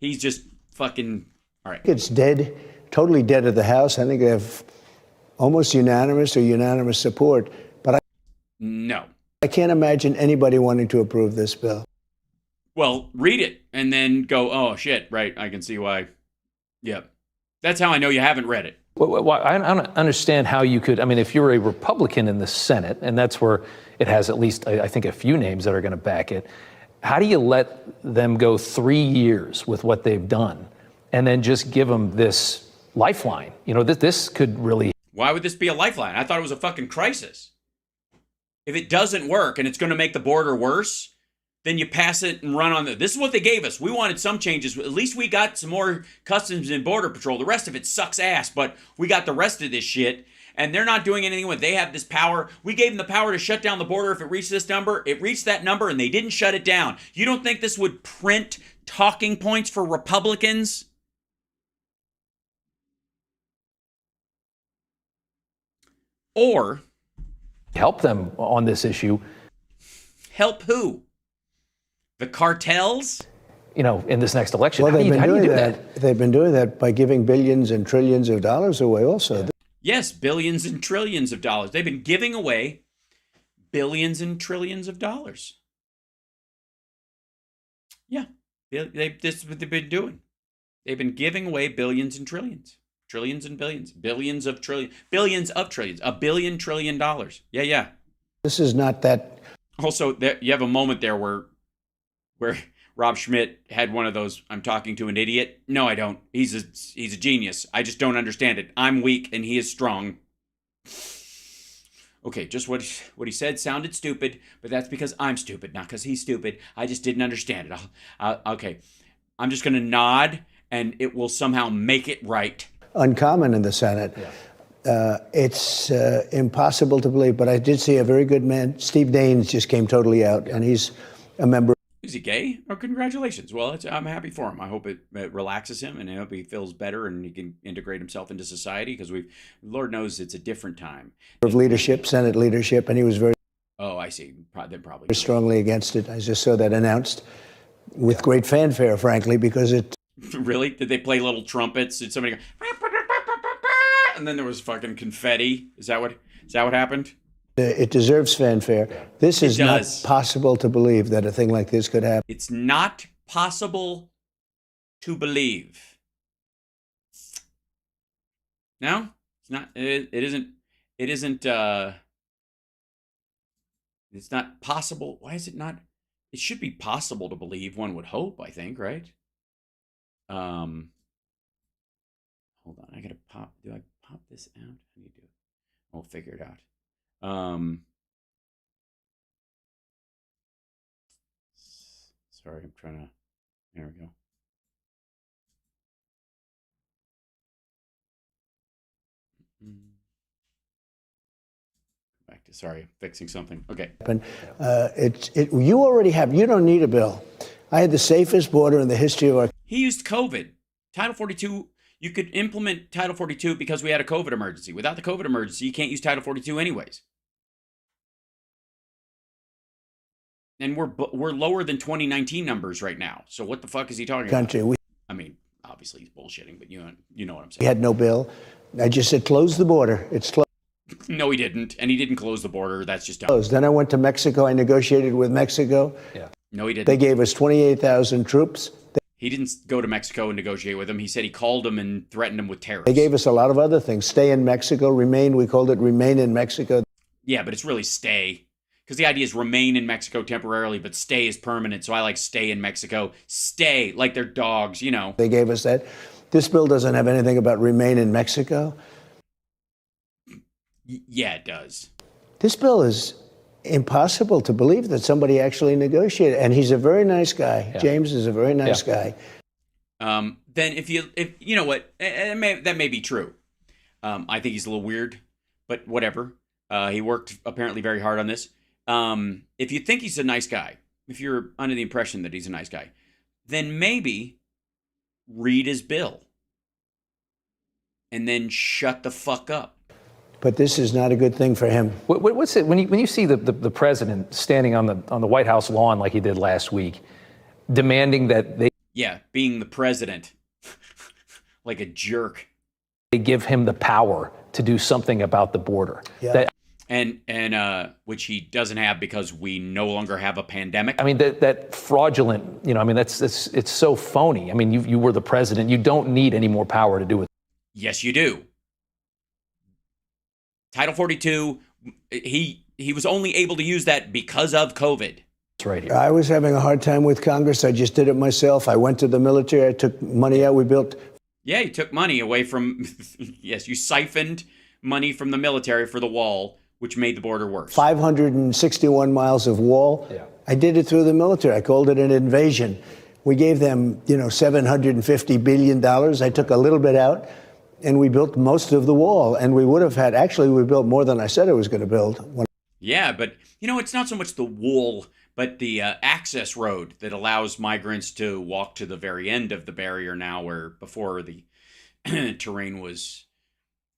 he's just fucking, all right. It's dead, totally dead at the House. I think they have almost unanimous support. But I can't imagine anybody wanting to approve this bill. Well, read it and then go, oh, shit, right, I can see why. Yep. That's how I know you haven't read it. Well, I don't understand how you could, I mean, if you're a Republican in the Senate, and that's where it has at least, I think, a few names that are going to back it, how do you let them go 3 years with what they've done and then just give them this lifeline? You know, this could really... Why would this be a lifeline? I thought it was a fucking crisis. If it doesn't work and it's going to make the border worse, then you pass it and run on the... This is what they gave us. We wanted some changes. At least we got some more Customs and Border Patrol. The rest of it sucks ass, but we got the rest of this shit, and they're not doing anything with it. They have this power. We gave them the power to shut down the border if it reached this number. It reached that number, and they didn't shut it down. You don't think this would print talking points for Republicans? Or help them on this issue. Help who? The cartels? You know, in this next election. Well, how do you do that? They've been doing that by giving billions and trillions of dollars away also. Yeah. Yes, billions and trillions of dollars. They've been giving away billions and trillions of dollars. Yeah, this is what they've been doing. They've been giving away billions and trillions. Trillions and billions. Billions of trillions. Billions of trillions. $1 billion trillion. Yeah. This is not that. Also, you have a moment there where Rob Schmidt had one of those, I'm talking to an idiot. No, I don't. He's a genius. I just don't understand it. I'm weak and he is strong. Okay, just what he said sounded stupid, but that's because I'm stupid, not because he's stupid. I just didn't understand it. Okay, I'm just going to nod and it will somehow make it right. Uncommon in the Senate. Yeah. It's impossible to believe, but I did see a very good man. Steve Daines just came totally out, and he's a member. Is he gay? Oh, congratulations. Well, I'm happy for him. I hope it relaxes him, and I hope he feels better and he can integrate himself into society, because Lord knows it's a different time. Of leadership, Senate leadership, and he was very. Oh, I see. Then probably. Very strongly against it. I just saw that announced with great fanfare, frankly, because it. Really? Did they play little trumpets? Did somebody go, and then there was fucking confetti? Is that what happened? It deserves fanfare. This is not possible to believe that a thing like this could happen. It's not possible to believe. No, it's not. It isn't. It's not possible. Why is it not? It should be possible to believe. One would hope. I think, right? Hold on. I gotta pop. Do I pop this out? How do you do it? We'll figure it out. Sorry, I'm trying to. There we go. Back to sorry, fixing something. Okay. You already have. You don't need a bill. I had the safest border in the history of our. He used COVID. Title 42. You could implement Title 42 because we had a COVID emergency. Without the COVID emergency, you can't use Title 42 anyways. And we're lower than 2019 numbers right now. So what the fuck is he talking about? I mean, obviously he's bullshitting, but you know what I'm saying. He had no bill. I just said close the border. It's closed. No, he didn't, and he didn't close the border. That's just dumb. Closed. Then I went to Mexico. I negotiated with Mexico. Yeah. No, he didn't. They gave us 28,000 troops. He didn't go to Mexico and negotiate with him. He said he called him and threatened him with tariffs. They gave us a lot of other things. Stay in Mexico, remain. We called it remain in Mexico. Yeah, but it's really stay. Because the idea is remain in Mexico temporarily, but stay is permanent. So I like stay in Mexico. Stay, like they're dogs, you know. They gave us that. This bill doesn't have anything about remain in Mexico. Yeah, it does. This bill is impossible to believe that somebody actually negotiated. And he's a very nice guy. Yeah. James is a very nice guy. Then if you know what, that may be true. I think he's a little weird, but whatever. He worked apparently very hard on this. If you think he's a nice guy, if you're under the impression that he's a nice guy, then maybe read his bill and then shut the fuck up. But this is not a good thing for him. What's it when you see the president standing on the White House lawn like he did last week, demanding that they being the president like a jerk, they give him the power to do something about the border. Yeah. And which he doesn't have because we no longer have a pandemic. I mean, that fraudulent, I mean, it's so phony. I mean, you were the president. You don't need any more power to do it. Yes, you do. Title 42, he was only able to use that because of COVID. That's right here. I was having a hard time with Congress. I just did it myself. I went to the military. I took money out. We built. Yeah, you took money away from, yes, you siphoned money from the military for the wall, which made the border worse. 561 miles of wall. Yeah. I did it through the military. I called it an invasion. We gave them, $750 billion. I took a little bit out, and we built most of the wall. And we would have had, actually, we built more than I said I was going to build. Yeah, but, it's not so much the wall, but the access road that allows migrants to walk to the very end of the barrier now, where before the terrain was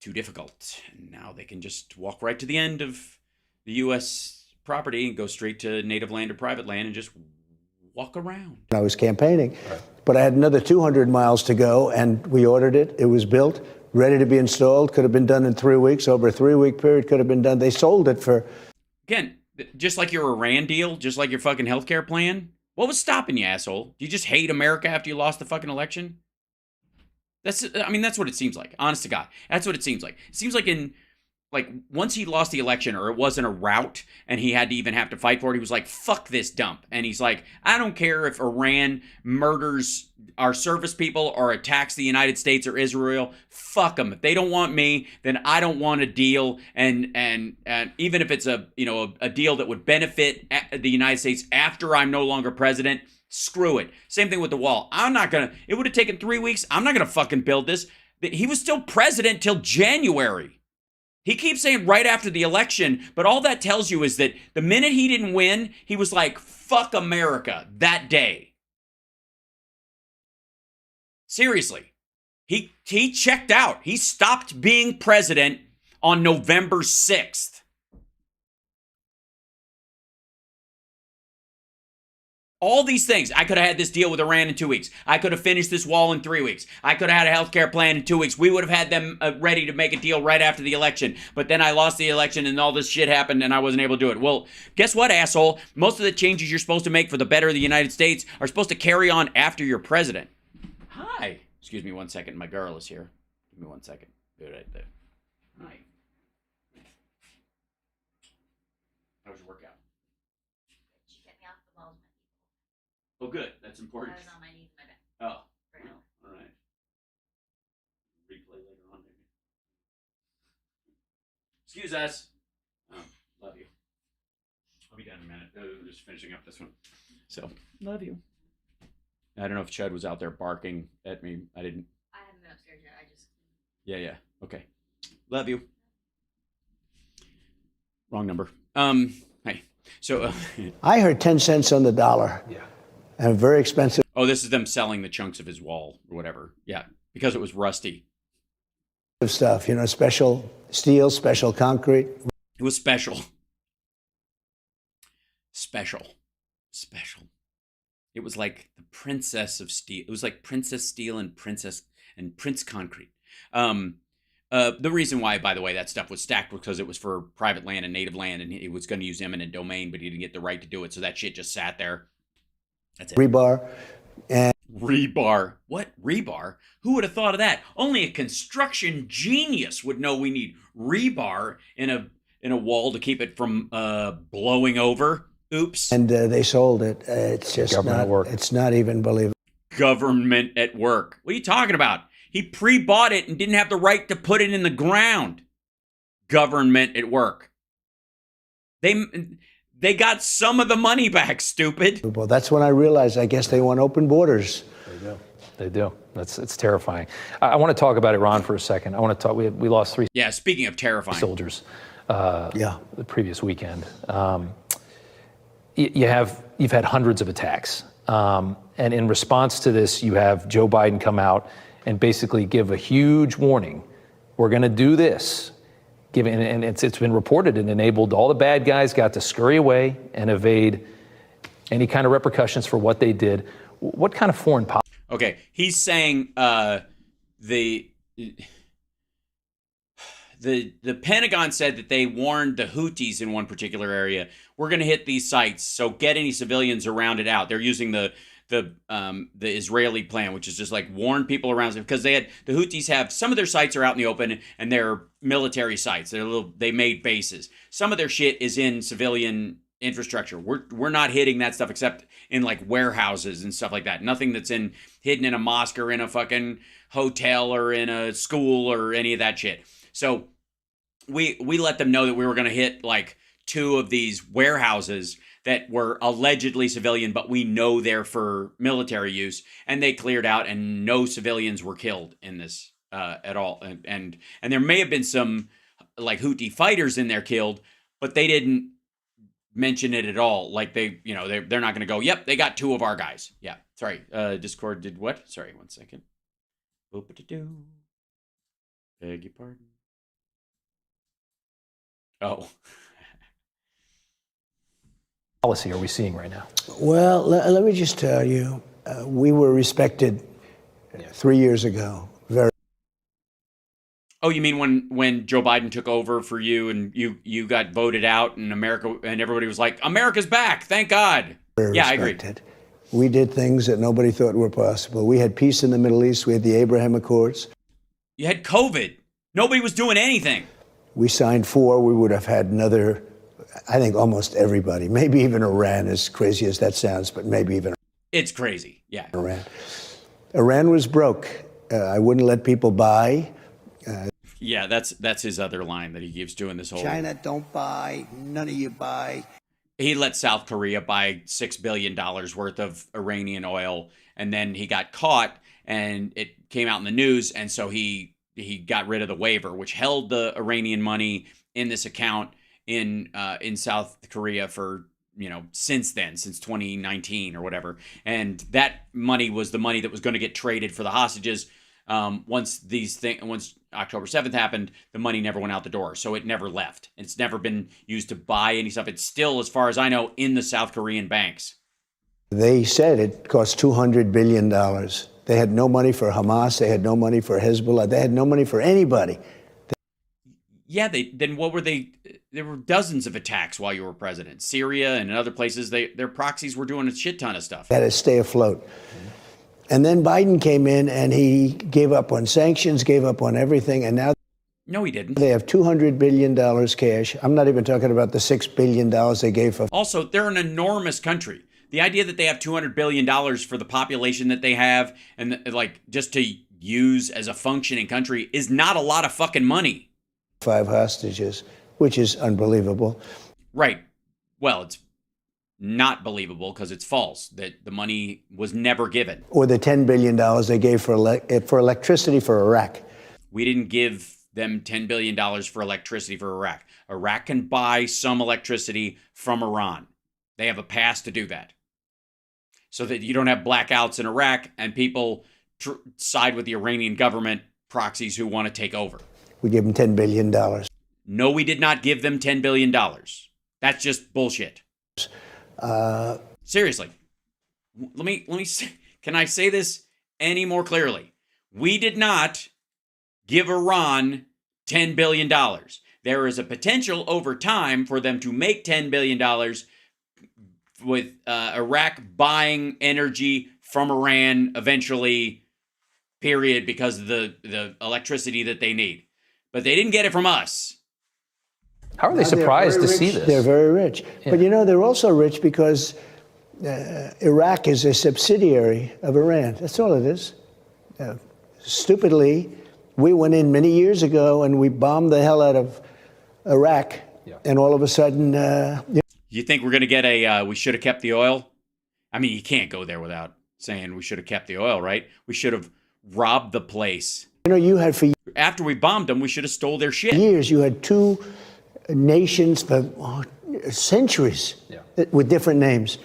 too difficult. And now they can just walk right to the end of the U.S. property and go straight to native land or private land and just walk around. I was campaigning, but I had another 200 miles to go, and we ordered it. It was built, ready to be installed. Could have been done in 3 weeks. Over a 3-week period, could have been done. They sold it for... Again, just like your Iran deal, just like your fucking healthcare plan. What was stopping you, asshole? Do you just hate America after you lost the fucking election? That's what it seems like. Honest to God. That's what it seems like. It seems like once he lost the election, or it wasn't a rout and he had to even have to fight for it, he was like, fuck this dump. And he's like, I don't care if Iran murders our service people or attacks the United States or Israel. Fuck them. If they don't want me, then I don't want a deal. And even if it's a deal that would benefit the United States after I'm no longer president, screw it. Same thing with the wall. It would have taken 3 weeks. I'm not going to fucking build this. He was still president till January. He keeps saying right after the election, but all that tells you is that the minute he didn't win, he was like, fuck America that day. Seriously. He checked out. He stopped being president on November 6th. All these things. I could have had this deal with Iran in 2 weeks. I could have finished this wall in 3 weeks. I could have had a healthcare plan in 2 weeks. We would have had them ready to make a deal right after the election. But then I lost the election and all this shit happened and I wasn't able to do it. Well, guess what, asshole? Most of the changes you're supposed to make for the better of the United States are supposed to carry on after you're president. Hi. Excuse me 1 second. My girl is here. Give me 1 second. Do it right there. Hi. How was your workout? She kept me off the balls. Oh, good. That's important. I was on my knees in my bed. Oh. All right. Replay later on, maybe. Excuse us. Love you. I'll be done in a minute. We're just finishing up this one. So, love you. I don't know if Chud was out there barking at me. I haven't been upstairs yet. Yeah. Okay. Love you. Wrong number. Hey. So. I heard 10 cents on the dollar. Yeah. And very expensive. Oh, this is them selling the chunks of his wall or whatever. Yeah, because it was rusty. Stuff, special steel, special concrete. It was special. It was like the princess of steel. It was like Princess Steel and Prince Concrete. The reason why, by the way, that stuff was stacked was because it was for private land and native land, and he was going to use eminent domain, but he didn't get the right to do it, so that shit just sat there. That's it. Rebar. And rebar. What? Rebar? Who would have thought of that? Only a construction genius would know we need rebar in a wall to keep it from blowing over. Oops. And they sold it. It's just Government at work. It's not even believable. Government at work. What are you talking about? He pre-bought it and didn't have the right to put it in the ground. Government at work. They got some of the money back, stupid. Well, that's when I realized, I guess they want open borders. They do. It's terrifying. I want to talk about Iran for a second. I want to talk. We lost 3. Yeah. Speaking of terrifying soldiers. The previous weekend. You've had hundreds of attacks, and in response to this, you have Joe Biden come out and basically give a huge warning. We're going to do this. And it's been reported it enabled all the bad guys got to scurry away and evade any kind of repercussions for what they did. What kind of foreign policy? Okay, he's saying the Pentagon said that they warned the Houthis in one particular area, we're going to hit these sites, so get any civilians around it out. They're using the Israeli plan, which is just like warn people around, because the Houthis have some of their sites are out in the open and they're military sites. They made bases. Some of their shit is in civilian infrastructure. We're not hitting that stuff except in like warehouses and stuff like that. Nothing that's hidden in a mosque or in a fucking hotel or in a school or any of that shit. So we let them know that we were going to hit like 2 of these warehouses that were allegedly civilian, but we know they're for military use, and they cleared out, and no civilians were killed in this at all. And there may have been some like Houthi fighters in there killed, but they didn't mention it at all. Like they're not going to go, yep, they got 2 of our guys. Yeah, sorry. Discord did what? Sorry, 1 second. Boop-a-doo. Beg your pardon. Oh. Policy are we seeing right now? Well, let me just tell you, we were respected 3 years ago. Very. Oh, you mean when Joe Biden took over for you and you got voted out and America and everybody was like, America's back, thank God. Yeah, respected. I agree. We did things that nobody thought were possible. We had peace in the Middle East. We had the Abraham Accords. You had COVID. Nobody was doing anything. We signed 4. We would have had another, I think almost everybody, maybe even Iran, as crazy as that sounds, but maybe even It's crazy. Yeah. Iran was broke. I wouldn't let people buy. Yeah, that's his other line that he keeps doing this whole. China, don't buy. None of you buy. He let South Korea buy $6 billion worth of Iranian oil, and then he got caught, and it came out in the news, and so he got rid of the waiver, which held the Iranian money in this account in South Korea for, since then, since 2019 or whatever. And that money was the money that was going to get traded for the hostages. Once October 7th happened, the money never went out the door. So it never left. It's never been used to buy any stuff. It's still, as far as I know, in the South Korean banks. They said it cost $200 billion. They had no money for Hamas. They had no money for Hezbollah. They had no money for anybody. Yeah, then what were they? There were dozens of attacks while you were president. Syria and other places, their proxies were doing a shit ton of stuff. They had to stay afloat. And then Biden came in and he gave up on sanctions, gave up on everything, and now no, he didn't. They have $200 billion cash. I'm not even talking about the $6 billion they gave for. Also, they're an enormous country. The idea that they have $200 billion for the population that they have and just to use as a functioning country is not a lot of fucking money. 5 hostages, which is unbelievable. Right. Well, it's not believable because it's false that the money was never given. Or the $10 billion they gave for electricity for Iraq. We didn't give them $10 billion for electricity for Iraq. Iraq can buy some electricity from Iran. They have a pass to do that. So that you don't have blackouts in Iraq and people side with the Iranian government proxies who want to take over. We gave them $10 billion. No, we did not give them $10 billion. That's just bullshit. Seriously. Let me say, can I say this any more clearly? We did not give Iran $10 billion. There is a potential over time for them to make $10 billion with Iraq buying energy from Iran eventually, period, because of the electricity that they need. But they didn't get it from us. How are they surprised to see this? They're very rich. Yeah. But they're also rich because Iraq is a subsidiary of Iran. That's all it is. Stupidly, we went in many years ago and we bombed the hell out of Iraq. Yeah. And all of a sudden... You think we're going to get we should have kept the oil? I mean, you can't go there without saying we should have kept the oil, right? We should have robbed the place. You had for... After we bombed them, we should have stole their shit. Years, you had 2 nations for centuries with different names.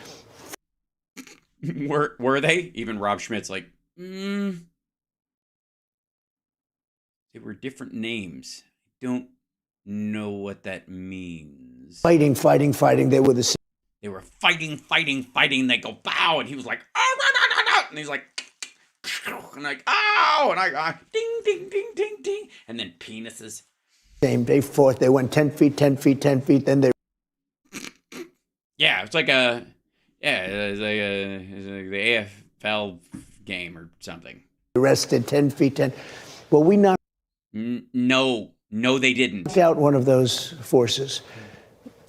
Were they? Even Rob Schmidt's like, they were different names. Don't know what that means. Fighting. They were the same. They were fighting. They go, bow. And he was like, oh, no. And he's like, and like, oh. And I ding, ding, ding, ding, ding. And then penises. They fought. They went 10 feet. Then they. Yeah, it's like the AFL game or something. Arrested 10 feet. Well, we knocked. No, they didn't. Knocked out one of those forces,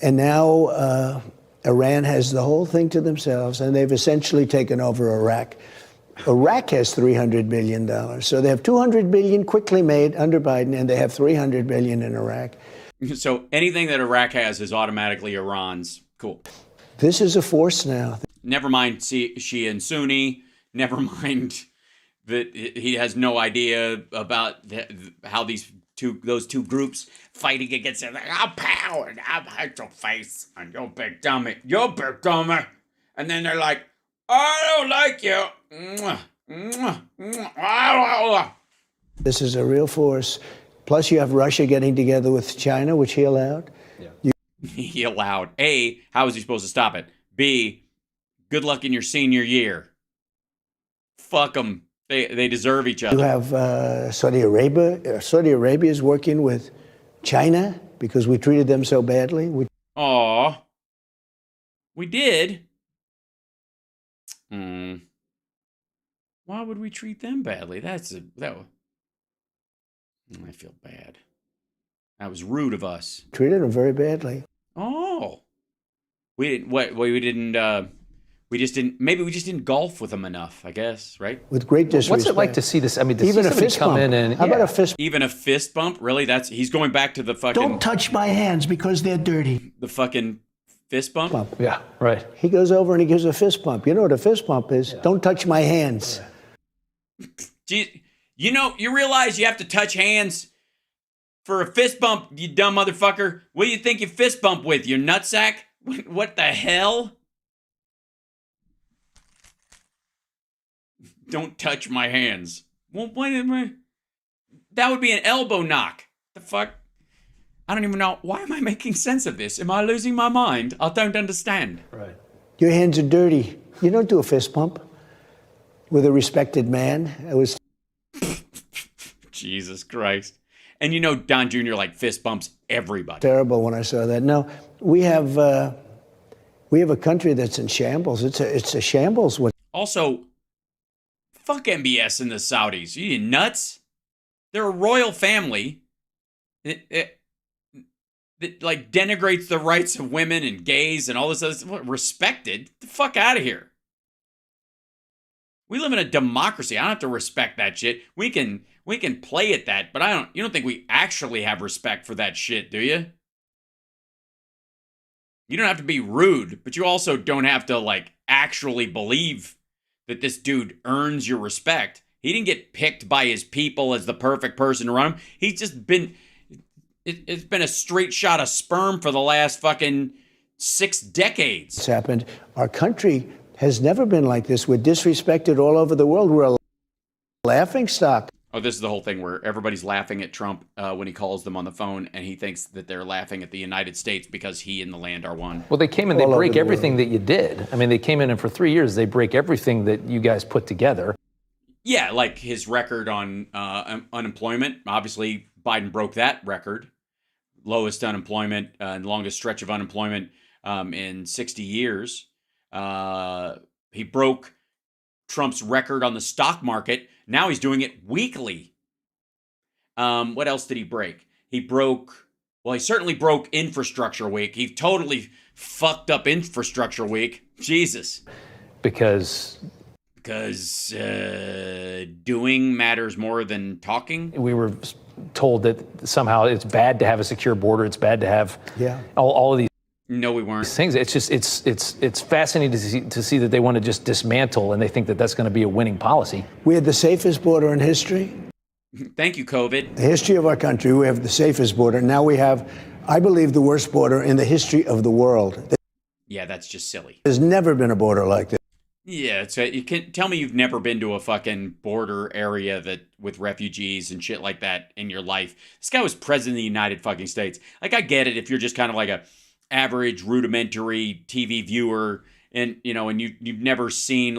and now Iran has the whole thing to themselves, and they've essentially taken over Iraq. Iraq has $300 billion. So they have $200 billion quickly made under Biden, and they have $300 billion in Iraq. So anything that Iraq has is automatically Iran's. Cool. This is a force now. Never mind Shia and Sunni. Never mind that he has no idea about how those two groups fighting against it. Like, I'll pow and I'll hit your face and you're big dummy. You're big dummy. And then they're like, I don't like you. This is a real force. Plus, you have Russia getting together with China, which he allowed. He allowed. A, how is he supposed to stop it? B, good luck in your senior year. Fuck them. They deserve each other. You have Saudi Arabia. Saudi Arabia is working with China because we treated them so badly. Aw. We did? Why would we treat them badly? I feel bad. That was rude of us. Treated them very badly. Oh. We didn't, we just didn't golf with them enough, I guess, right? With great disrespect. What's it like to see this? I mean, to even see a somebody fist come bump. in and How about a fist? Even a fist bump? Really? He's going back to the fucking... Don't touch my hands because they're dirty. The fucking fist bump? Yeah, right. He goes over and he gives a fist bump. You know what a fist bump is? Yeah. Don't touch my hands. Gee, you realize you have to touch hands for a fist bump, you dumb motherfucker. What do you think you fist bump with, your nutsack? What the hell? Don't touch my hands. Well, that would be an elbow knock. The fuck? I don't even know. Why am I making sense of this? Am I losing my mind? I don't understand. Right. Your hands are dirty. You don't do a fist bump with a respected man. It was... Jesus Christ. And Don Jr. fist bumps everybody. Terrible when I saw that. No, we have a country that's in shambles. It's a shambles. Also, fuck MBS and the Saudis. You nuts? They're a royal family that denigrates the rights of women and gays and all this other stuff. Respected? Get the fuck out of here. We live in a democracy. I don't have to respect that shit. We can play at that, but you don't think we actually have respect for that shit, do you? You don't have to be rude, but you also don't have to actually believe that this dude earns your respect. He didn't get picked by his people as the perfect person to run him. He's just been, it's been a straight shot of sperm for the last fucking 6 decades. It's happened. Our country has never been like this. We're disrespected all over the world. We're a laughing stock. Oh, this is the whole thing where everybody's laughing at Trump when he calls them on the phone, and he thinks that they're laughing at the United States because he and the land are one. Well, they came in, they break everything that you did. I mean, they came in and for 3 years, they break everything that you guys put together. Yeah, like his record on unemployment. Obviously, Biden broke that record. Lowest unemployment and longest stretch of unemployment in 60 years. He broke Trump's record on the stock market. Now he's doing it weekly. What else did he break? He certainly broke Infrastructure Week. He totally fucked up Infrastructure Week. Jesus. Because doing matters more than talking? We were told that somehow it's bad to have a secure border. It's bad to have all of these. No, we weren't. Things. It's just it's fascinating to see that they want to just dismantle, and they think that that's going to be a winning policy. We had the safest border in history. Thank you, COVID. The history of our country, we have the safest border. Now we have, I believe, the worst border in the history of the world. Yeah, that's just silly. There's never been a border like this. Yeah, so you can tell me you've never been to a fucking border area with refugees and shit like that in your life. This guy was president of the United fucking States. I get it if you're just kind of like a average rudimentary TV viewer and you've never seen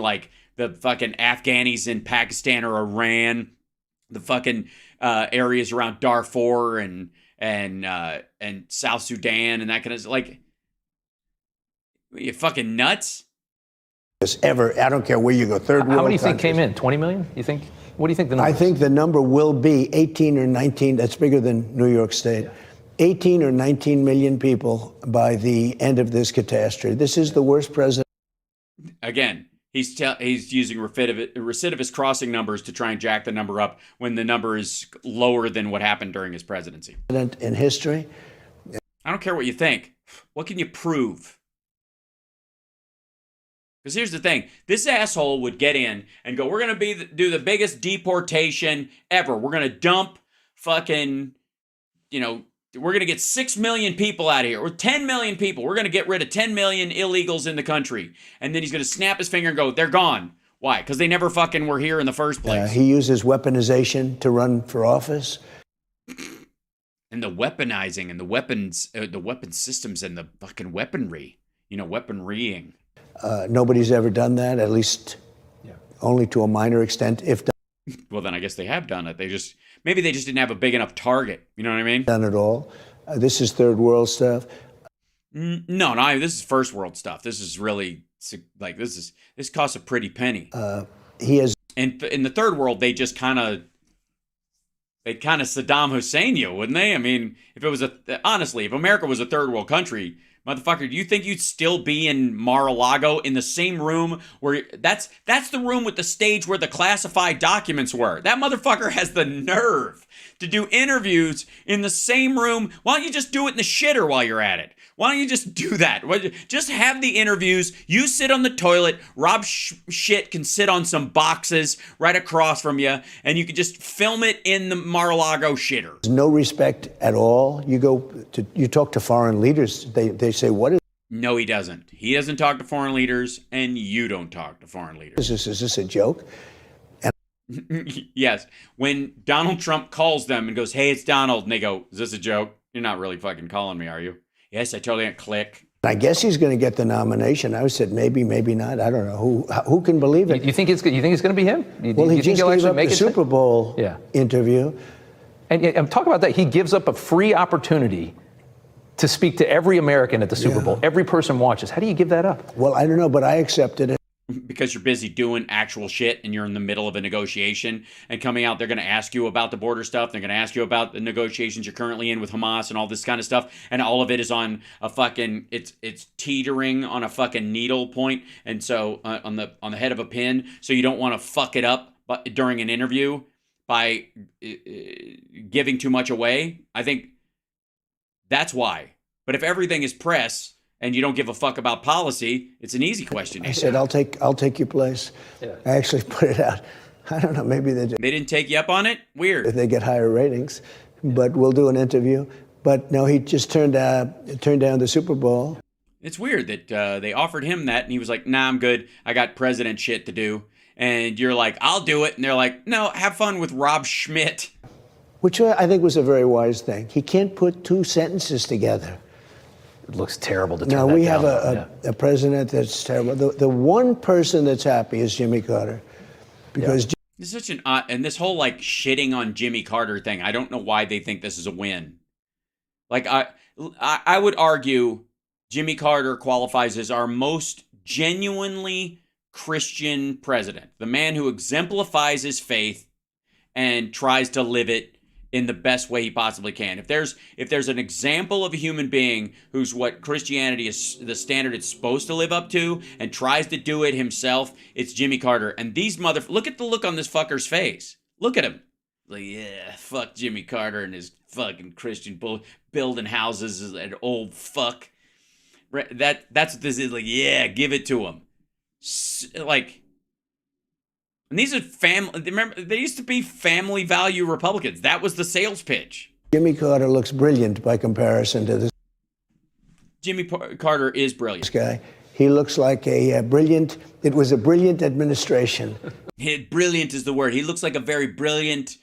the fucking Afghanis in Pakistan or Iran, the fucking areas around Darfur and South Sudan and that kind of you fucking nuts. Ever, I don't care where you go. Third world. How many do you think countries. came in? 20 million? You think? What do you think the number? I think the number will be 18 or 19. That's bigger than New York State. 18 or 19 million people by the end of this catastrophe. This is the worst president. Again, he's using recidivist crossing numbers to try and jack the number up when the number is lower than what happened during his presidency. In history. I don't care what you think. What can you prove? Because here's the thing. This asshole would get in and go, we're going to do the biggest deportation ever. We're going to dump fucking, we're going to get 6 million people out of here, or 10 million people. We're going to get rid of 10 million illegals in the country. And then he's going to snap his finger and go, they're gone. Why? Because they never fucking were here in the first place. He uses weaponization to run for office. And the weaponizing and the weapons, the weapon systems and the fucking weaponry, weaponrying. Nobody's ever done that, at least only to a minor extent, if done. Well, then I guess they have done it. Maybe they just didn't have a big enough target. You know what I mean? Done it all. This is third world stuff. No, this is first world stuff. This is really like this costs a pretty penny. He has, and in the third world, they'd kind of Saddam Hussein you, wouldn't they? I mean, if America was a third world country, motherfucker, do you think you'd still be in Mar-a-Lago in the same room where that's the room with the stage where the classified documents were? That motherfucker has the nerve to do interviews in the same room. Why don't you just do it in the shitter while you're at it? Why don't you just do that? Just have the interviews. You sit on the toilet. Rob Shit can sit on some boxes right across from you, and you can just film it in the Mar-a-Lago shitter. No respect at all. You talk to foreign leaders. They say, "What is?" No, he doesn't. He doesn't talk to foreign leaders, and you don't talk to foreign leaders. Is this a joke? Yes. When Donald Trump calls them and goes, "Hey, it's Donald," and they go, "Is this a joke? You're not really fucking calling me, are you?" Yes, I totally click. I guess he's going to get the nomination. I said maybe, maybe not. I don't know. Who can believe it? You think it's going to be him? Well, he just gave up the Super Bowl interview. And talk about that. He gives up a free opportunity to speak to every American at the Super Bowl. Every person watches. How do you give that up? Well, I don't know, but I accepted it. Because you're busy doing actual shit and you're in the middle of a negotiation and coming out, they're going to ask you about the border stuff. They're going to ask you about the negotiations you're currently in with Hamas and all this kind of stuff. And all of it is on a fucking, it's teetering on a fucking needle point. And so on the head of a pin. So you don't want to fuck it up during an interview by giving too much away. I think that's why. But if everything is press and you don't give a fuck about policy, it's an easy question. I said, I'll take your place. Yeah. I actually put it out. I don't know, maybe they didn't take you up on it? Weird. They get higher ratings, but we'll do an interview. But no, he just turned down the Super Bowl. It's weird that they offered him that, and he was like, "Nah, I'm good. I got president shit to do." And you're like, "I'll do it." And they're like, "No, have fun with Rob Schmidt." Which I think was a very wise thing. He can't put two sentences together. It looks terrible to turn No, that we down. have a president that's terrible. The one person that's happy is Jimmy Carter. Because This is such an odd, and this whole like shitting on Jimmy Carter thing, I don't know why they think this is a win. Like I would argue Jimmy Carter qualifies as our most genuinely Christian president. The man who exemplifies his faith and tries to live it in the best way he possibly can. If there's an example of a human being who's what Christianity is, the standard it's supposed to live up to, and tries to do it himself, it's Jimmy Carter. And these look at the look on this fucker's face. Look at him. Like, yeah, fuck Jimmy Carter and his fucking Christian building houses, an old fuck. That's what this is. Like, yeah, give it to him. Like, and these are remember, they used to be family value Republicans. That was the sales pitch. Jimmy Carter looks brilliant by comparison to this. Jimmy Carter is brilliant. This guy. He looks like it was a brilliant administration. Brilliant is the word. He looks like a very brilliant.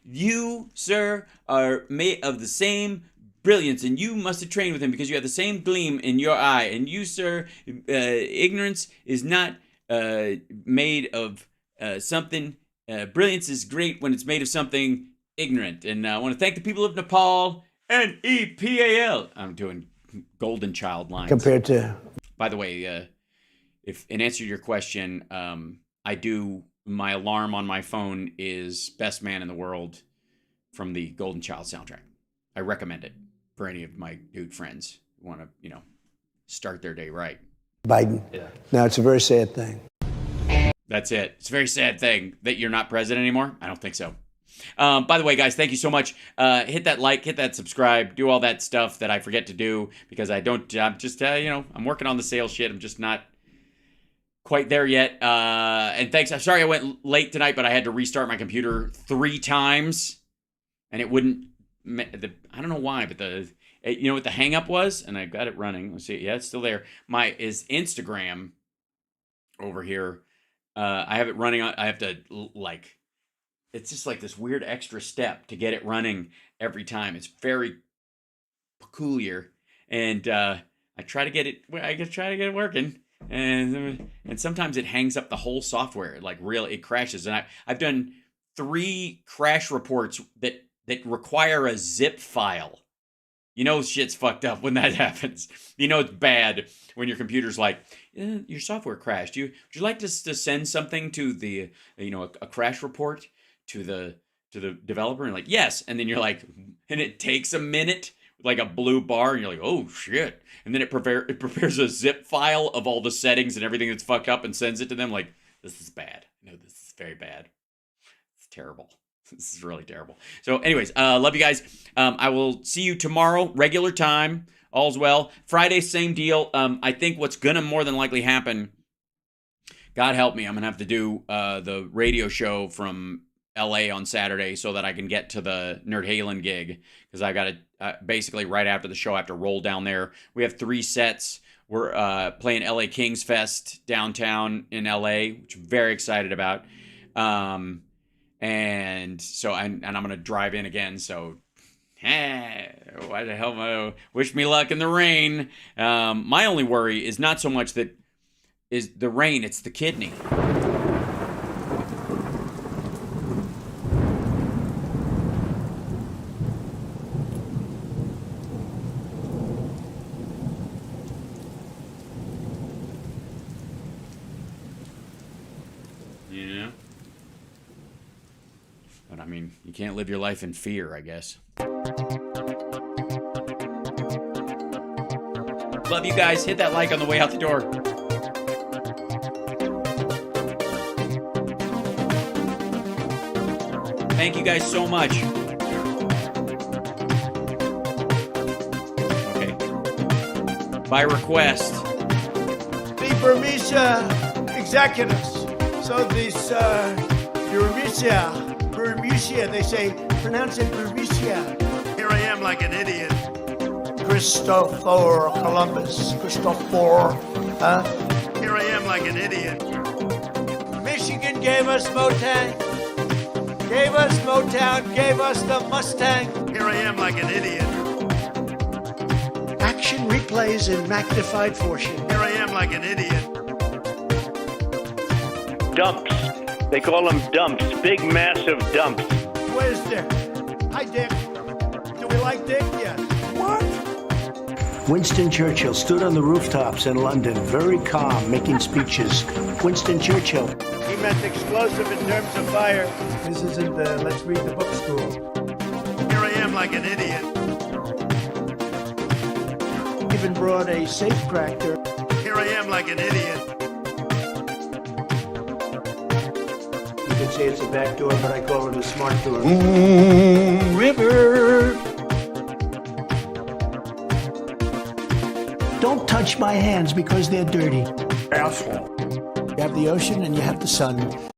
You, sir, are made of the same brilliance, and you must have trained with him because you have the same gleam in your eye. And you, sir, ignorance is not made of something. Brilliance is great when it's made of something ignorant. And I want to thank the people of Nepal. Nepal. I'm doing golden child lines. Compared to. By the way, if in answer to your question, my alarm on my phone is Best Man in the World from the Golden Child soundtrack. I recommend it for any of my dude friends who want to, start their day right. Biden. Yeah. Now, it's a very sad thing. That's it. It's a very sad thing that you're not president anymore. I don't think so. By the way, guys, thank you so much. Hit that like, hit that subscribe, do all that stuff that I forget to do because I'm just, I'm working on the sales shit. I'm just not quite there yet. And thanks. I'm sorry I went late tonight, but I had to restart my computer 3 times and it wouldn't, I don't know why, but you know what the hang up was? And I got it running. Let's see. Yeah, it's still there. Is Instagram over here. I have it running on, I have to it's just like this weird extra step to get it running every time. It's very peculiar, and I try to get it working, and sometimes it hangs up the whole software. Like really, it crashes. And I've done 3 crash reports that require a zip file. You know shit's fucked up when that happens. You know it's bad when your computer's like, your software crashed. Would you like to send something to the, a crash report to the developer? And like, yes. And then you're like, and it takes a minute, like a blue bar, and you're like, oh shit. And then it prepares a zip file of all the settings and everything that's fucked up and sends it to them. Like, this is bad. No, this is very bad. It's terrible. This is really terrible. So anyways, love you guys. I will see you tomorrow, regular time. All's well. Friday, same deal. I think what's going to more than likely happen, God help me, I'm going to have to do the radio show from LA on Saturday so that I can get to the Nerd Halen gig, because I got to basically right after the show I have to roll down there. We have 3 sets. We're playing LA Kings Fest downtown in LA, which I'm very excited about. And so I'm going to drive in again. So, why the hell? Wish me luck in the rain. My only worry is not so much that is the rain, it's the kidney. Yeah. But I mean, you can't live your life in fear, I guess. Love you guys. Hit that like on the way out the door. Thank you guys so much. Okay. By request. The Burmese executives. So this Burmese, they say, pronounce it Burmese. Here I am like an idiot. Christopher Columbus. Christopher. Here I am like an idiot. Michigan gave us Motown. Gave us Motown. Gave us the Mustang. Here I am like an idiot. Action replays in magnified fortune. Here I am like an idiot. Dumps. They call them dumps. Big, massive dumps. Where's Dick? Hi, Dick. Do we like Dick? Yes. What? Winston Churchill stood on the rooftops in London, very calm, making speeches. Winston Churchill. He meant explosive in terms of fire. This isn't the let's read the book school. Here I am like an idiot. Even brought a safecracker. Here I am like an idiot. You could say it's a back door, but I call it a smart door. River. Don't touch my hands because they're dirty. Asshole. You have the ocean and you have the sun.